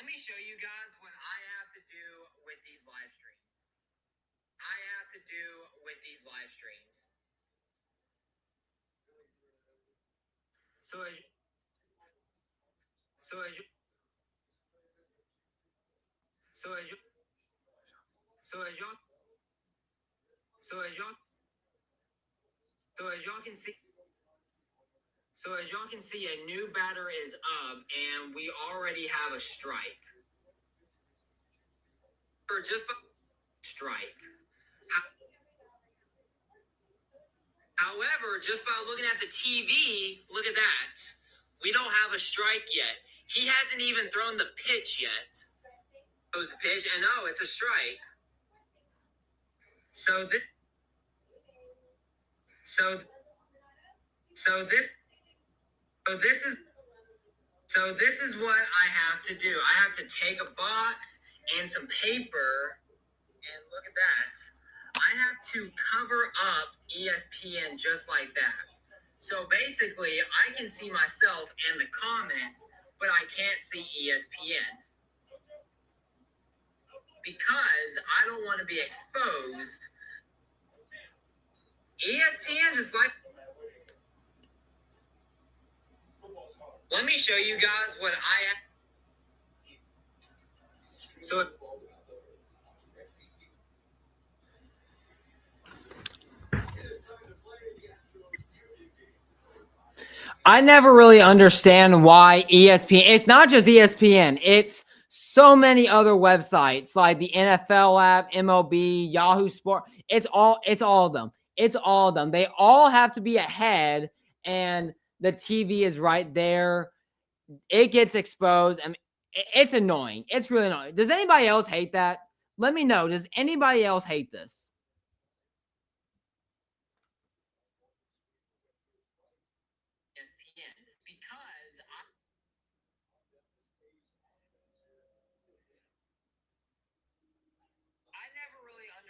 Let me show you guys what I have to do with these live streams. So as so as you so as you so as y'all so as y'all so as y'all can see so as y'all can see, a new batter is up, and we already have a strike. Or just by strike. However, just by looking at the TV, look at that. We don't have a strike yet. He hasn't even thrown the pitch yet. Throws the pitch, and oh, it's a strike. So this, so, so this, so this is what I have to do. I have to take a box and some paper, and look at that. I have to cover up ESPN just like that. So basically, I can see myself and the comments, but I can't see ESPN. Because I don't want to be exposed. ESPN just like... Let me show you guys what I... So... I never really understand why ESPN, it's not just ESPN, it's so many other websites like the NFL app, MLB, Yahoo Sport. It's all of them. It's all of them. They all have to be ahead, and the TV is right there. It gets exposed. I mean, it's annoying. It's really annoying. Does anybody else hate that? Let me know. Does anybody else hate this?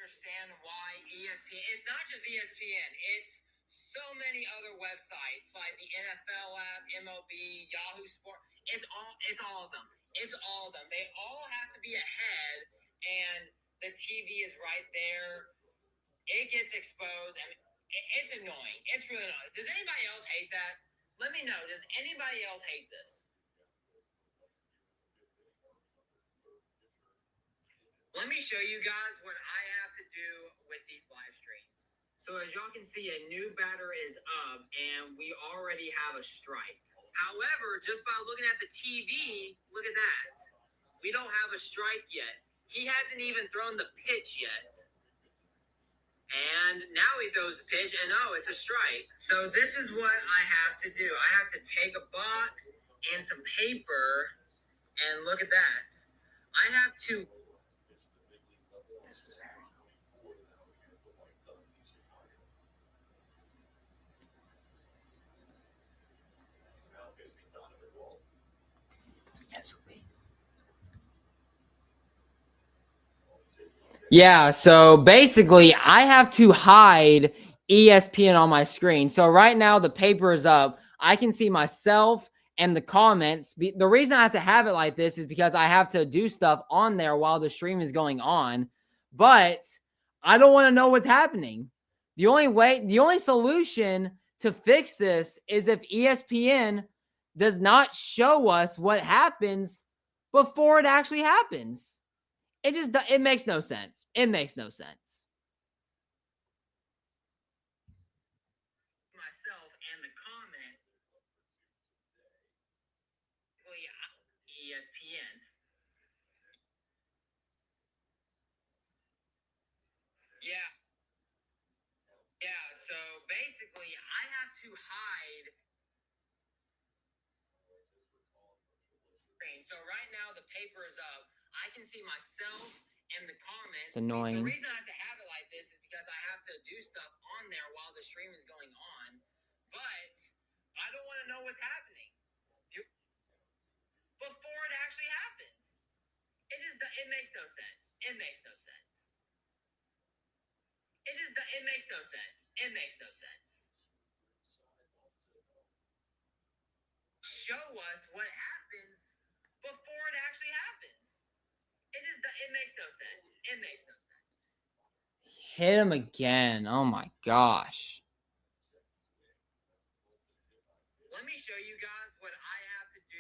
Understand why ESPN, it's not just ESPN, it's so many other websites like the NFL app, MLB, Yahoo Sport. It's all of them. It's all of them. They all have to be ahead, and the TV is right there. It gets exposed. I mean, it's annoying. It's really annoying. Does anybody else hate that? Let me know. Does anybody else hate this? Let me show you guys what I have to do with these live streams. So as y'all can see, a new batter is up, and we already have a strike. However, just by looking at the TV, look at that. We don't have a strike yet. He hasn't even thrown the pitch yet. And now he throws the pitch, and oh, it's a strike. So this is what I have to do. I have to take a box and some paper, and look at that. I have to... Yeah, so basically, I have to hide ESPN on my screen. So right now, the paper is up. I can see myself and the comments. The reason I have to have it like this is because I have to do stuff on there while the stream is going on. But I don't want to know what's happening. The only solution to fix this is if ESPN does not show us what happens before it actually happens. It makes no sense. It makes no sense. Myself and the comment. Well, yeah, ESPN. Yeah. Yeah, so basically I have to hide. So right now the paper is up. I can see myself and the comments. It's annoying. The reason I have to have it like this is because I have to do stuff on there while the stream is going on. But I don't want to know what's happening before it actually happens. It makes no sense. It makes no sense. It makes no sense. It makes no sense. Show us what happens before it actually happens. Hit him again. Oh my gosh. Let me show you guys what I have to do.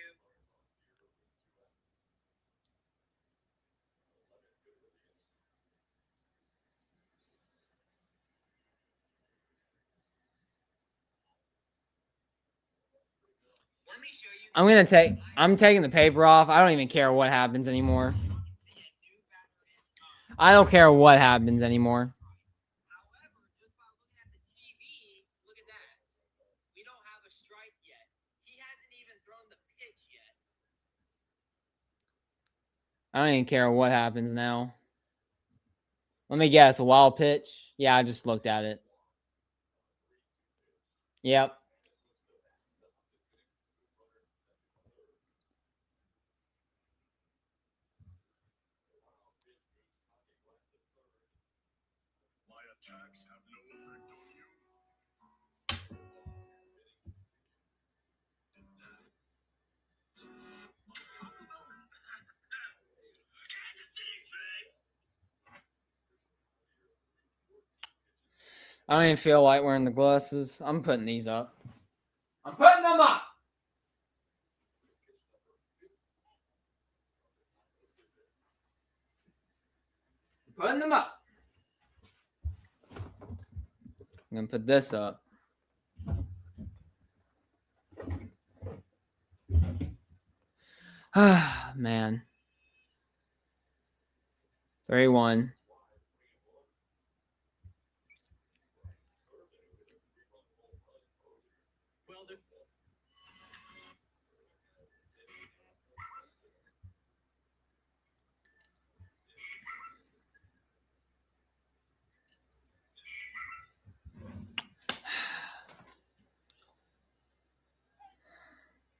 I'm taking the paper off. I don't even care what happens anymore. I don't care what happens anymore. However, just by looking at the TV, look at that. We don't have a strike yet. He hasn't even thrown the pitch yet. I don't even care what happens now. Let me guess, a wild pitch? Yeah, I just looked at it. Yep. My attacks have no effect on you. Let's talk about it. Kansas City Chiefs! I don't even feel like wearing the glasses. I'm putting these up. I'm putting them up! Putting them up. I'm going to put this up. Man. 3-1.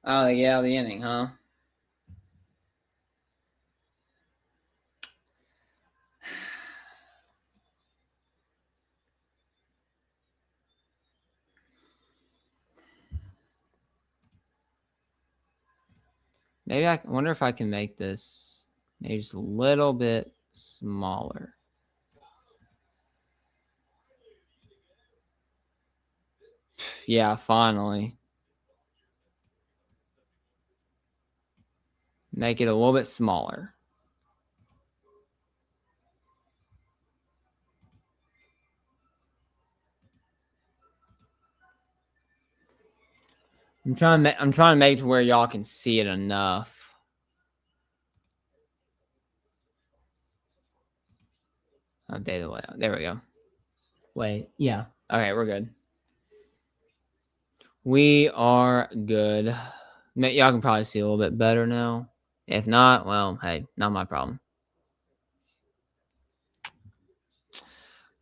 Oh, they get out of the inning, huh? Maybe I wonder if I can make this maybe just a little bit smaller. Yeah, finally. Make it a little bit smaller. I'm trying to make it to where y'all can see it enough. Update the layout. There we go. Wait, yeah. Okay, we're good. We are good. Y'all can probably see a little bit better now. If not, well, hey, not my problem.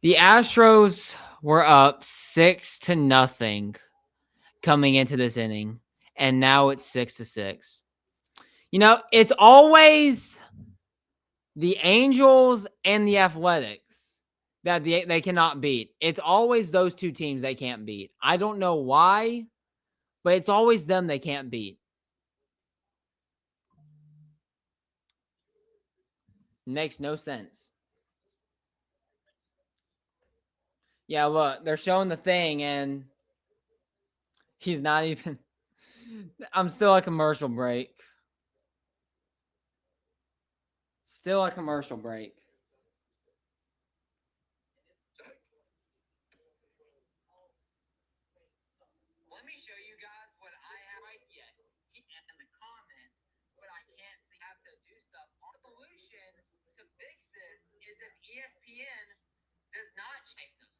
The Astros were up 6-0 coming into this inning, and now it's 6-6. You know, it's always the Angels and the Athletics that they cannot beat. It's always those two teams they can't beat. I don't know why, but it's always them they can't beat. It makes no sense. Yeah, look, they're showing the thing, and he's not even. I'm still a commercial break. Still a commercial break. Let me show you guys what I have right yet. In the comments, but I can't see. Have to do stuff. Our solution to fix this is if ESPN does not change those.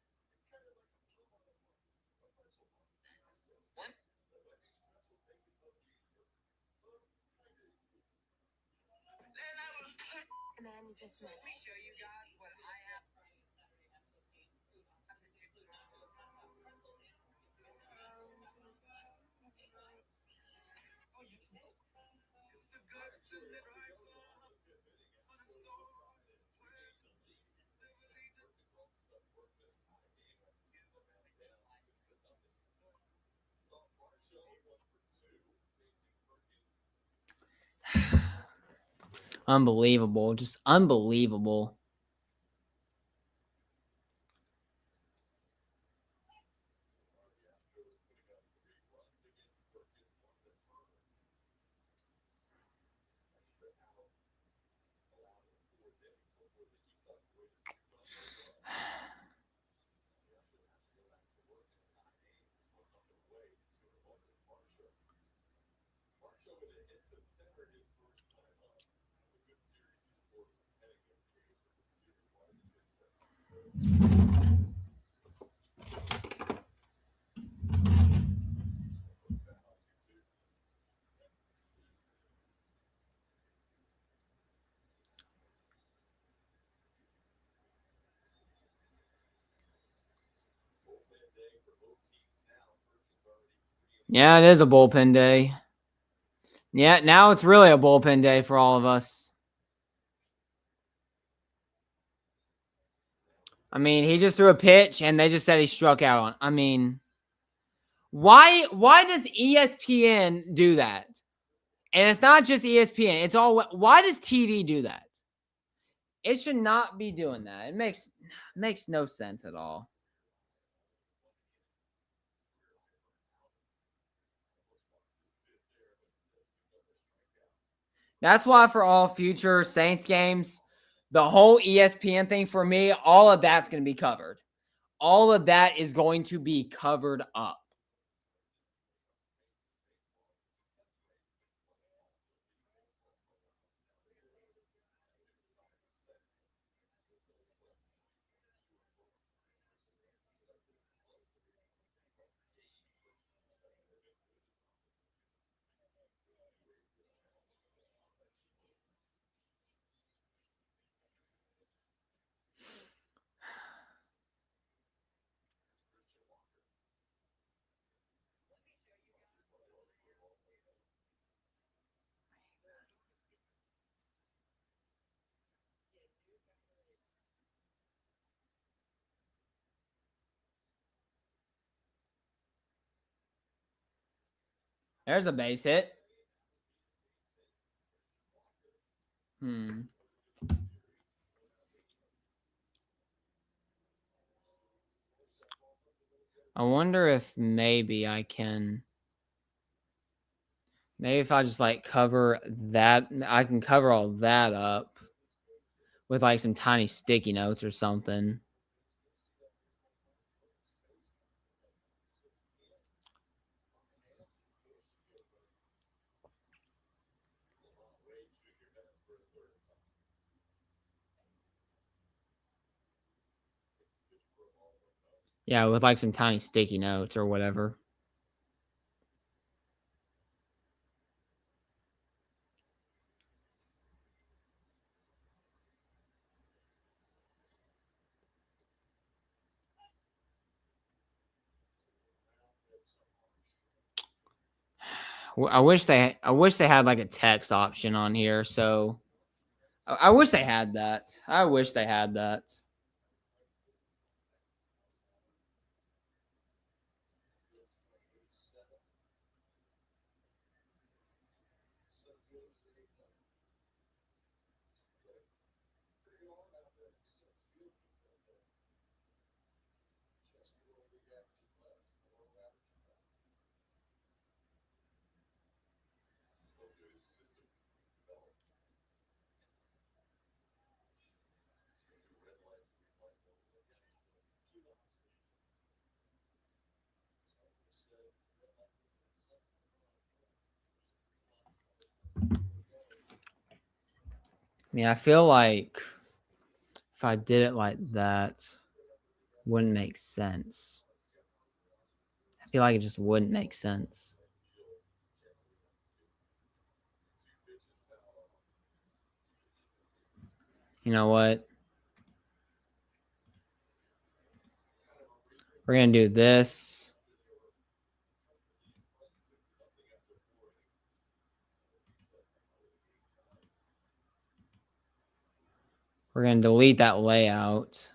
Let me show you guys what I have. Unbelievable. Just unbelievable. Yeah, it is a bullpen day. Yeah, now it's really a bullpen day for all of us. I mean, he just threw a pitch and they just said he struck out on. I mean, why does ESPN do that? And it's not just ESPN. It's all why does TV do that? It should not be doing that. It makes no sense at all. That's why for all future Saints games, the whole ESPN thing for me, all of that's going to be covered. All of that is going to be covered up. There's a base hit. I wonder if maybe I can. Maybe if I just like cover that, I can cover all that up with like some tiny sticky notes or something. Yeah, with like some tiny sticky notes or whatever. I wish they had like a text option on here. So I wish they had that. I wish they had that. I mean, I feel like if I did it like that, wouldn't make sense. I feel like it just wouldn't make sense. You know what? We're going to do this. We're going to delete that layout.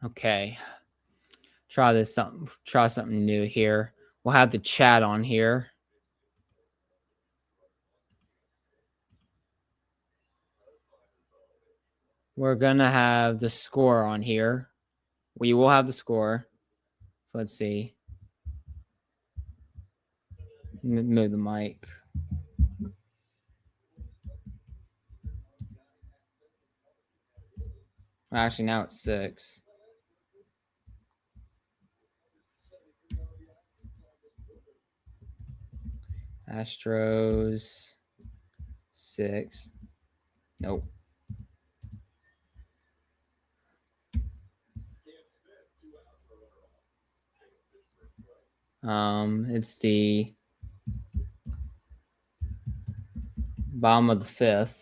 Okay. Try something new here. We'll have the chat on here. We're gonna have the score on here. We will have the score. So let's see. Move the mic. Actually, now it's 6. Astros 6. Nope. It's the bottom of the 5th.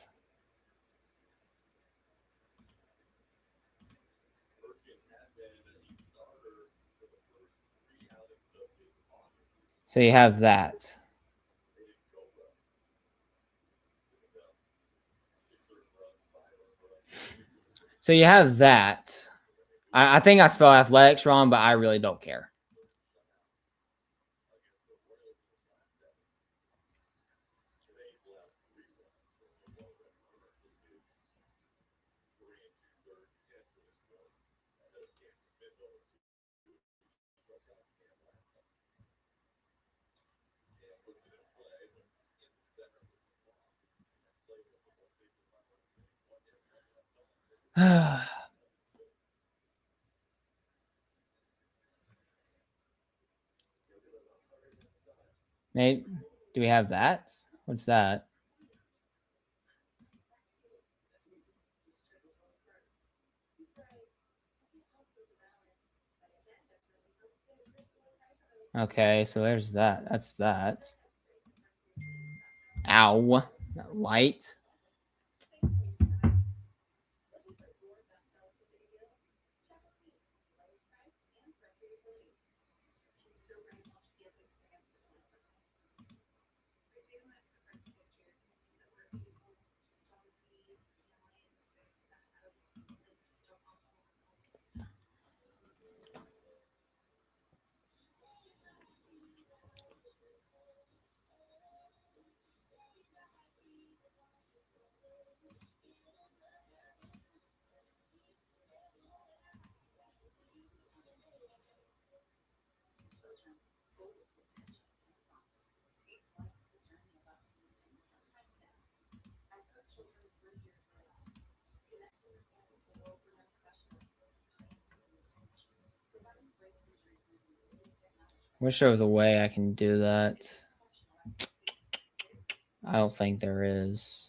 So you have that. So you have that. I think I spelled athletics wrong, but I really don't care. Nate, do we have that? What's that? Okay, so there's that. That's that. Ow. That light. Wish there was a way I can do that. I don't think there is.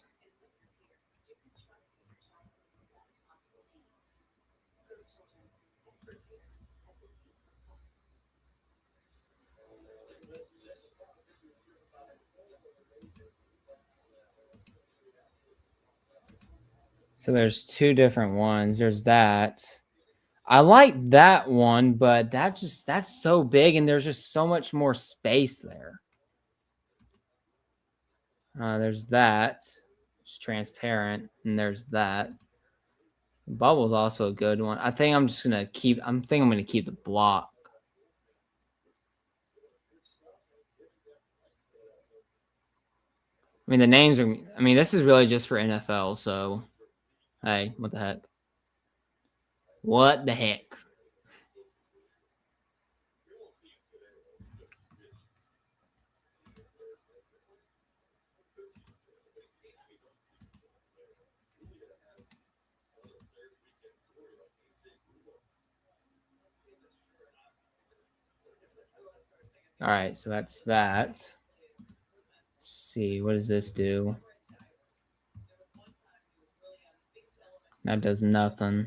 So there's 2 different ones. There's that. I like that one, but that's so big and there's just so much more space there. There's that. It's transparent, and there's that. Bubble's also a good one. I think I'm gonna keep the block. I mean, the names are. I mean, this is really just for NFL. So, hey, what the heck? What the heck? All right, so that's that. Let's see, what does this do? That does nothing.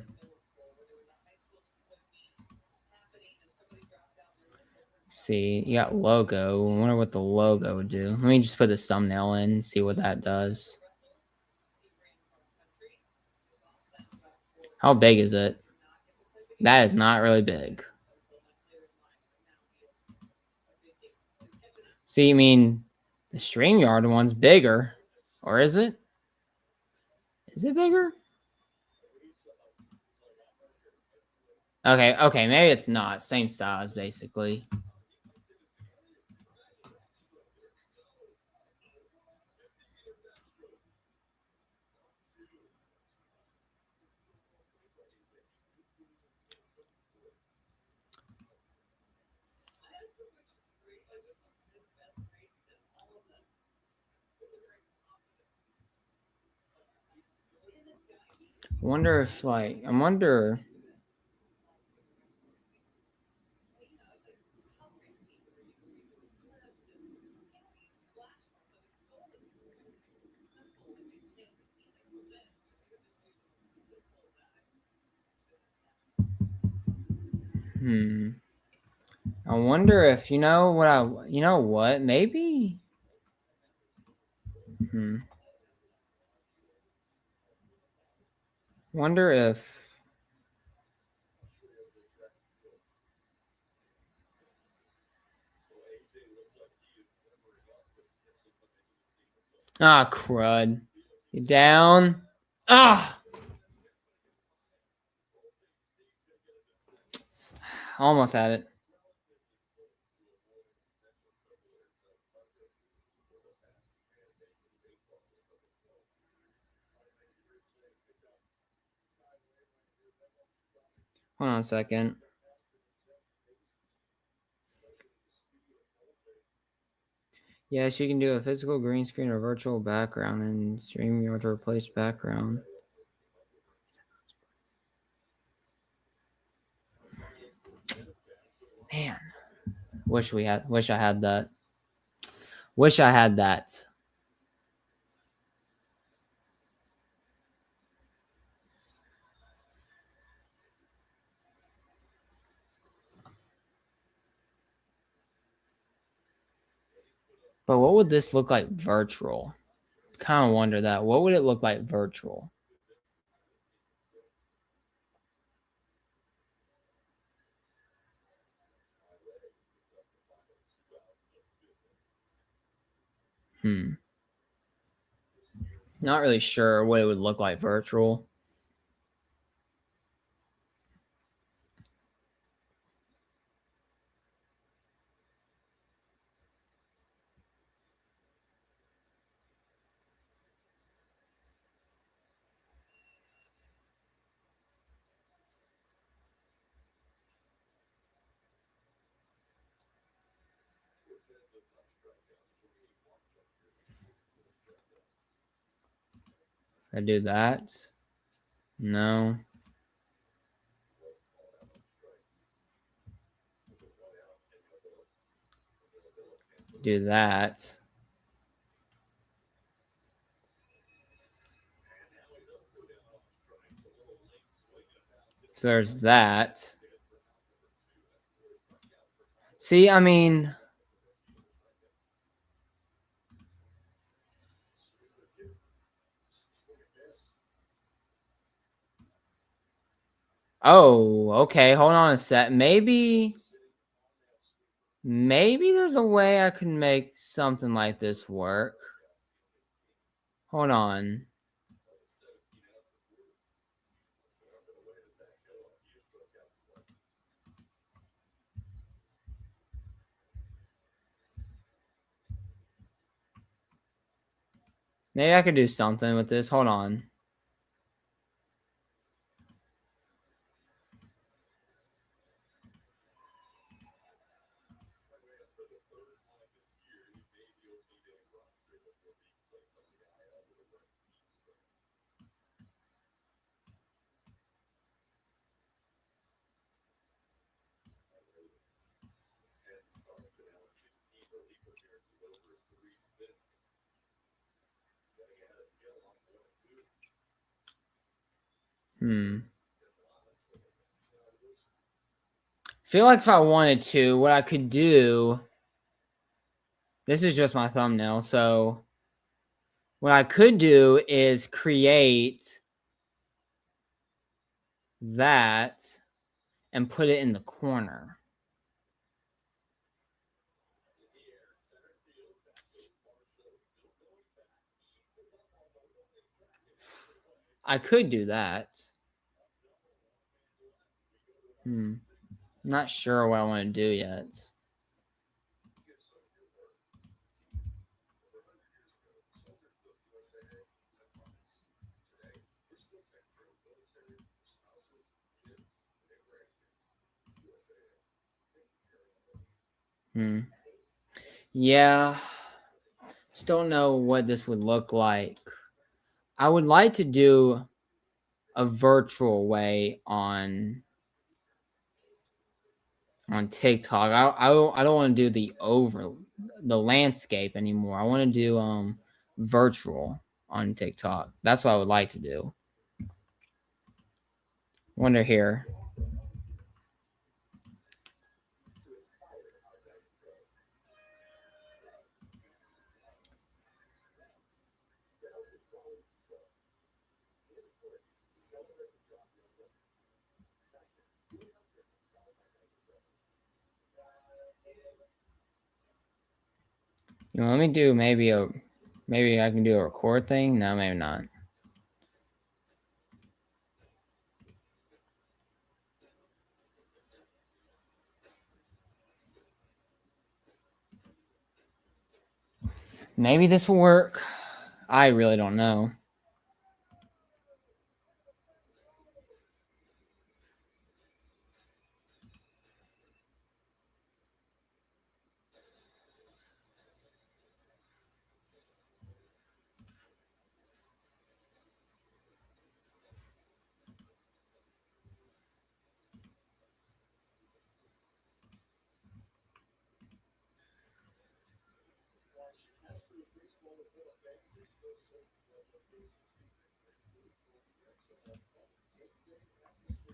See, you got logo. I wonder what the logo would do. Let me just put this thumbnail in and see what that does. How big is it? That is not really big. See, I mean, the StreamYard one's bigger. Or is it? Is it bigger? Okay, maybe it's not. Same size, basically. I wonder if, like, I wonder. I wonder if you know what maybe. Wonder if. Ah, crud. Get down. Ah! Almost had it. Hold on a second. Yes, you can do a physical green screen or virtual background and stream your to replace background. Man, wish I had that. Wish I had that. But what would this look like virtual? Kind of wonder that. What would it look like virtual? Not really sure what it would look like virtual. I do that. No. Do that. So there's that. See, I mean, oh, okay. Hold on a sec. Maybe there's a way I can make something like this work. Hold on. Maybe I could do something with this. Hold on. Feel like if I wanted to, what I could do. This is just my thumbnail, so what I could do is create that and put it in the corner. I could do that. Not sure what I want to do yet. Yeah. Just don't know what this would look like. I would like to do a virtual way on TikTok. I don't want to do the landscape anymore. I want to do virtual on TikTok. That's what I would like to do. Wonder here. Let me do maybe I can do a record thing. No, maybe not. Maybe this will work. I really don't know.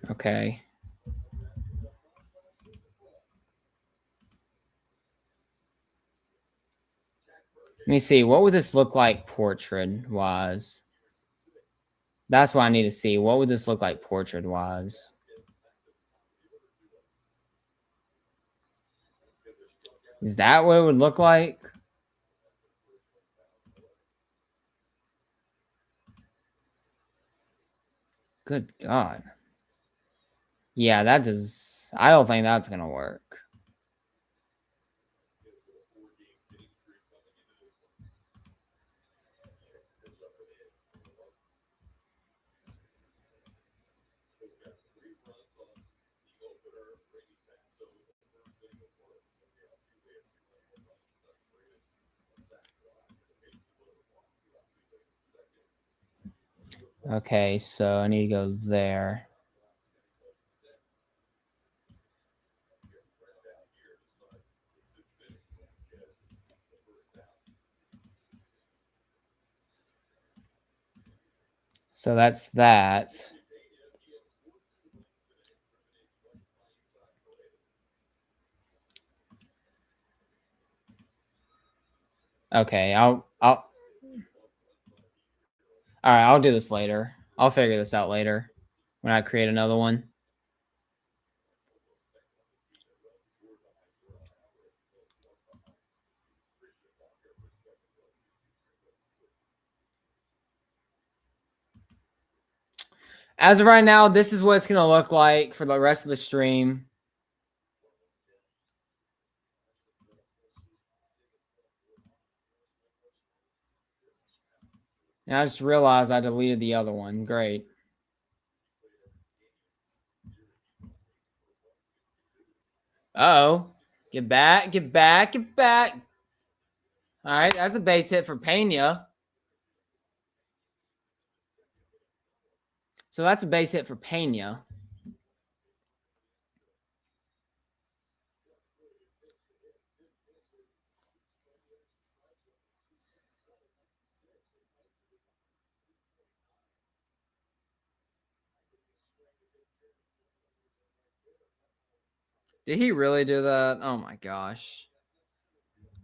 Okay. Let me see. What would this look like portrait-wise? That's what I need to see. What would this look like portrait-wise? Is that what it would look like? Good God. Yeah, that does. I don't think that's going to work. Okay, so I need to go there. So that's that. Okay, all right, I'll do this later. I'll figure this out later when I create another one. As of right now, this is what it's going to look like for the rest of the stream. And I just realized I deleted the other one. Great. Uh-oh. Get back, get back, get back. All right, that's a base hit for Pena. So that's a base hit for Pena. Did he really do that? Oh my gosh.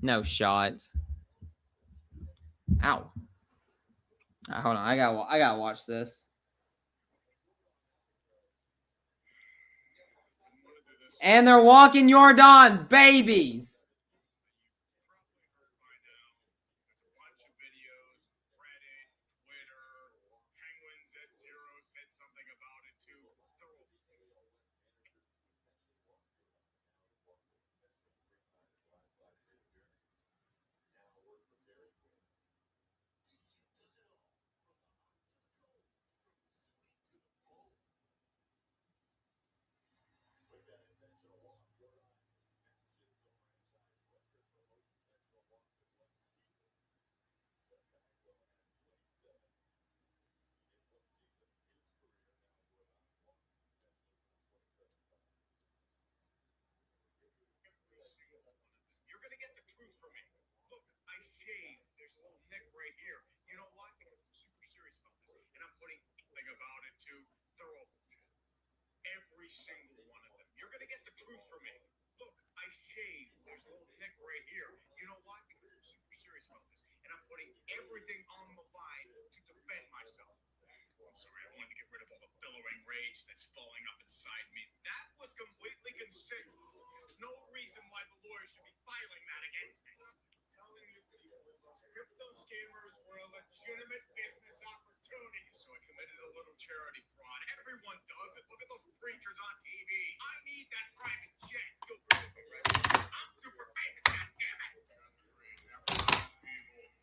No shots. Ow. Right, hold on. I gotta watch this. And they're walking Jordan, babies. every single one of them. You're gonna get the truth from me. Look, I shave. There's a little nick right here. You know why? Because I'm super serious about this, and I'm putting everything on the line to defend myself. I'm sorry, I wanted to get rid of all the billowing rage that's falling up inside me. That was completely consensual. No reason why the lawyers should be filing that against me. I'm telling you, crypto scammers were a legitimate business opportunity. So I committed a little charity fraud. Everyone does it. Look at those preachers on TV. I need that private jet. You'll believe me, right? I'm super famous, goddammit.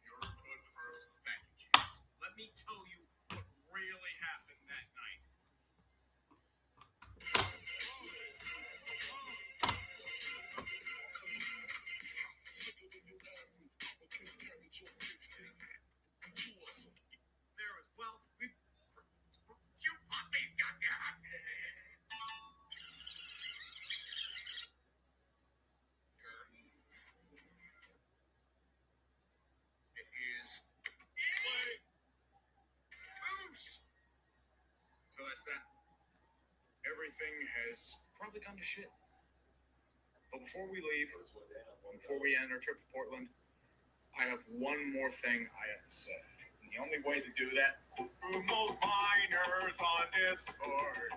You're a good person. Thank you, Jesus. Let me tell you what really happened that night. There as well. You puppies, goddammit! It is loose. So that's that. Everything has probably gone to shit. But before we leave, before we end our trip to Portland, I have one more thing I have to say. And the only way to do that, most miners on Discord.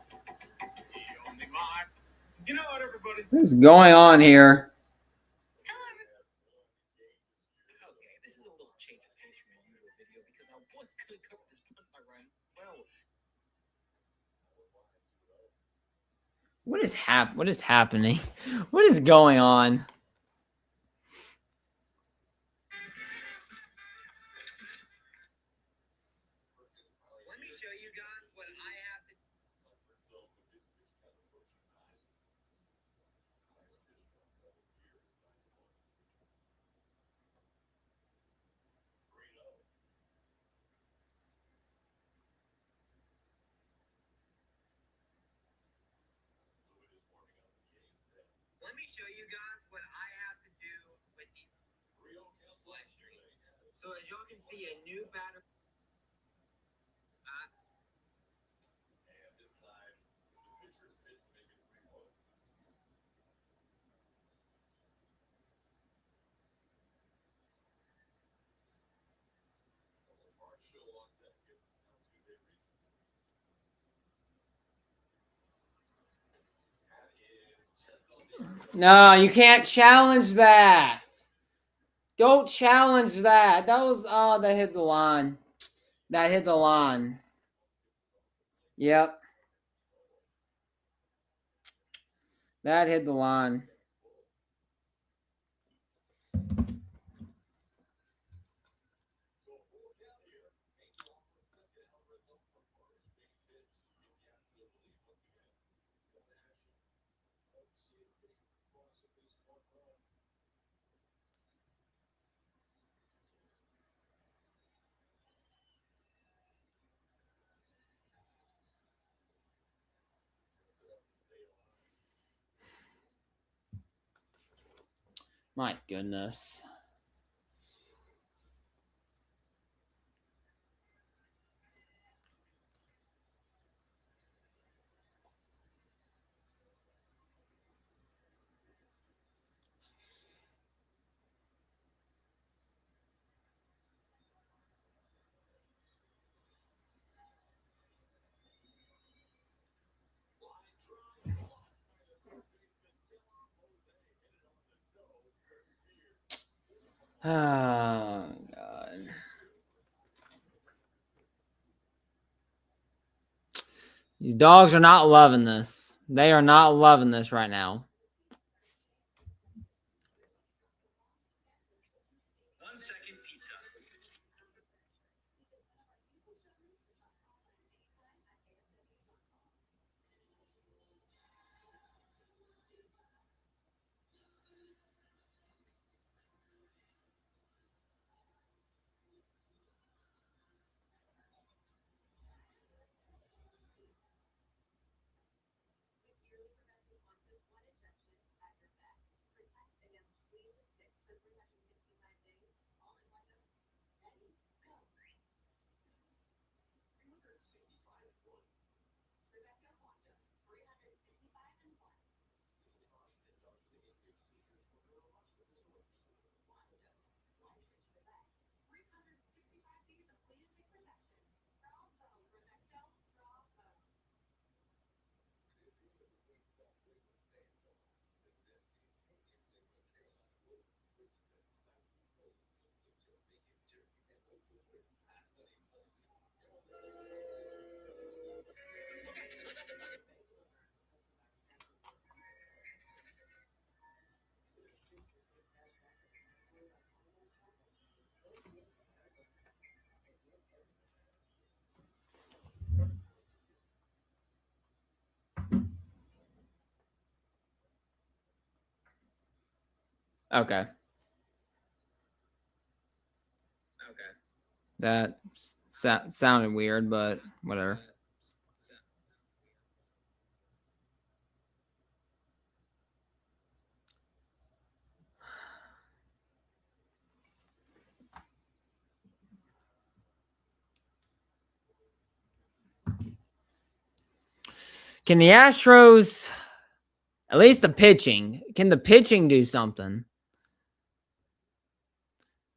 The only mine. You know what, everybody? What's going on here? Okay, this is a little change of pace from my usual video because I was going to cover this one by Ryan. Well, What is happening? What is going on? let me show you guys what I have to. Let me show you guys what I have to do with these live streams. So as y'all can see, a new battery. No, you can't challenge that. Don't challenge that. That was that hit the line. That hit the line. Yep. That hit the line. My goodness. Oh, God. These dogs are not loving this. They are not loving this right now. Second pizza. Okay. Okay. That sounded weird, but whatever. Can the Astros, at least the pitching, can the pitching do something?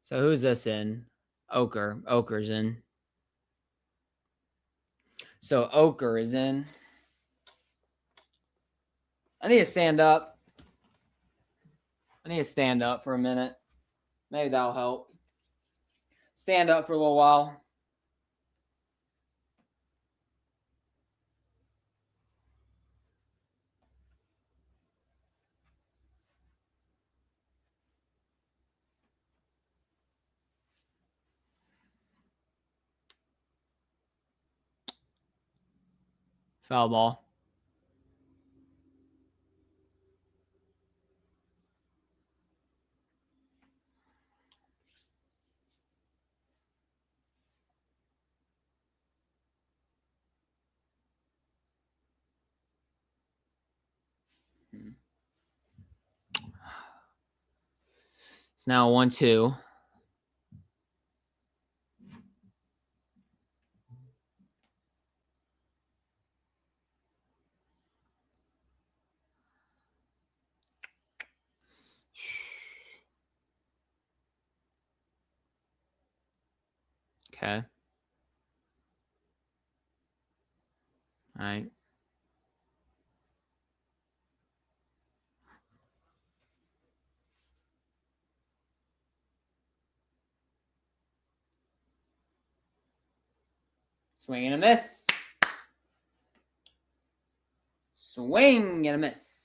So who's this in? Oker. Oker's in. So Oker is in. I need to stand up. I need to stand up for a minute. Maybe that'll help. Stand up for a little while. Foul ball. It's now 1-2. Okay. All right. Swing and a miss. Swing and a miss.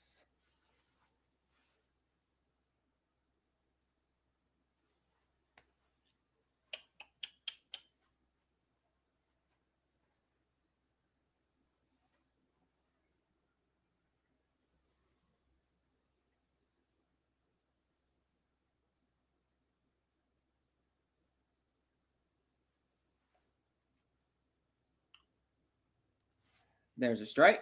There's a strike.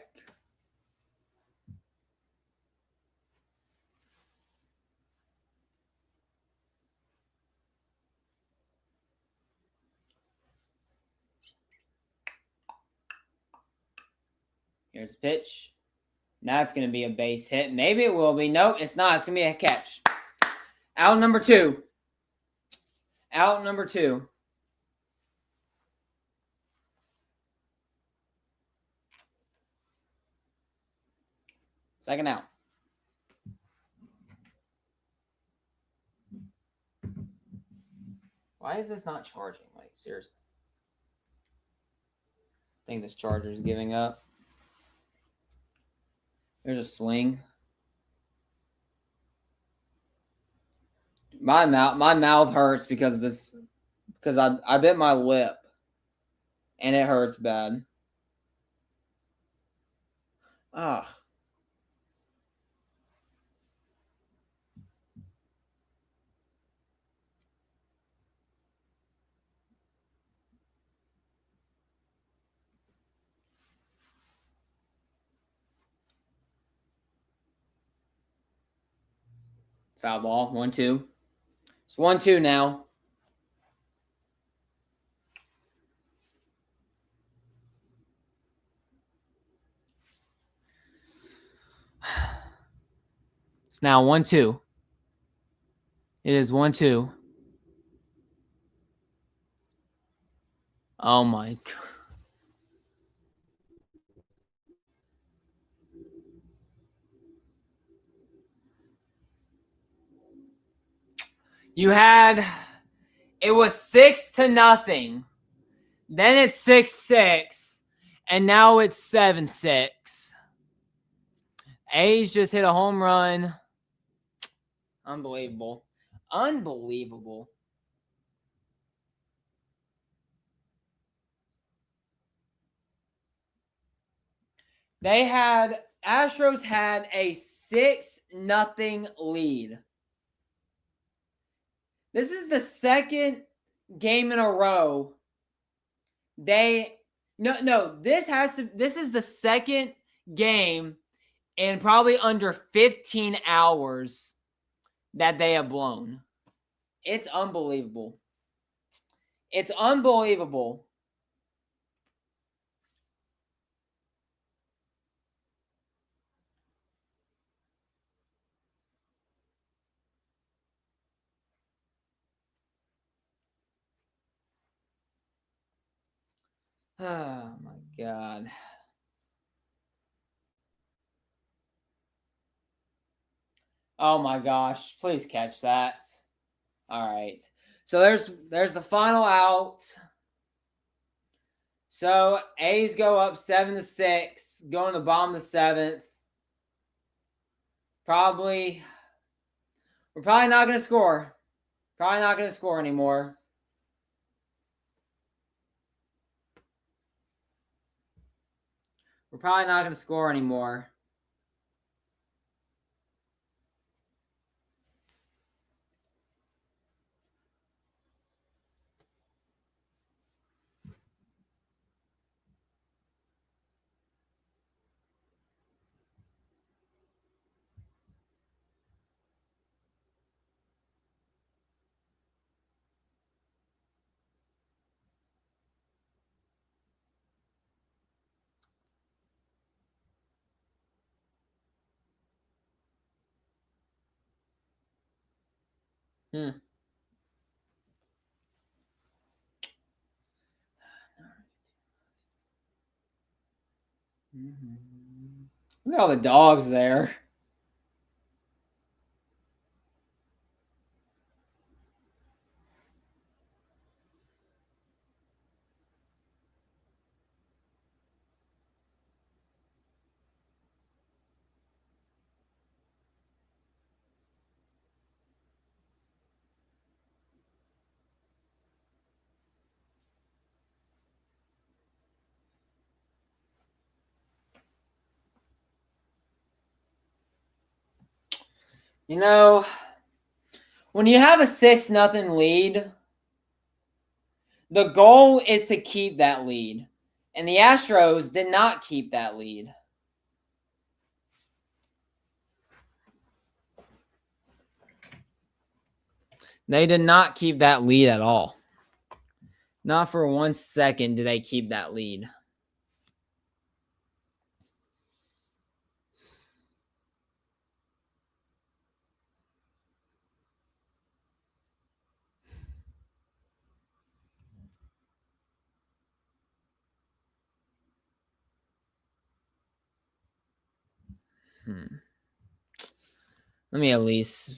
Here's a pitch. Now it's going to be a base hit. Maybe it will be. Nope, it's not. It's going to be a catch. Out number 2. Out number 2. Second out. Why is this not charging? Like, seriously. I think this charger is giving up. There's a swing. My mouth hurts because this, because I bit my lip and it hurts bad. Ah. Foul ball. 1-2. It's 1-2 now. It's now 1-2. It is 1-2. Oh my God. You had, it was 6-0. Then it's 6-6. And now it's 7-6. A's just hit a home run. Unbelievable. Unbelievable. Astros had a 6-0 lead. This is the second game in a row. This is the second game in probably under 15 hours that they have blown. It's unbelievable. It's unbelievable. Oh my God. Oh my gosh. Please catch that. All right. So there's the final out. So A's go up 7-6, going to the bottom of the seventh. We're probably not going to score. Probably not going to score anymore. We're probably not going to score anymore. Mm-hmm. Look at all the dogs there. You know, when you have a 6-0 lead, the goal is to keep that lead. And the Astros did not keep that lead. They did not keep that lead at all. Not for 1 second did they keep that lead. Let me at least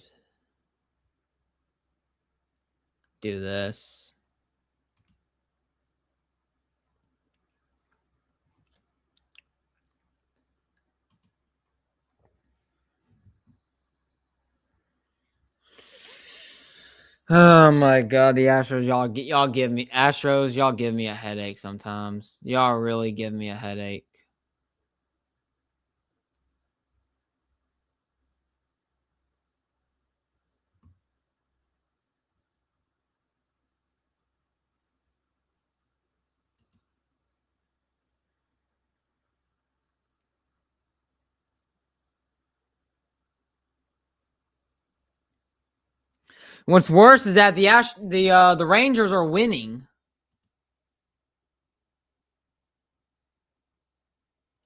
do this. Oh my God, the Astros, y'all give me a headache sometimes. Y'all really give me a headache. What's worse is that the Rangers are winning.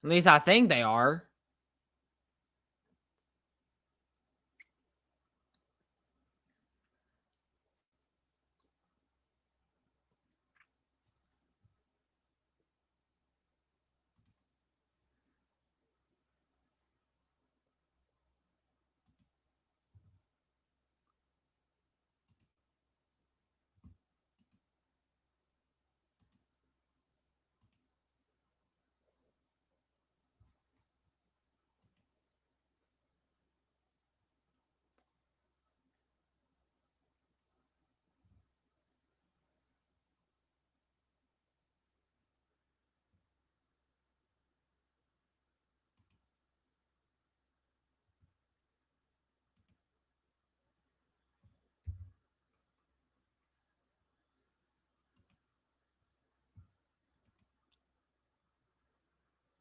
At least I think they are.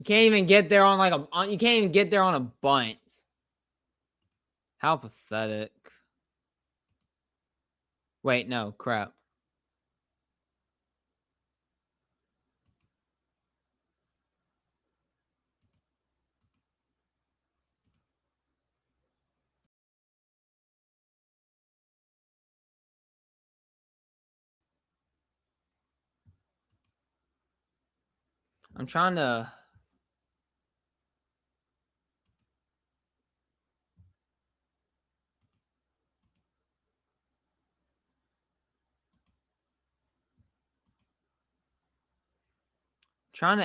You can't even get there on like you can't even get there on a bunt. How pathetic. Wait, no, crap. I'm trying to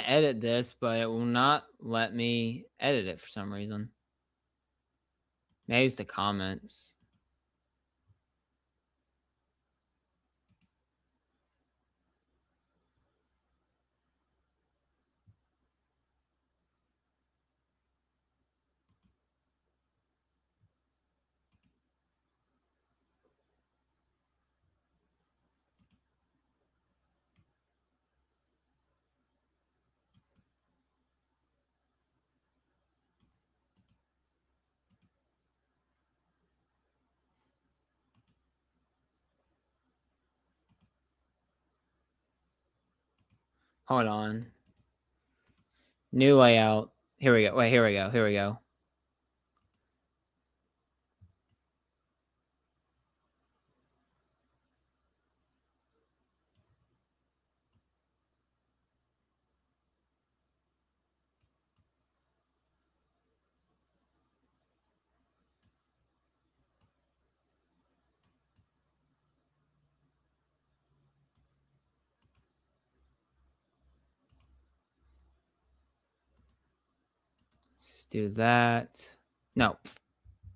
edit this, but it will not let me edit it for some reason. Maybe it's the comments. Hold on. New layout. Here we go. Wait, here we go. Here we go. Let's do that. No.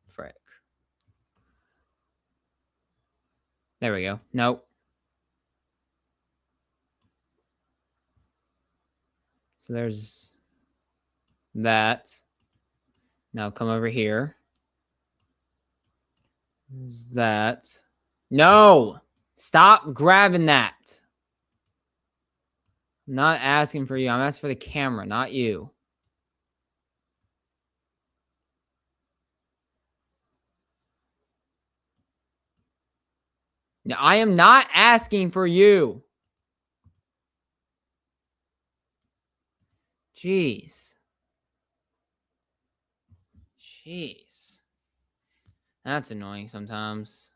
Frick. There we go. Nope. So there's that. Now come over here. There's that. No! Stop grabbing that. I'm not asking for you. I'm asking for the camera, not you. No, I am not asking for you. Jeez. Jeez. That's annoying sometimes.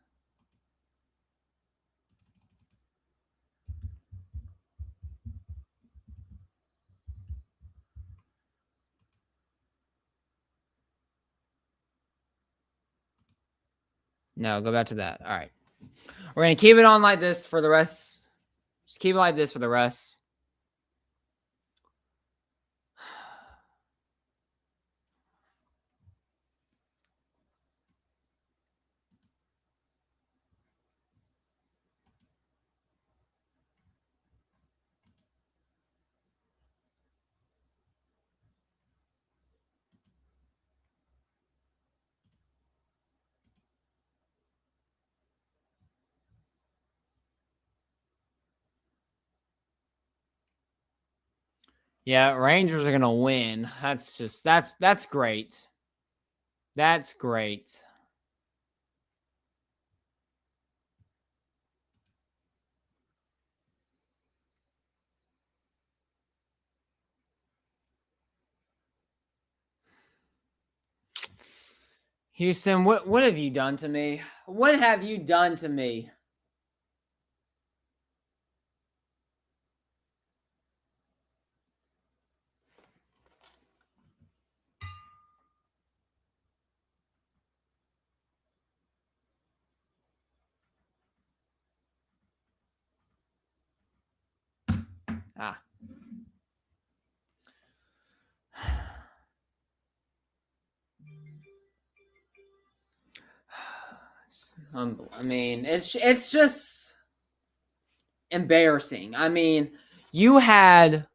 No, go back to that. All right. We're going to keep it on like this for the rest. Just keep it like this for the rest. Yeah, Rangers are going to win. That's great. That's great. Houston, what have you done to me? What have you done to me? Ah. I mean, it's just embarrassing. I mean, you had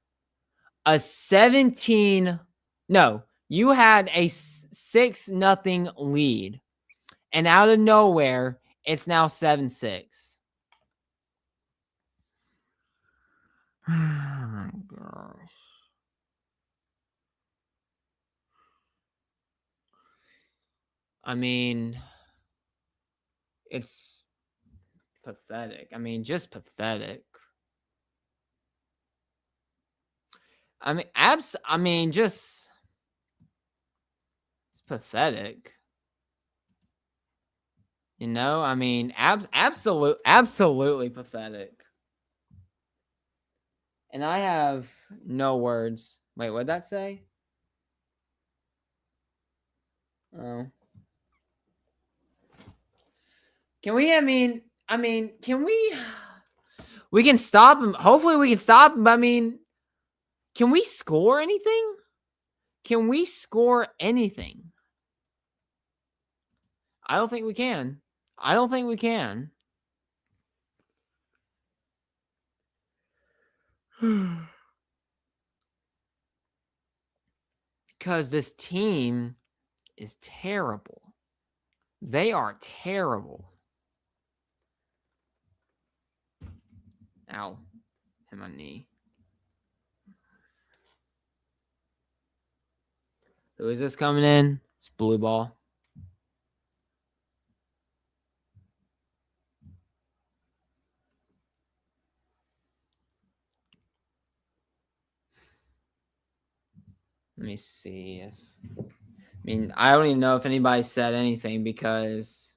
a 17 no, you had a 6-0 lead. And out of nowhere, it's now 7-6. Oh my gosh. I mean, it's pathetic. I mean, just pathetic. I mean, just it's pathetic. You know, I mean, absolutely pathetic. And I have no words. Wait, what'd that say? Oh. Can we, can we can stop him. Hopefully we can stop him. But I mean, can we score anything? Can we score anything? I don't think we can. I don't think we can. Because this team is terrible. They are terrible. Ow. Hit my knee. Who is this coming in? It's blue ball. Let me see if I don't even know if anybody said anything because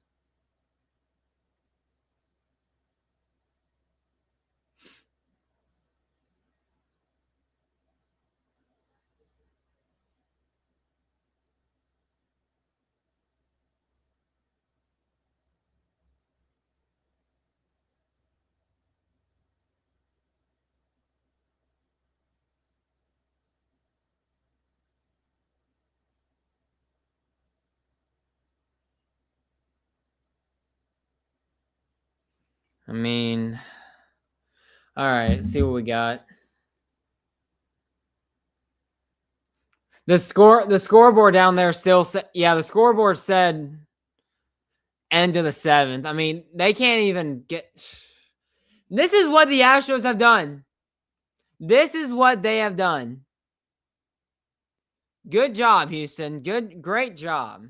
all right, let's see what we got. The scoreboard down there still said, the scoreboard said end of the 7th. I mean, they can't even get. This is what the Astros have done. This is what they have done. Good job, Houston. Great job.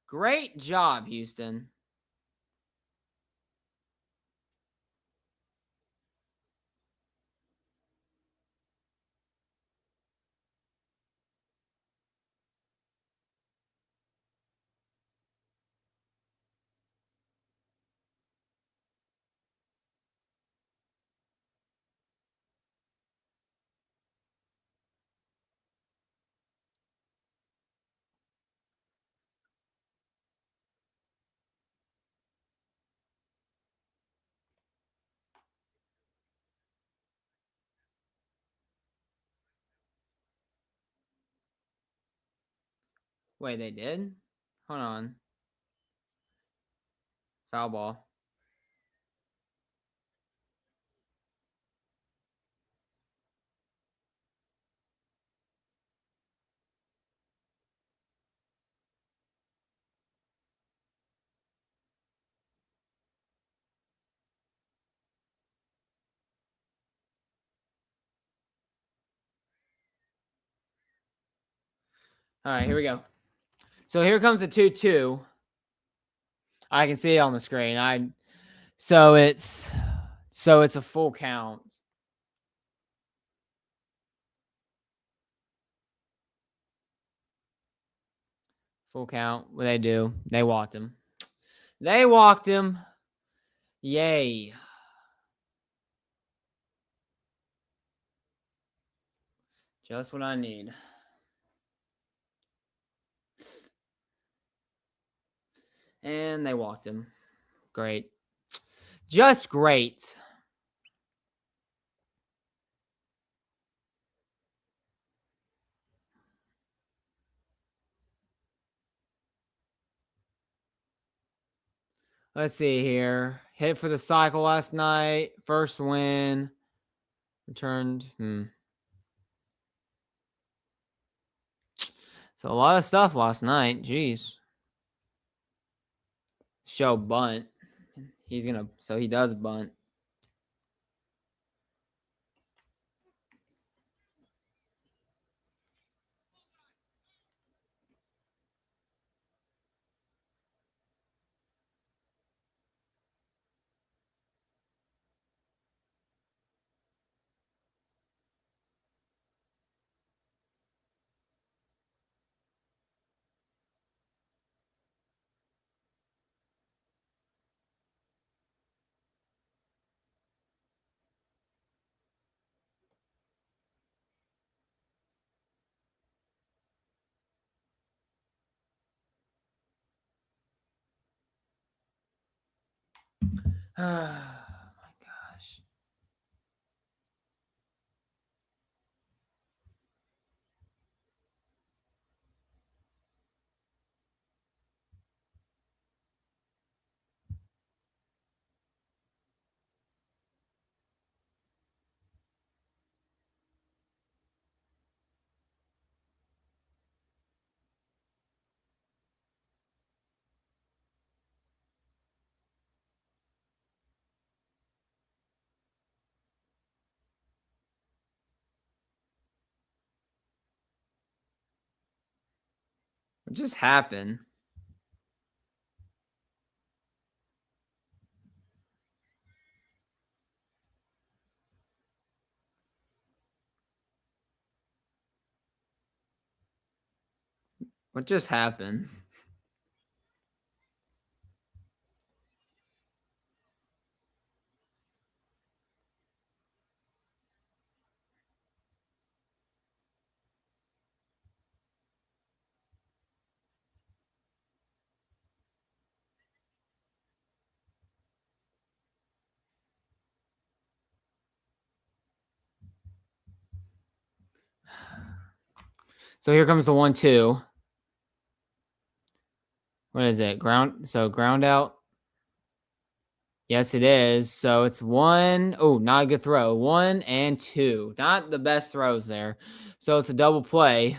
Great job, Houston. Wait, they did? Hold on. Foul ball. All right, here we go. So here comes the 2-2. I can see it on the screen. So it's a full count. Full count. What they do? They walked him. They walked him. Yay. Just what I need. And they walked him. Great. Just great. Let's see here. Hit for the cycle last night. First win. Returned. So a lot of stuff last night. Jeez. Show bunt. So he does bunt. Oh my gosh. What just happened? What just happened? So here comes the 1-2. What is it? Ground out. Yes, it is. So it's 1. Oh, not a good throw. 1 and 2. Not the best throws there. So it's a double play.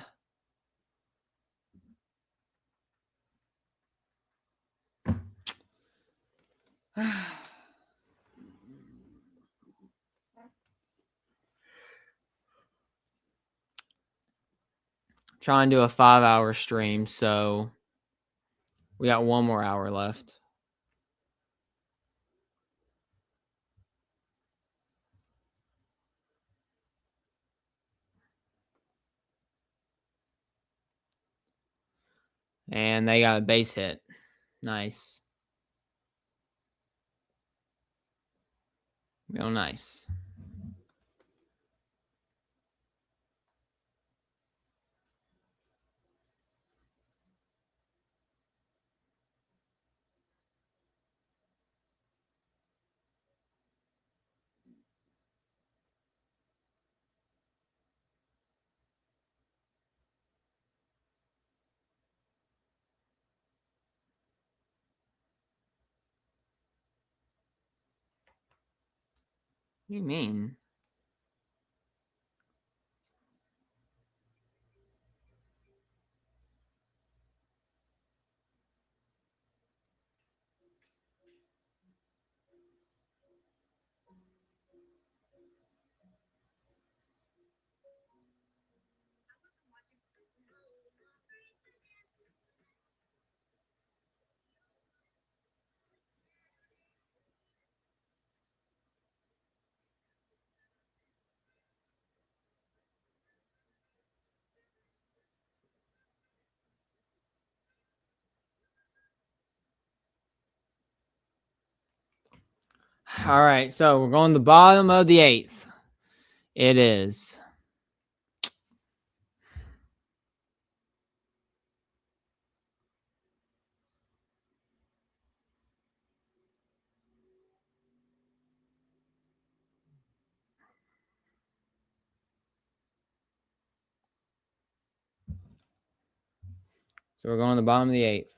Trying to do a 5-hour stream, so we got 1 more hour left. And they got a base hit. Nice. Real nice. What do you mean? All right, so we're going to the bottom of the 8th. It is. So we're going to the bottom of the 8th.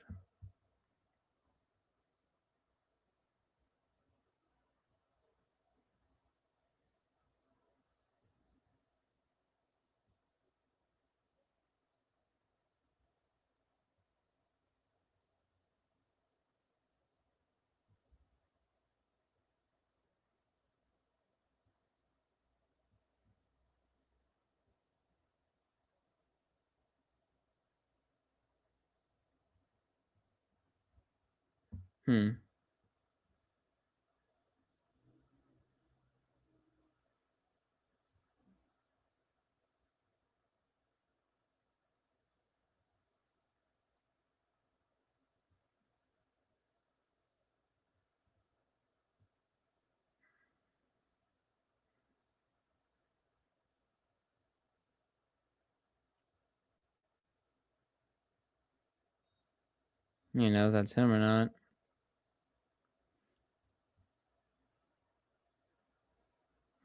You know if that's him or not.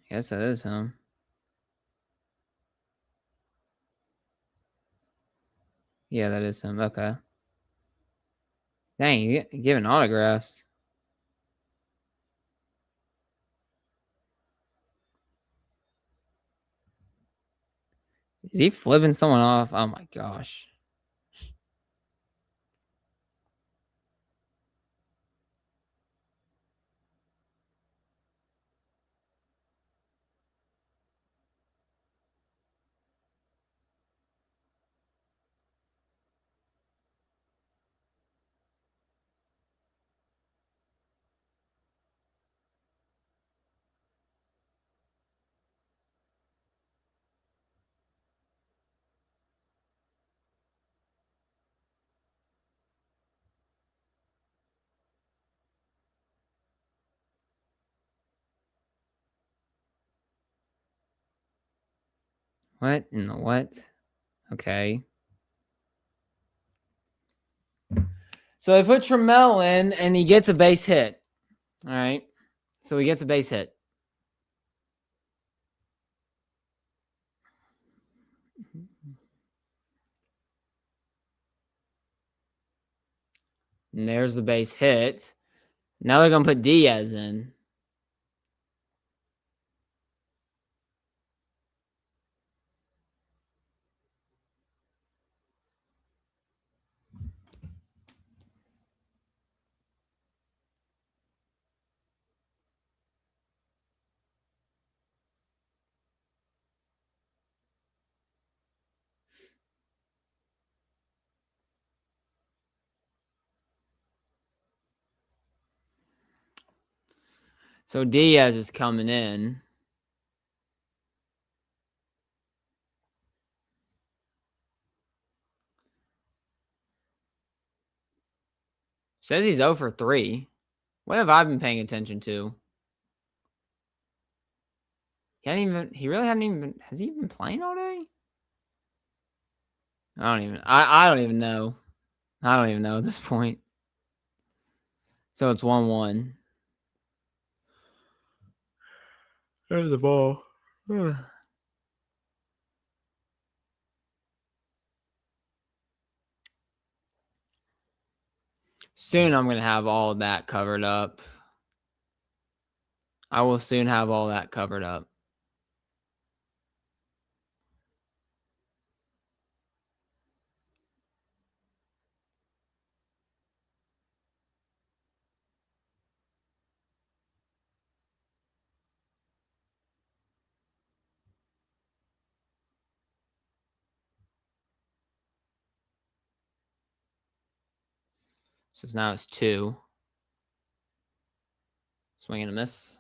Yes, that is him. Yeah, that is him. Okay. Dang, you giving autographs. Is he flipping someone off? Oh my gosh. What in the what? Okay. So they put Trammell in, and he gets a base hit. All right. So he gets a base hit. And there's the base hit. Now they're going to put Diaz in. So Diaz is coming in. Says he's 0 for 3. What have I been paying attention to? He really hadn't even, has he been playing all day? I don't even know. I don't even know at this point. So it's 1-1. There's the ball. Soon I'm going to have all of that covered up. I will soon have all that covered up. So now it's 2. Swing and a miss.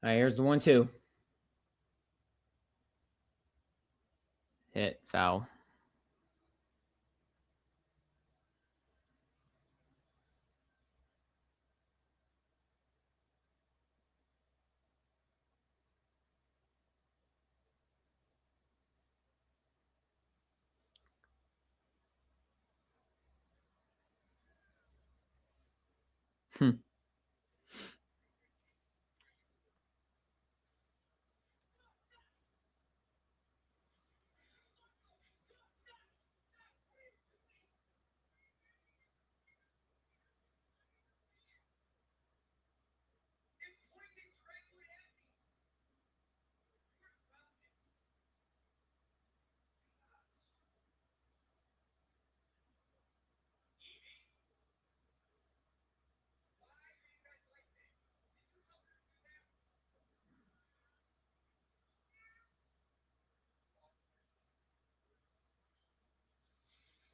All right, here's the 1-2. Hit, foul. Hmm.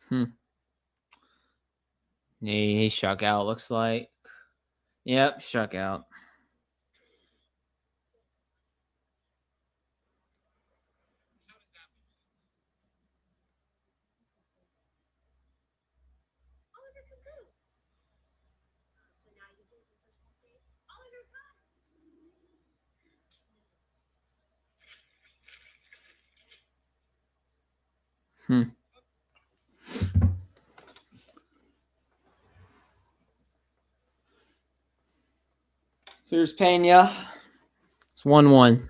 Hmm. He struck out, looks like. Yep, struck out. Here's Pena. It's 1-1.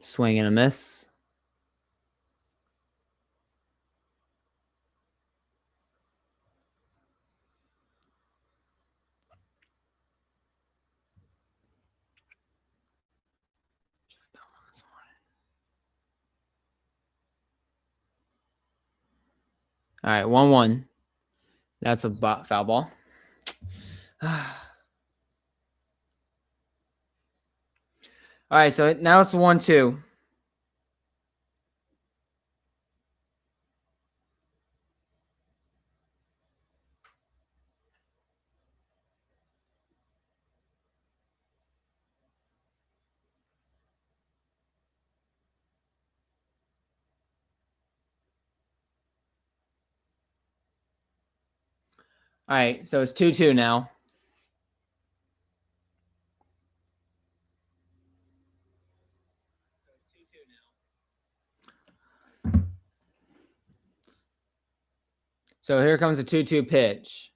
Swing and a miss. All right, 1-1. That's a foul ball. All right, so now it's 1-2. All right, so it's 2-2 now. So here comes a 2-2 pitch.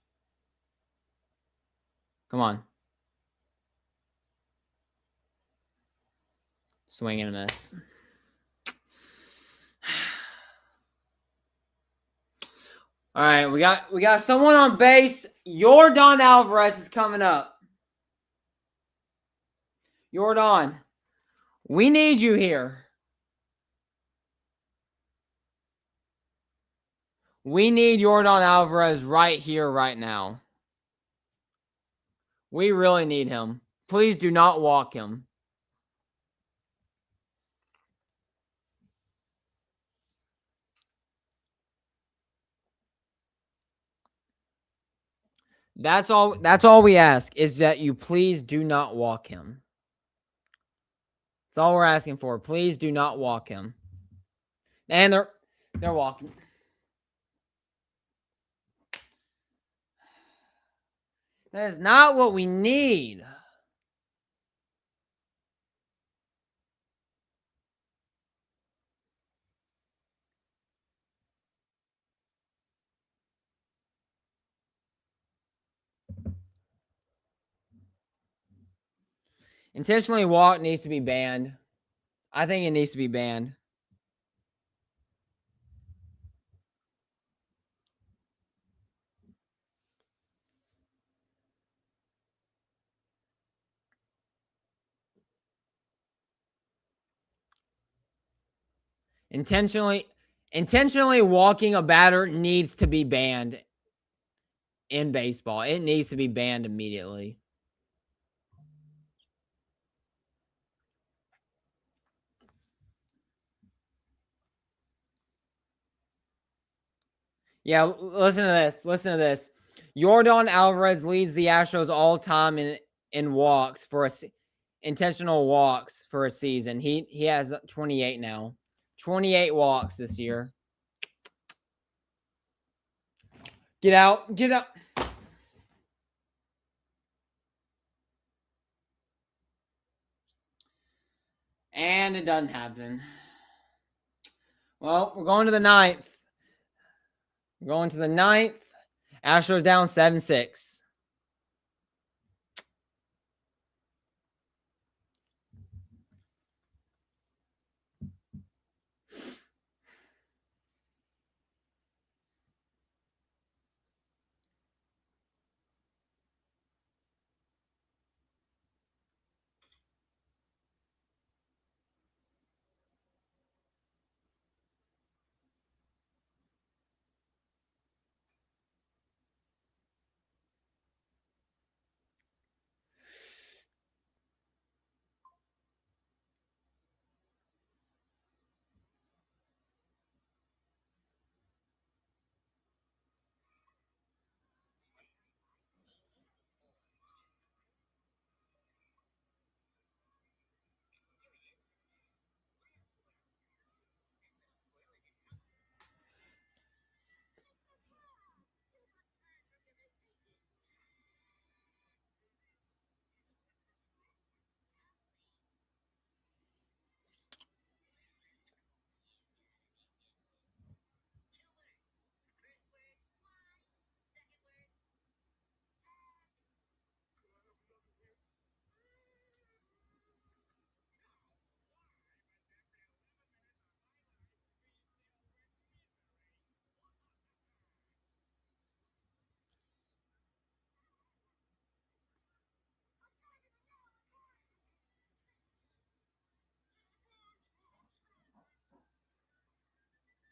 Come on. Swing and a miss. All right, we got someone on base. Yordan Alvarez is coming up. Yordan, we need you here. We need Yordan Alvarez right here, right now. We really need him. Please do not walk him. That's all we ask is that you please do not walk him. That's all we're asking for. Please do not walk him. And they're walking. That is not what we need. Intentionally walk needs to be banned. I think it needs to be banned. Intentionally walking a batter needs to be banned in baseball. It needs to be banned immediately. Yeah, listen to this. Listen to this. Yordan Alvarez leads the Astros all time in walks for intentional walks for a season. He has 28 now. 28 walks this year. Get out. Get out. And it doesn't happen. Well, we're going to the ninth. We're going to the ninth. Astros down 7-6.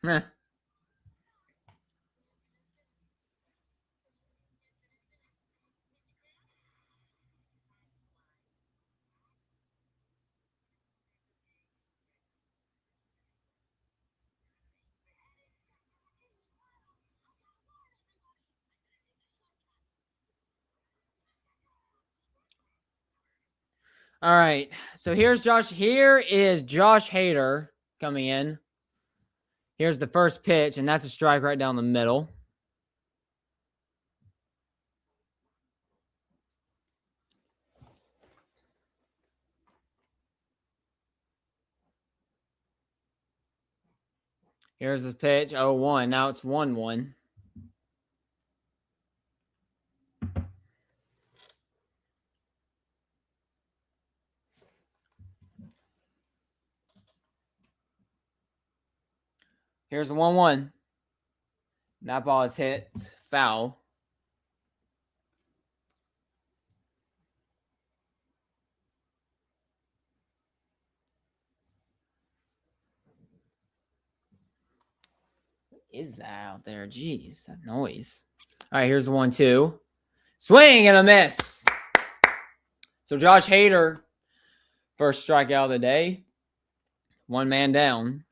Heh. All right. So here's Josh. Here is Josh Hader coming in. Here's the first pitch, and that's a strike right down the middle. Here's the pitch, 0-1. Now it's 1-1. Here's the 1-1. That ball is hit foul. What is that out there? Jeez, that noise. All right, here's the 1-2. Swing and a miss. So Josh Hader, first strikeout of the day. One man down.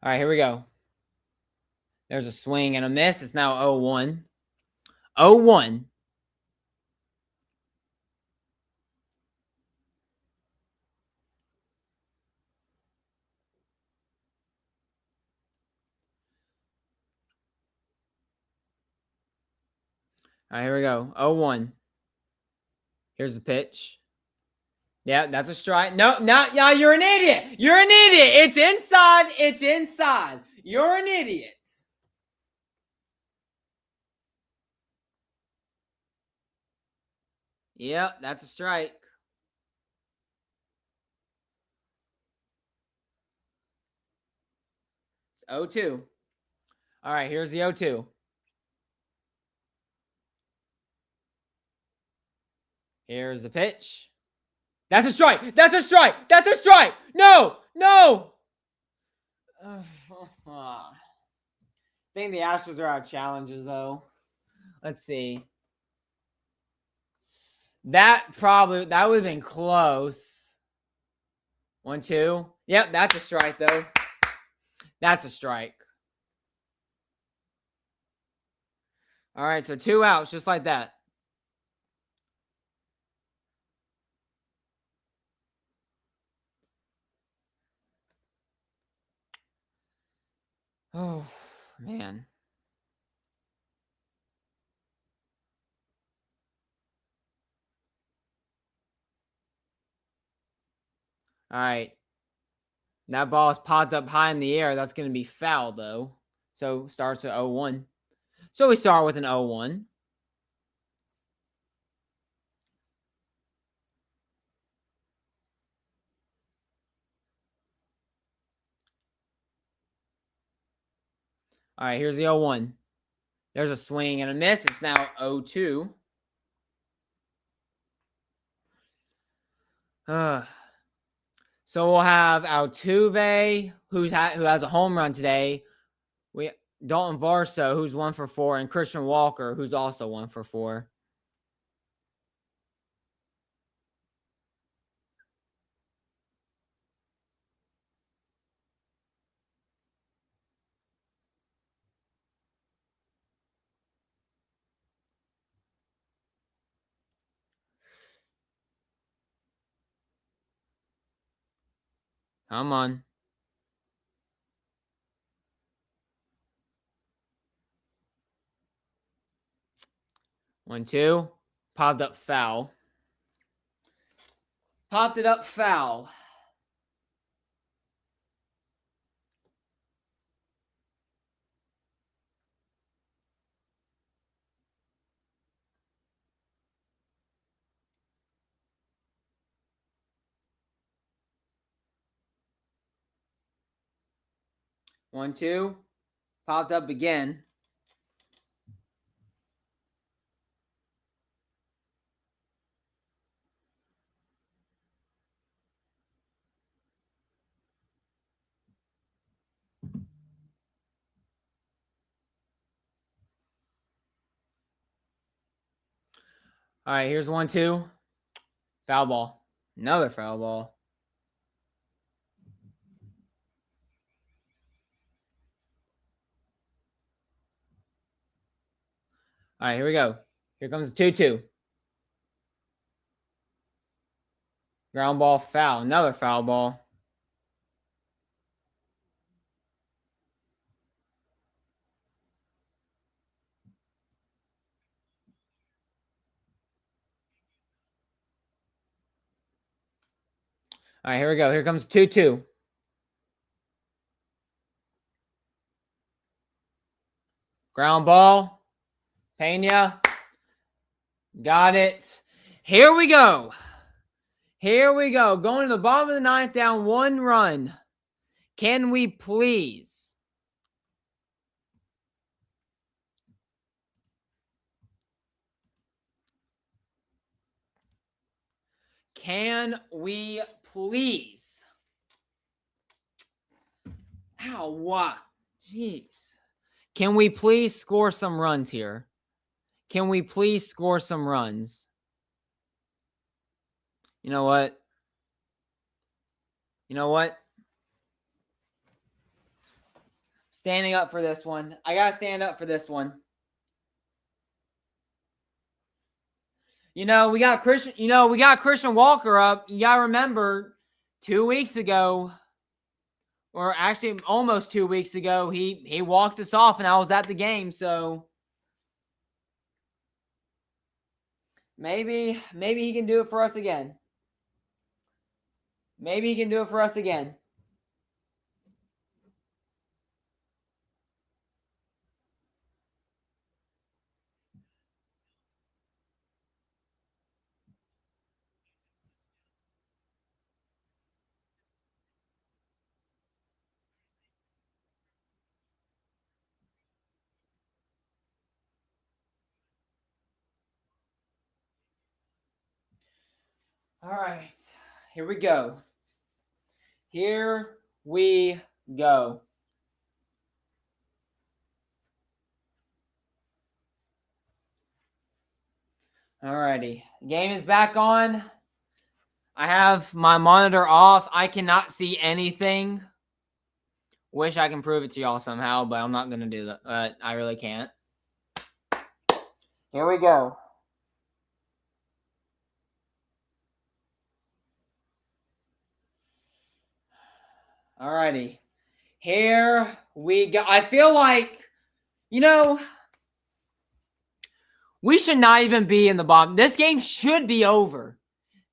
All right, here we go. There's a swing and a miss. It's now 0-1. 0-1. All right, here we go. 0-1. Here's the pitch. Yeah, that's a strike. No, yeah, you're an idiot. You're an idiot. It's inside. It's inside. You're an idiot. Yep, that's a strike. It's 0-2. All right, here's the 0-2. Here's the pitch. That's a strike. That's a strike. That's a strike. No, no. I think the Astros are out challenges, though. Let's see. That would have been close. 1-2. Yep, that's a strike, though. That's a strike. All right, so 2 outs, just like that. Oh, man. All right. That ball is popped up high in the air. That's going to be foul, though. So starts at 0-1. So we start with an 0-1. All right, here's the 0-1. There's a swing and a miss. It's now 0-2. So we'll have Altuve, who has a home run today. We Dalton Varsho, who's 1 for 4, and Christian Walker, who's also 1 for 4. Come on. 1-2. Popped up foul. Popped it up foul. One, two. Popped up again. All right, here's 1-2. Foul ball. Another foul ball. All right, here we go. Here comes the 2-2. Ground ball, foul. Another foul ball. All right, here we go. Here comes 2-2. Ground ball. Pena. Got it. Here we go. Here we go. Going to the bottom of the ninth, down 1 run. Can we please? Can we please? Ow, what? Jeez. Can we please score some runs here? Can we please score some runs? You know what? You know what? Standing up for this one. I got to stand up for this one. We got Christian Walker up. You got to remember 2 weeks ago, or actually almost 2 weeks ago, he walked us off and I was at the game, so maybe he can do it for us again. Maybe he can do it for us again. All right. Here we go. Here we go. Alrighty. Game is back on. I have my monitor off. I cannot see anything. Wish I can prove it to y'all somehow, but I'm not going to do that. But I really can't. Here we go. Alrighty. Here we go. I feel like, we should not even be in the bottom. This game should be over.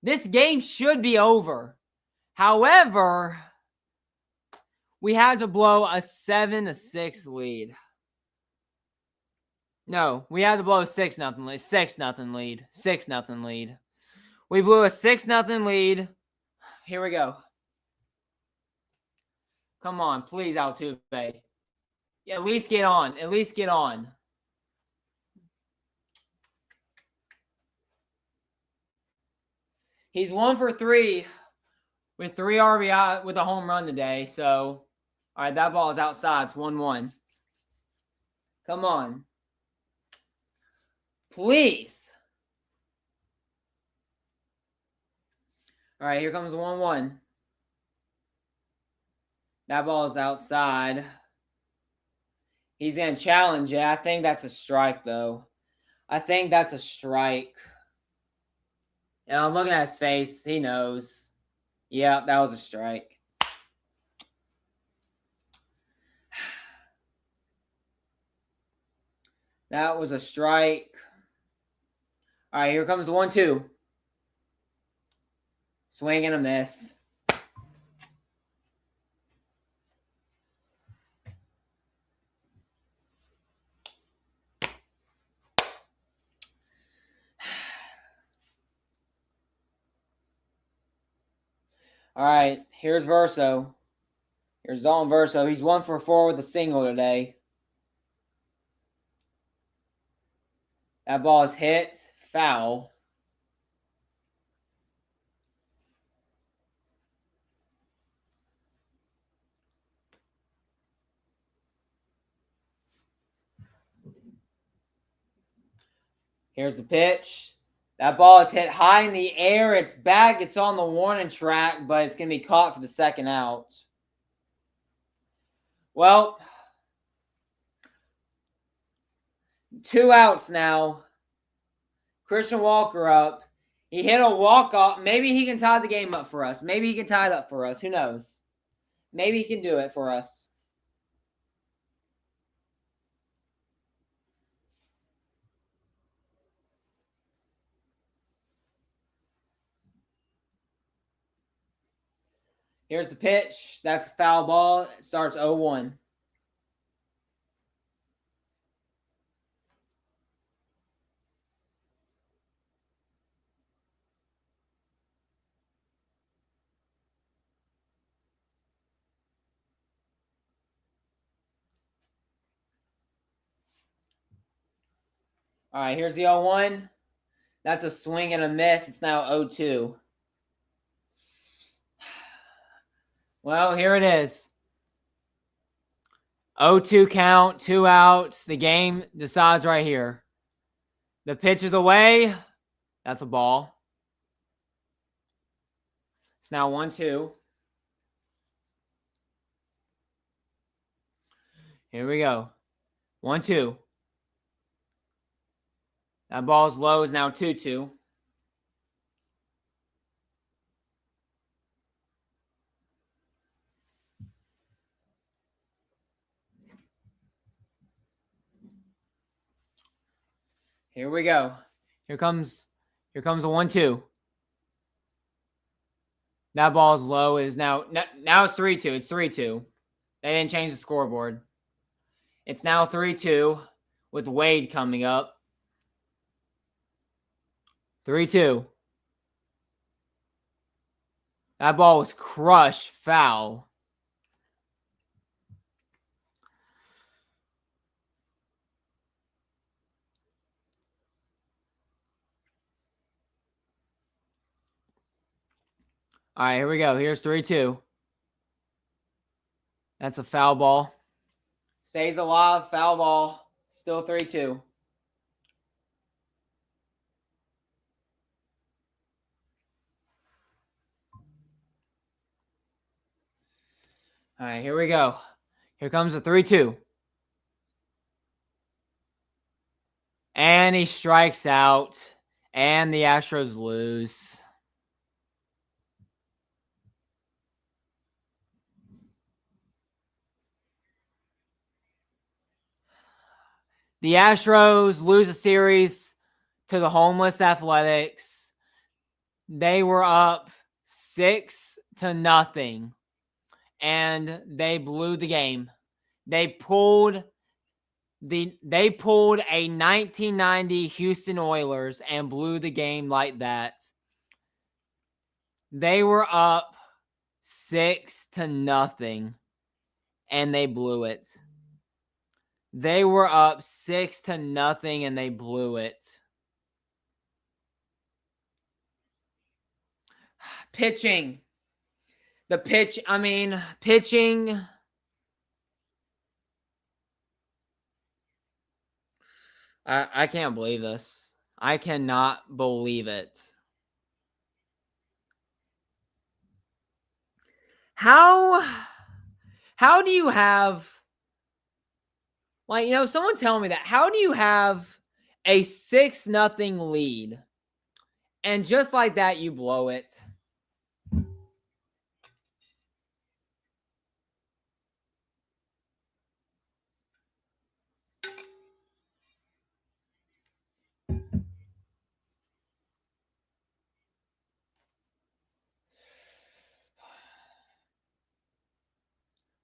This game should be over. However, we had to blow a 7-6 lead. No, we had to blow a 6-0 lead. 6-0 lead. 6-0 lead. We blew a 6-0 lead. Here we go. Come on, please, Altuve. Yeah, at least get on. At least get on. He's 1 for 3 with 3 RBI with a home run today. So, all right, that ball is outside. It's 1-1. Come on. Please. All right, here comes 1-1. That ball is outside. He's going to challenge it. I think that's a strike, though. I think that's a strike. And I'm looking at his face. He knows. Yeah, that was a strike. That was a strike. All right, here comes the 1-2. Swing and a miss. All right, here's Verso. Here's Dalton Verso. He's 1 for 4 with a single today. That ball is hit. Foul. Here's the pitch. That ball is hit high in the air. It's back. It's on the warning track, but it's going to be caught for the second out. Well, 2 outs now. Christian Walker up. He hit a walk-off. Maybe he can tie the game up for us. Maybe he can tie it up for us. Who knows? Maybe he can do it for us. Here's the pitch. That's a foul ball. It starts 0-1. All right, here's the 0-1. That's a swing and a miss. It's now 0-2. Well, here it is. 0-2 count, 2 outs. The game decides right here. The pitch is away. That's a ball. It's now 1-2. Here we go. 1-2. That ball's low is now 2-2. Here we go. Here comes a 1-2. That ball's low is now it's 3-2. It's 3-2. They didn't change the scoreboard. It's now 3-2 with Wade coming up. 3-2. That ball was crushed. Foul. All right, here we go. Here's 3-2. That's a foul ball. Stays alive. Foul ball. Still 3-2. All right, here we go. Here comes the 3-2. And he strikes out. And the Astros lose. The Astros lose a series to the homeless Athletics. They were up 6-0. And they blew the game. They pulled a 1990 Houston Oilers and blew the game like that. They were up 6-0 and they blew it. They were up 6-0 and they blew it. Pitching. Pitching. I can't believe this. I cannot believe it. How do you have, someone tell me that. How do you have a 6-0 lead and just like that you blow it?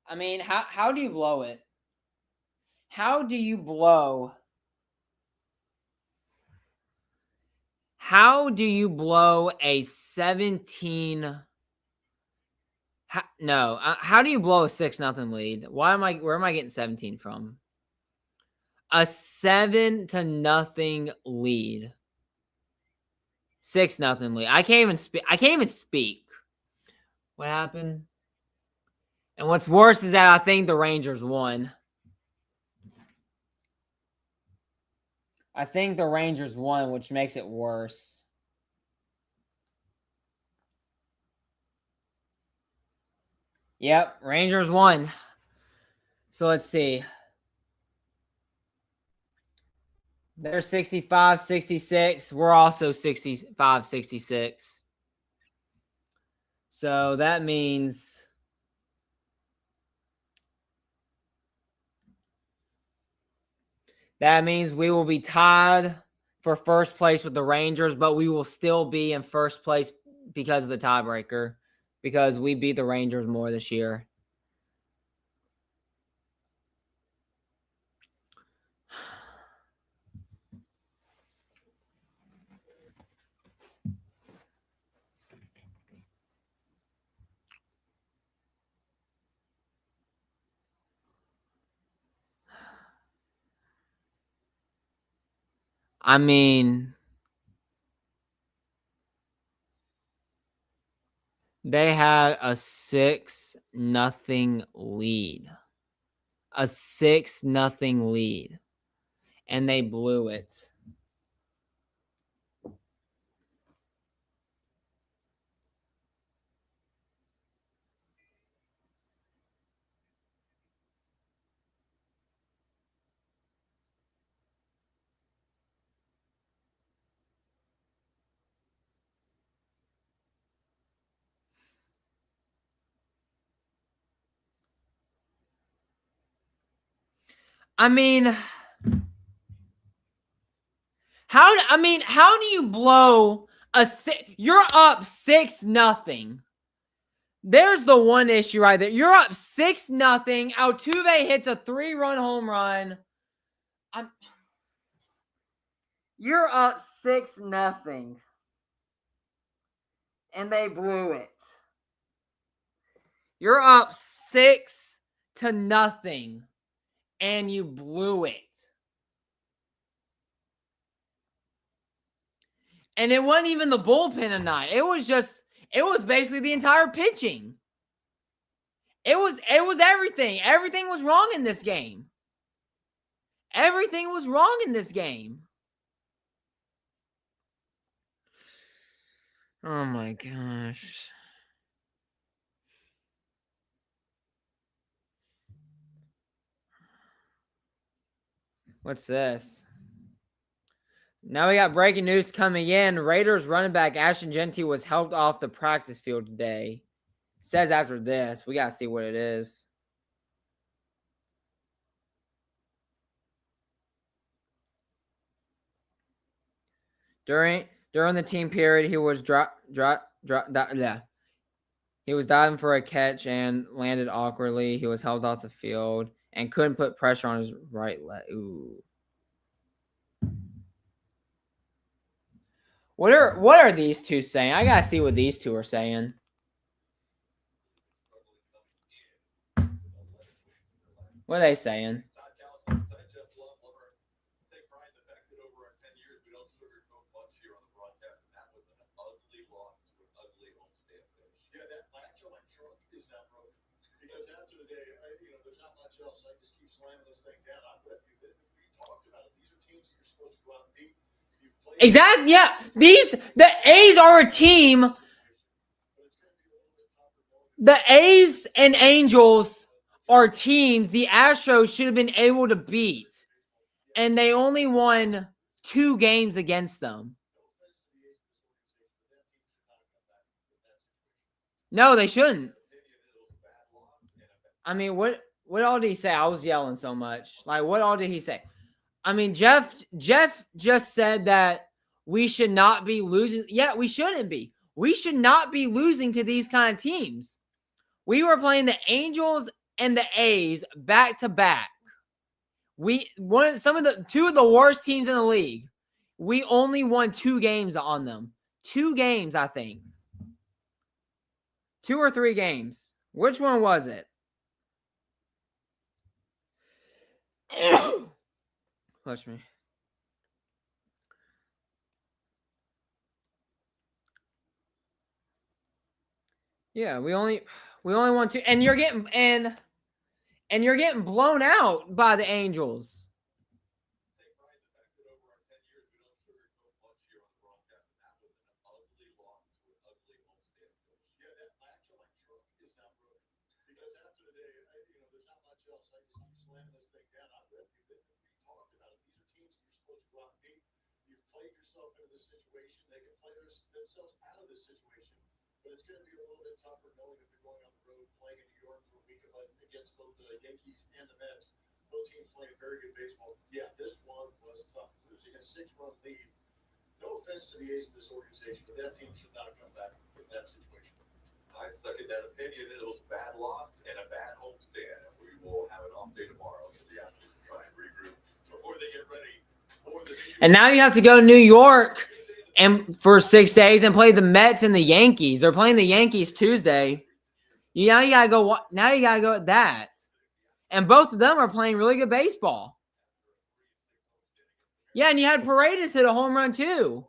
How do you blow it? How do you blow? How do you blow a 17? How do you blow a 6-0 lead? Where am I getting 17 from? A 7-0 lead. 6-0 lead. I can't even speak. What happened? And what's worse is that I think the Rangers won. I think the Rangers won, which makes it worse. Yep, Rangers won. So let's see. They're 65, 66. We're also 65, 66. So that means we will be tied for first place with the Rangers, but we will still be in first place because of the tiebreaker, because we beat the Rangers more this year. I mean, they had a 6-0 lead. A 6-0 lead. And they blew it. I mean, how do you blow you're up 6-0. There's the one issue right there. You're up 6-0. Altuve hits a 3-run home run. You're up 6-0. And they blew it. You're up 6-0. And you blew it. And it wasn't even the bullpen tonight. It was basically the entire pitching. It was everything. Everything was wrong in this game. Everything was wrong in this game. Oh my gosh. What's this? Now we got breaking news coming in. Raiders running back Ashton Genty was helped off the practice field today. It says after this. We got to see what it is. During the team period, he was He was diving for a catch and landed awkwardly. He was held off the field and couldn't put pressure on his right leg. Ooh. What are these two saying? I gotta see what these two are saying. What are they saying? Because after the day, there's not much else. I just keep slamming this thing down. We talked about it. These are teams that you're supposed to go out and beat. Exactly. Yeah. The A's are a team. The A's and Angels are teams the Astros should have been able to beat. And they only won 2 games against them. No, they shouldn't. I mean, what all did he say? I was yelling so much. Like, what all did he say? I mean, Jeff just said that we should not be losing. Yeah, we shouldn't be. We should not be losing to these kind of teams. We were playing the Angels and the A's back to back. Two of the worst teams in the league. We only won 2 games on them. 2 games, I think. 2 or 3 games. Which one was it? Push me. Yeah, we only want to, and you're getting you're getting blown out by the Angels. Yeah, that matchup truck is not broken. Because after the day, there's not much else. I just keep slamming this thing down. I read you that we talked about it. These are teams that you're supposed to go out and beat. You've played yourself into this situation. They can play themselves out of this situation. But it's going to be a little bit tougher knowing that they're going on the road, playing in New York for a week against both the Yankees and the Mets. Both teams playing very good baseball. Yeah, this one was tough. Losing a 6-run lead. No offense to the ace of this organization, but that team should not have come back in that situation. I second that opinion. It was a bad loss and a bad homestand. We will have an off day tomorrow in the afternoon to try and regroup before they get ready for the And now you have to go to New York and for 6 days and play the Mets and the Yankees. They're playing the Yankees Tuesday. You gotta go. Now you gotta go at that. And both of them are playing really good baseball. Yeah, and you had Paredes hit a home run too.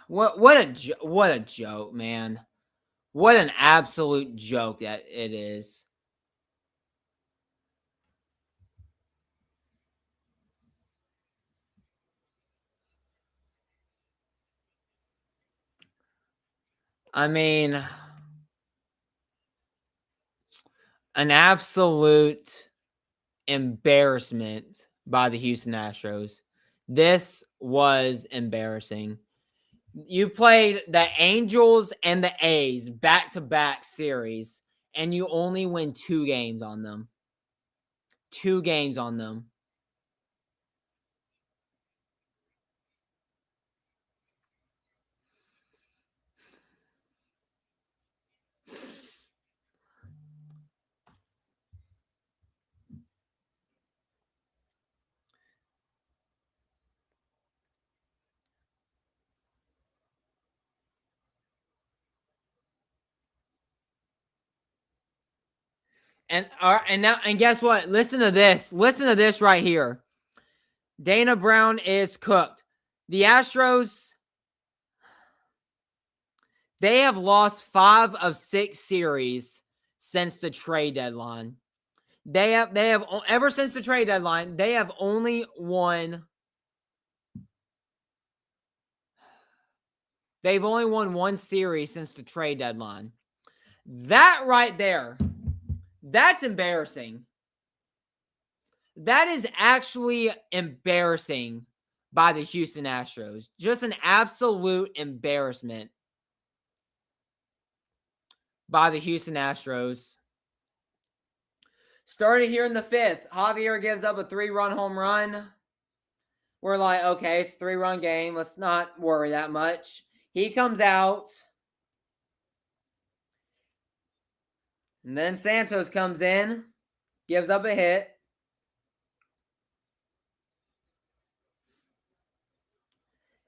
What a joke, man. What an absolute joke that it is. I mean, an absolute embarrassment by the Houston Astros. This was embarrassing. You played the Angels and the A's back-to-back series, and you only win 2 games on them. 2 games on them. And guess what? Listen to this. Listen to this right here. Dana Brown is cooked. The Astros, they have lost 5 of 6 series since the trade deadline. They have ever since the trade deadline, they have only won. They've only won 1 series since the trade deadline. That right there, that's embarrassing. That is actually embarrassing by the Houston Astros. Just an absolute embarrassment by the Houston Astros. Started here in the 5th. Javier gives up a 3-run home run. We're like, okay, it's a 3-run game. Let's not worry that much. He comes out. And then Santos comes in. Gives up a hit.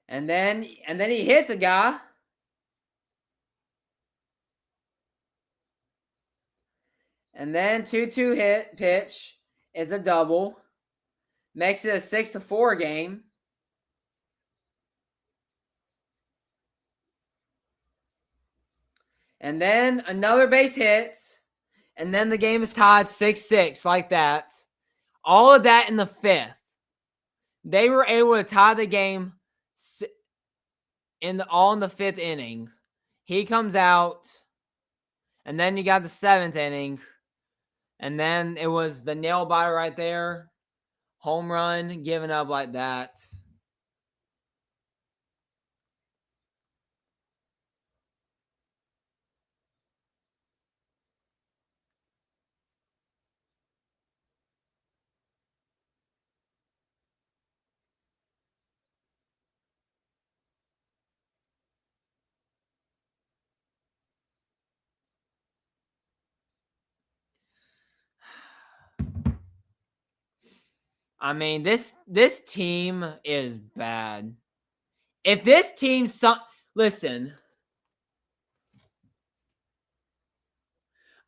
And then he hits a guy. And then 2-2 hit pitch is a double. Makes it a 6-4 game. And then another base hit. And then the game is tied 6-6 like that. All of that in the 5th. They were able to tie the game in the 5th inning. He comes out. And then you got the 7th inning. And then it was the nail biter right there. Home run, given up like that. I mean, this team is bad. If this team listen.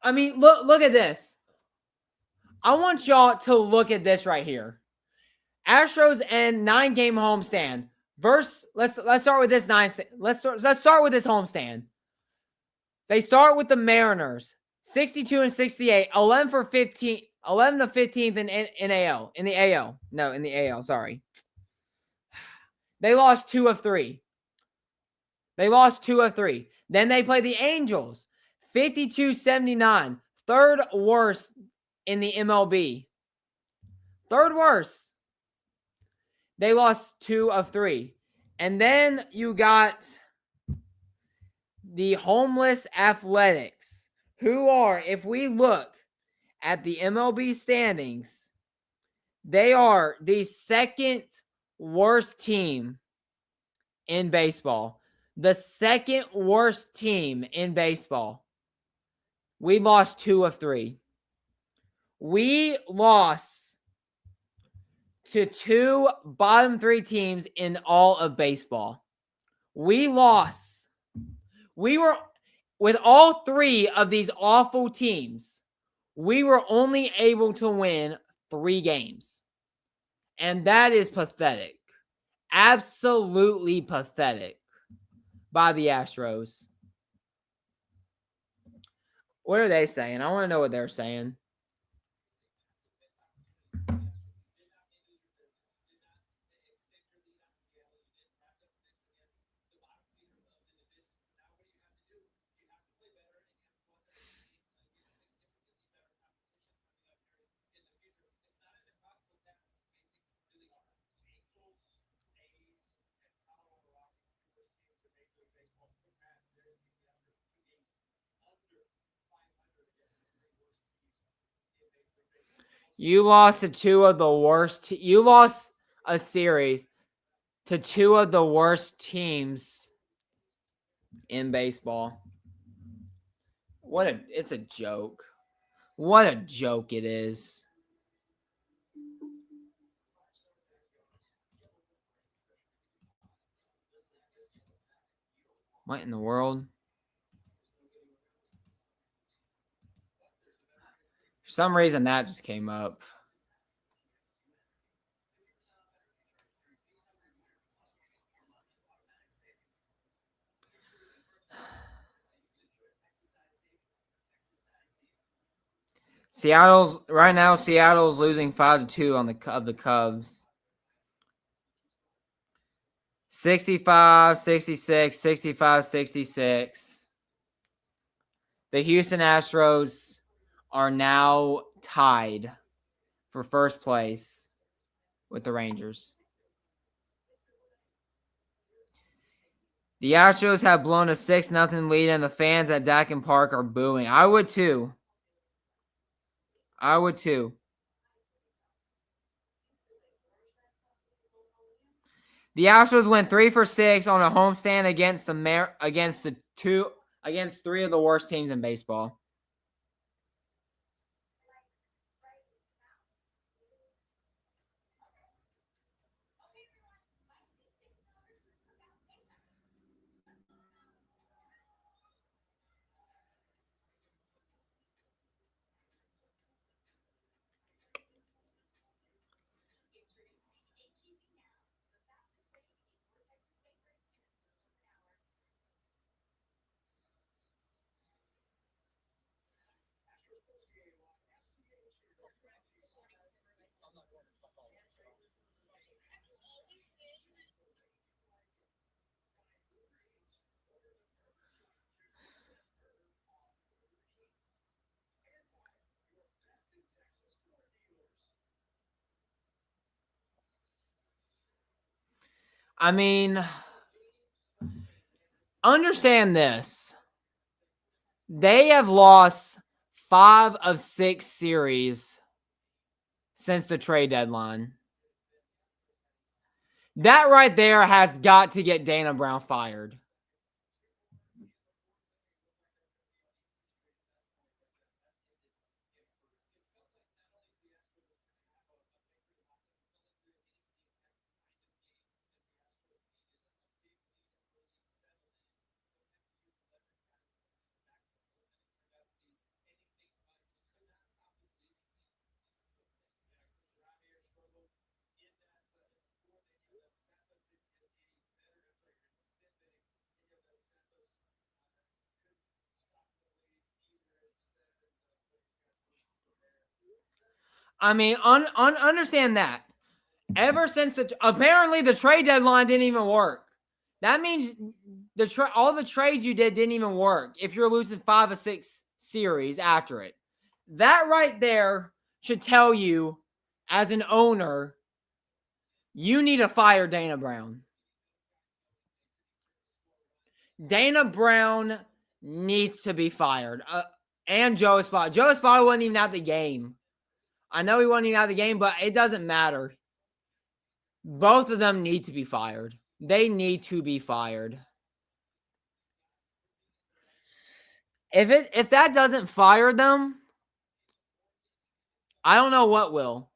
I mean, look at this. I want y'all to look at this right here. Astros and 9-game homestand versus let's start with this let's start with this homestand. They start with the Mariners, 62 and 68, 11 for 15, 11 to 15th in AL, in the AL. No, in the AL, sorry. They lost 2 of 3. Then they play the Angels, 52-79, third worst in the MLB. Third worst. They lost 2 of 3. And then you got the homeless Athletics, who are, if we look at the MLB standings, they are the second worst team in baseball. The second worst team in baseball. We lost 2 of 3. We lost to 2 bottom 3 teams in all of baseball. We lost. We were, with all 3 of these awful teams, we were only able to win 3 games. And that is pathetic. Absolutely pathetic by the Astros. What are they saying? I want to know what they're saying. You lost to 2 of the worst. You lost a series to 2 of the worst teams in baseball. It's a joke. What a joke it is. What in the world? For some reason, that just came up. Seattle's losing 5-2 on the Cubs. 65-66, 65-66. The Houston Astros are now tied for first place with the Rangers. The Astros have blown a 6-0 lead, and the fans at Dakin Park are booing. I would too. The Astros went 3 for 6 on a homestand against 3 of the worst teams in baseball. I mean, understand this. They have lost 5 of 6 series since the trade deadline. That right there has got to get Dana Brown fired. I mean, understand that. Ever since apparently the trade deadline didn't even work. That means all the trades you did didn't even work if you're losing 5 or 6 series after it. That right there should tell you, as an owner, you need to fire Dana Brown. Dana Brown needs to be fired. And Joe Espada. Joe Espada wasn't even at the game. I know he wasn't even at the game, but it doesn't matter. Both of them need to be fired. They need to be fired. If that doesn't fire them, I don't know what will.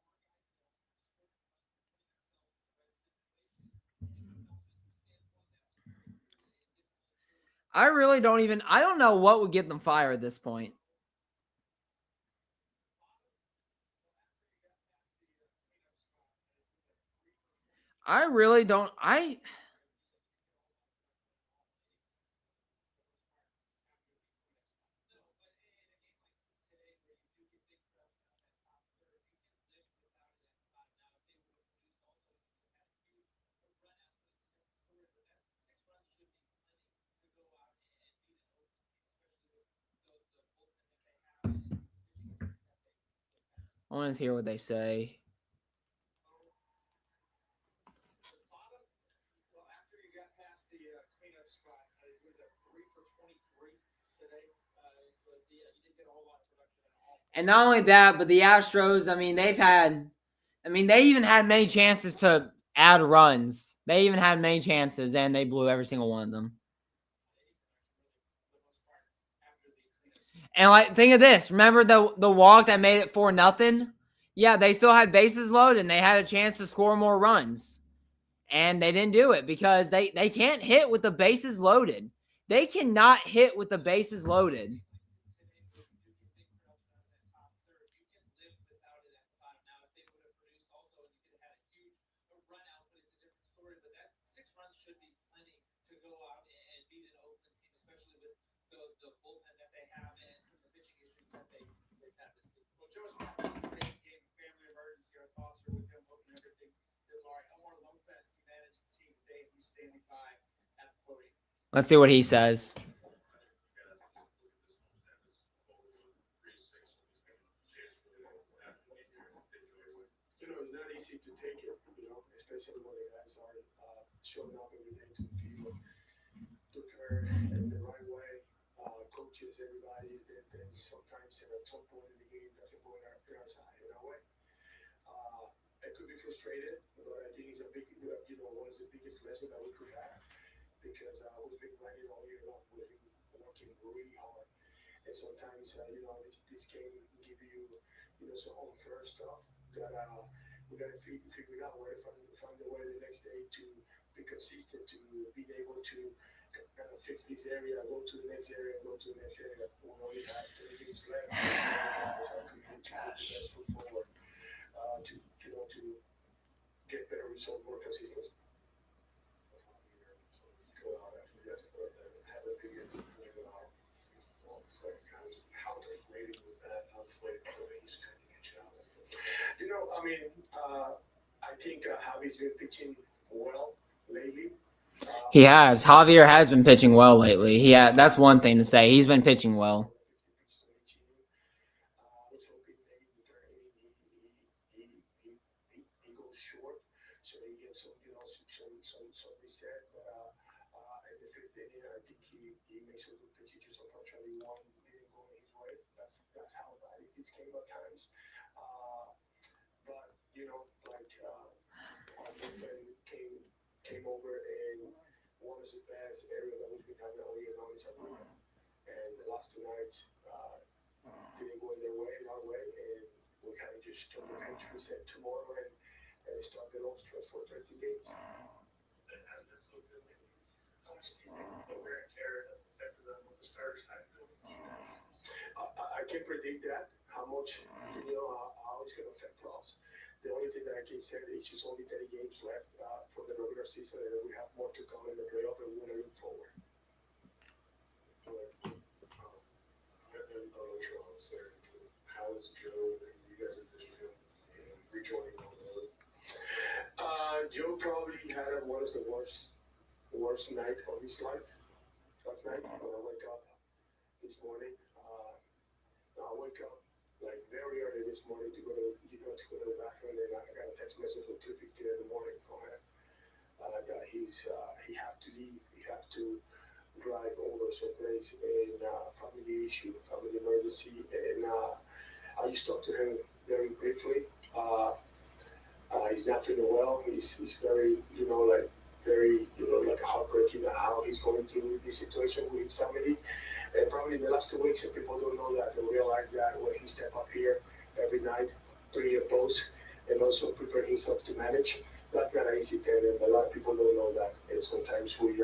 I don't know what would get them fired at this point. I really don't. I want to hear what they say. Well, after you got past the cleanup spot, it was a 3 for 23 today. So you didn't get a whole lot of production at all. And not only that, but the Astros, they even had many chances to add runs. They even had many chances, and they blew every single one of them. And think of this. Remember the walk that made it 4-0? Yeah, they still had bases loaded, and they had a chance to score more runs. And they didn't do it because they can't hit with the bases loaded. They cannot hit with the bases loaded. Let's see what he says. It's not easy to take it, especially when the guys are showing up every day to the field, prepare in the right way, coaches, everybody. Then sometimes at a tough point in the game doesn't go in our side in our way. I could be frustrated, but I think it's a big, one of the biggest lessons that we could have because we've been running all year long. We've been working really hard, and sometimes this game give you some unfair stuff that we got to figure out where to find the way the next day to be consistent, to be able to kind of fix this area, go to the next area, go to the next area. We only have 3 games left. Guys are committed to put the best foot forward to get better results, more consistency. Go out after you guys have a big how deflating was that? How deflating was it? Just couldn't get you out of it. I think Javi's been pitching well lately. He has. Javier has been pitching well lately. That's one thing to say. He's been pitching well. I was hoping maybe he goes short, so he gets some reset. In the 5th inning, I think he makes a good pitch. Just unfortunately, one didn't go his way. That's how bad it is came at times. But our bullpen came over and one of the best area that we've been having all year long is our bullpen. And the last 2 nights didn't go in their way, our way, and we kind of just took the bench reset tomorrow and start the long stretch for 13 games. It has been so good lately. How much do you think the wear and tear has affected them with the starters? I can't predict that, how much, how it's going to affect us. The only thing that I can say is just only 30 games left for the regular season, and we have more to come in the playoff, and we're going to look forward. How is Joe and you guys envision him was the worst night of his life. Last night when I wake up this morning, I wake up like very early this morning to go to the bathroom, and I got a text message at 2:15 in the morning from him that he have to leave. He have to drive over someplace in family issue, family emergency, and I just talked to him very briefly. He's not feeling well. He's very, very, like heartbreaking how he's going through this situation with his family. And probably in the last 2 weeks, if people don't know that, they realize that when he step up here every night, pre and post, and also prepare himself to manage, that's not an easy thing. And a lot of people don't know that. And sometimes we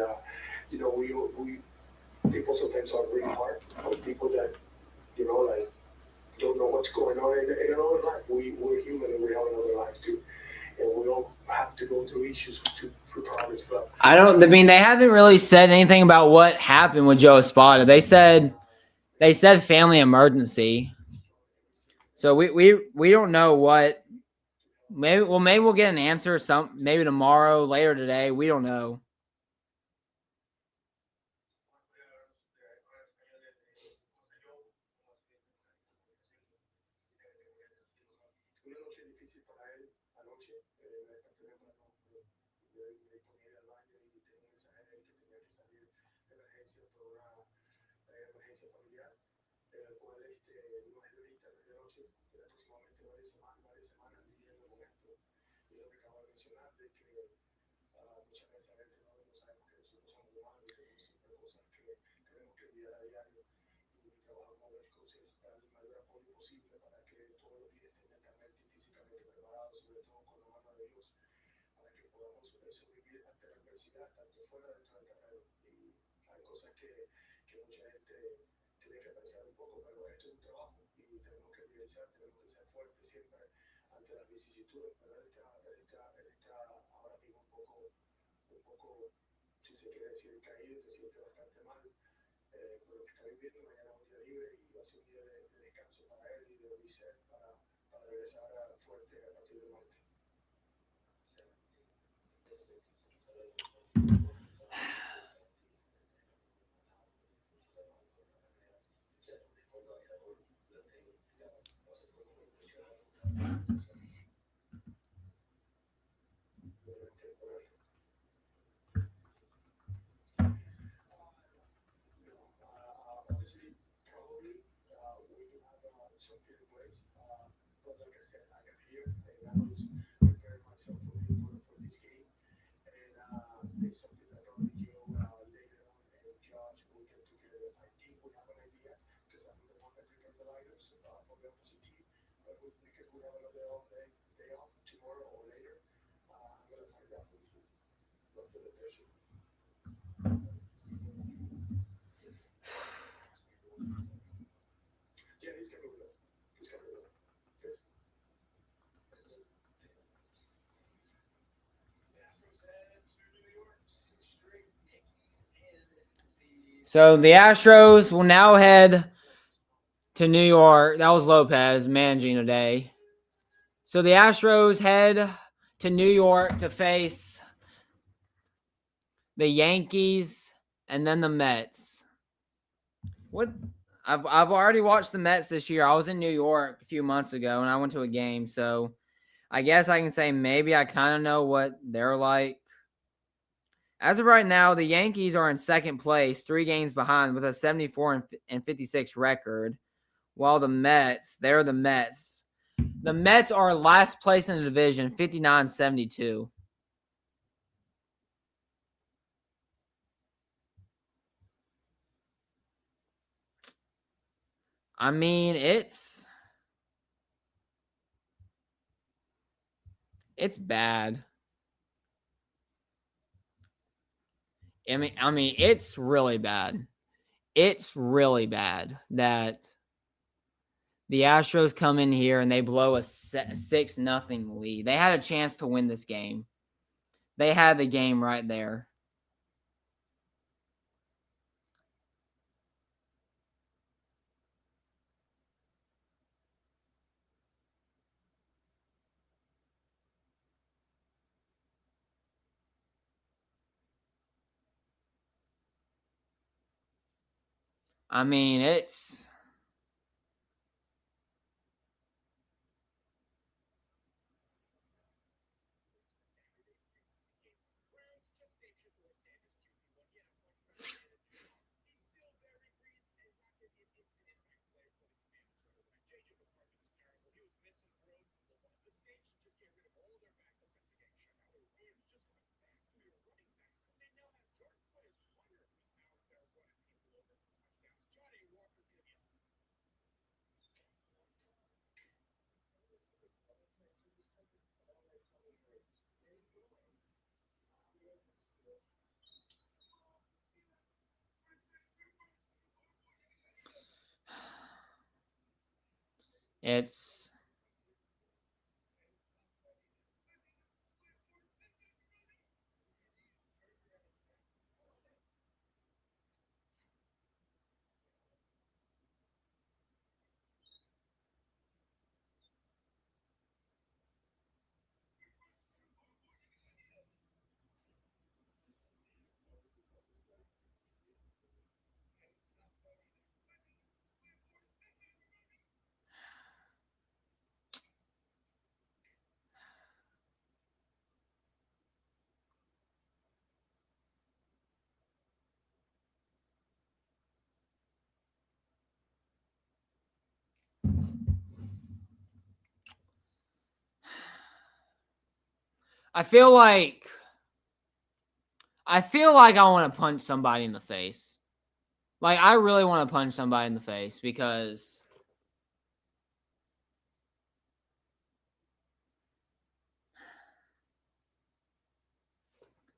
people sometimes are really hard on people that, like, don't know what's going on in our life. We're human and we have another life too. And we all have to go through issues to progress. But I mean, they haven't really said anything about what happened with Joe Espada. They said family emergency. So we don't know what. Maybe we'll get an answer maybe tomorrow, later today. We don't know. una noche difícil para él anoche, esta temprano me ponía al baño y tenía un mensaje de él que tenía que salir de emergencia por una emergencia familiar, el cual no es de ahorita, no es de noche, de aproximadamente varias semanas viviendo con esto. Y lo que acabo de mencionar, de que muchas veces a veces no sabemos que nosotros somos humanos y tenemos siempre cosas que tenemos que olvidar a diario. Y mi trabajo con las cosas es dar el mayor apoyo posible para que todos los días estén mentalmente y físicamente preparados, sobre todo con la mano de Dios, para que podamos sobrevivir ante la adversidad, tanto fuera dentro del terreno. Y hay cosas que mucha gente tiene que pensar un poco, pero esto es un trabajo y tenemos que realizar, tenemos que ser fuertes siempre ante las vicisitudes. Pero él está ahora mismo un poco, si se quiere decir, caído, se siente bastante mal por lo que está viviendo. Mañana es un día libre y va a ser un día de descanso para él y de reset para regresar fuerte a partir de martes. Obviously, probably we have something in place. But like I said, I got here and I was preparing myself for this game. And it's something that probably Joe later on and Josh will get together. I think we have an idea because I'm the one that prepared the lineups for the opposite team. But because we have another day off tomorrow or later, I'm going to find out what's the pressure. Yeah, he's coming with us. He's coming with us. Good. Astros head to New York, 6 straight Yankees in the So the Astros will now head to New York. That was Lopez managing today. So the Astros head to New York to face the Yankees and then the Mets. What? I've already watched the Mets this year. I was in New York a few months ago and I went to a game, so I guess I can say maybe I kind of know what they're like. As of right now, the Yankees are in second place, 3 games behind with a 74 and 56 record, while the Mets, they're the Mets. The Mets are last place in the division, 59-72. I mean, it's bad. I mean, it's really bad. It's really bad that the Astros come in here and they blow a 6-0 lead. They had a chance to win this game. They had the game right there. I mean, it's it's I feel like I want to punch somebody in the face. Like, I really want to punch somebody in the face because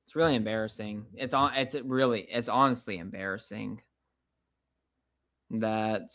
it's really embarrassing. It's honestly embarrassing that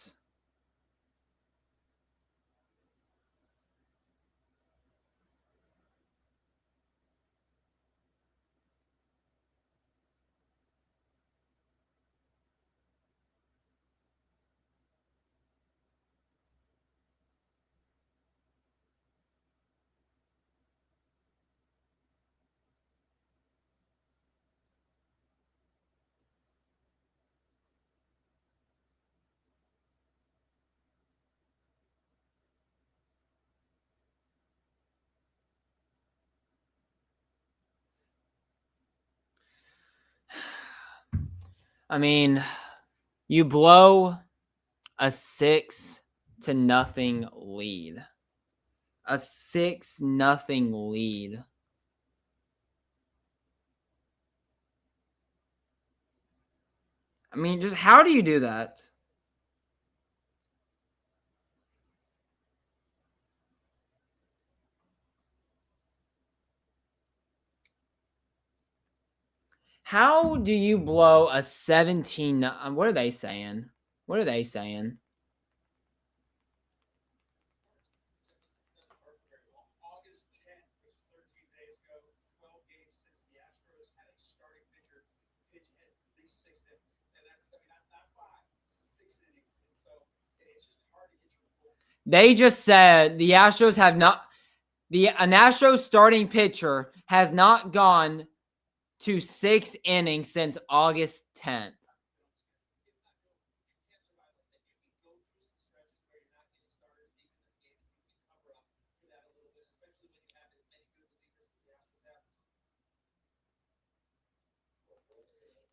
I mean, you blow a 6-0 lead. A 6-0 lead. I mean, just how do you do that? How do you blow a 17? What are they saying? What are they saying? August 10th, which is 13 days ago, 12 games since the Astros had a starting pitcher pitch at least 6 innings. And that's, I mean, not 5, 6 innings. And so it's just hard to get your. They just said the Astros have not. An Astros starting pitcher has not gone to 6 innings since August 10th.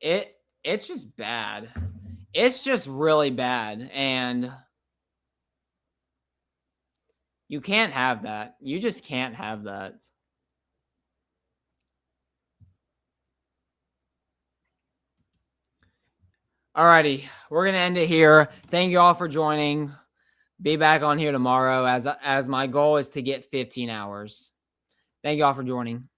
It's just bad. It's just really bad, and you can't have that. You just can't have that. Alrighty, we're gonna end it here. Thank you all for joining. Be back on here tomorrow as my goal is to get 15 hours. Thank you all for joining.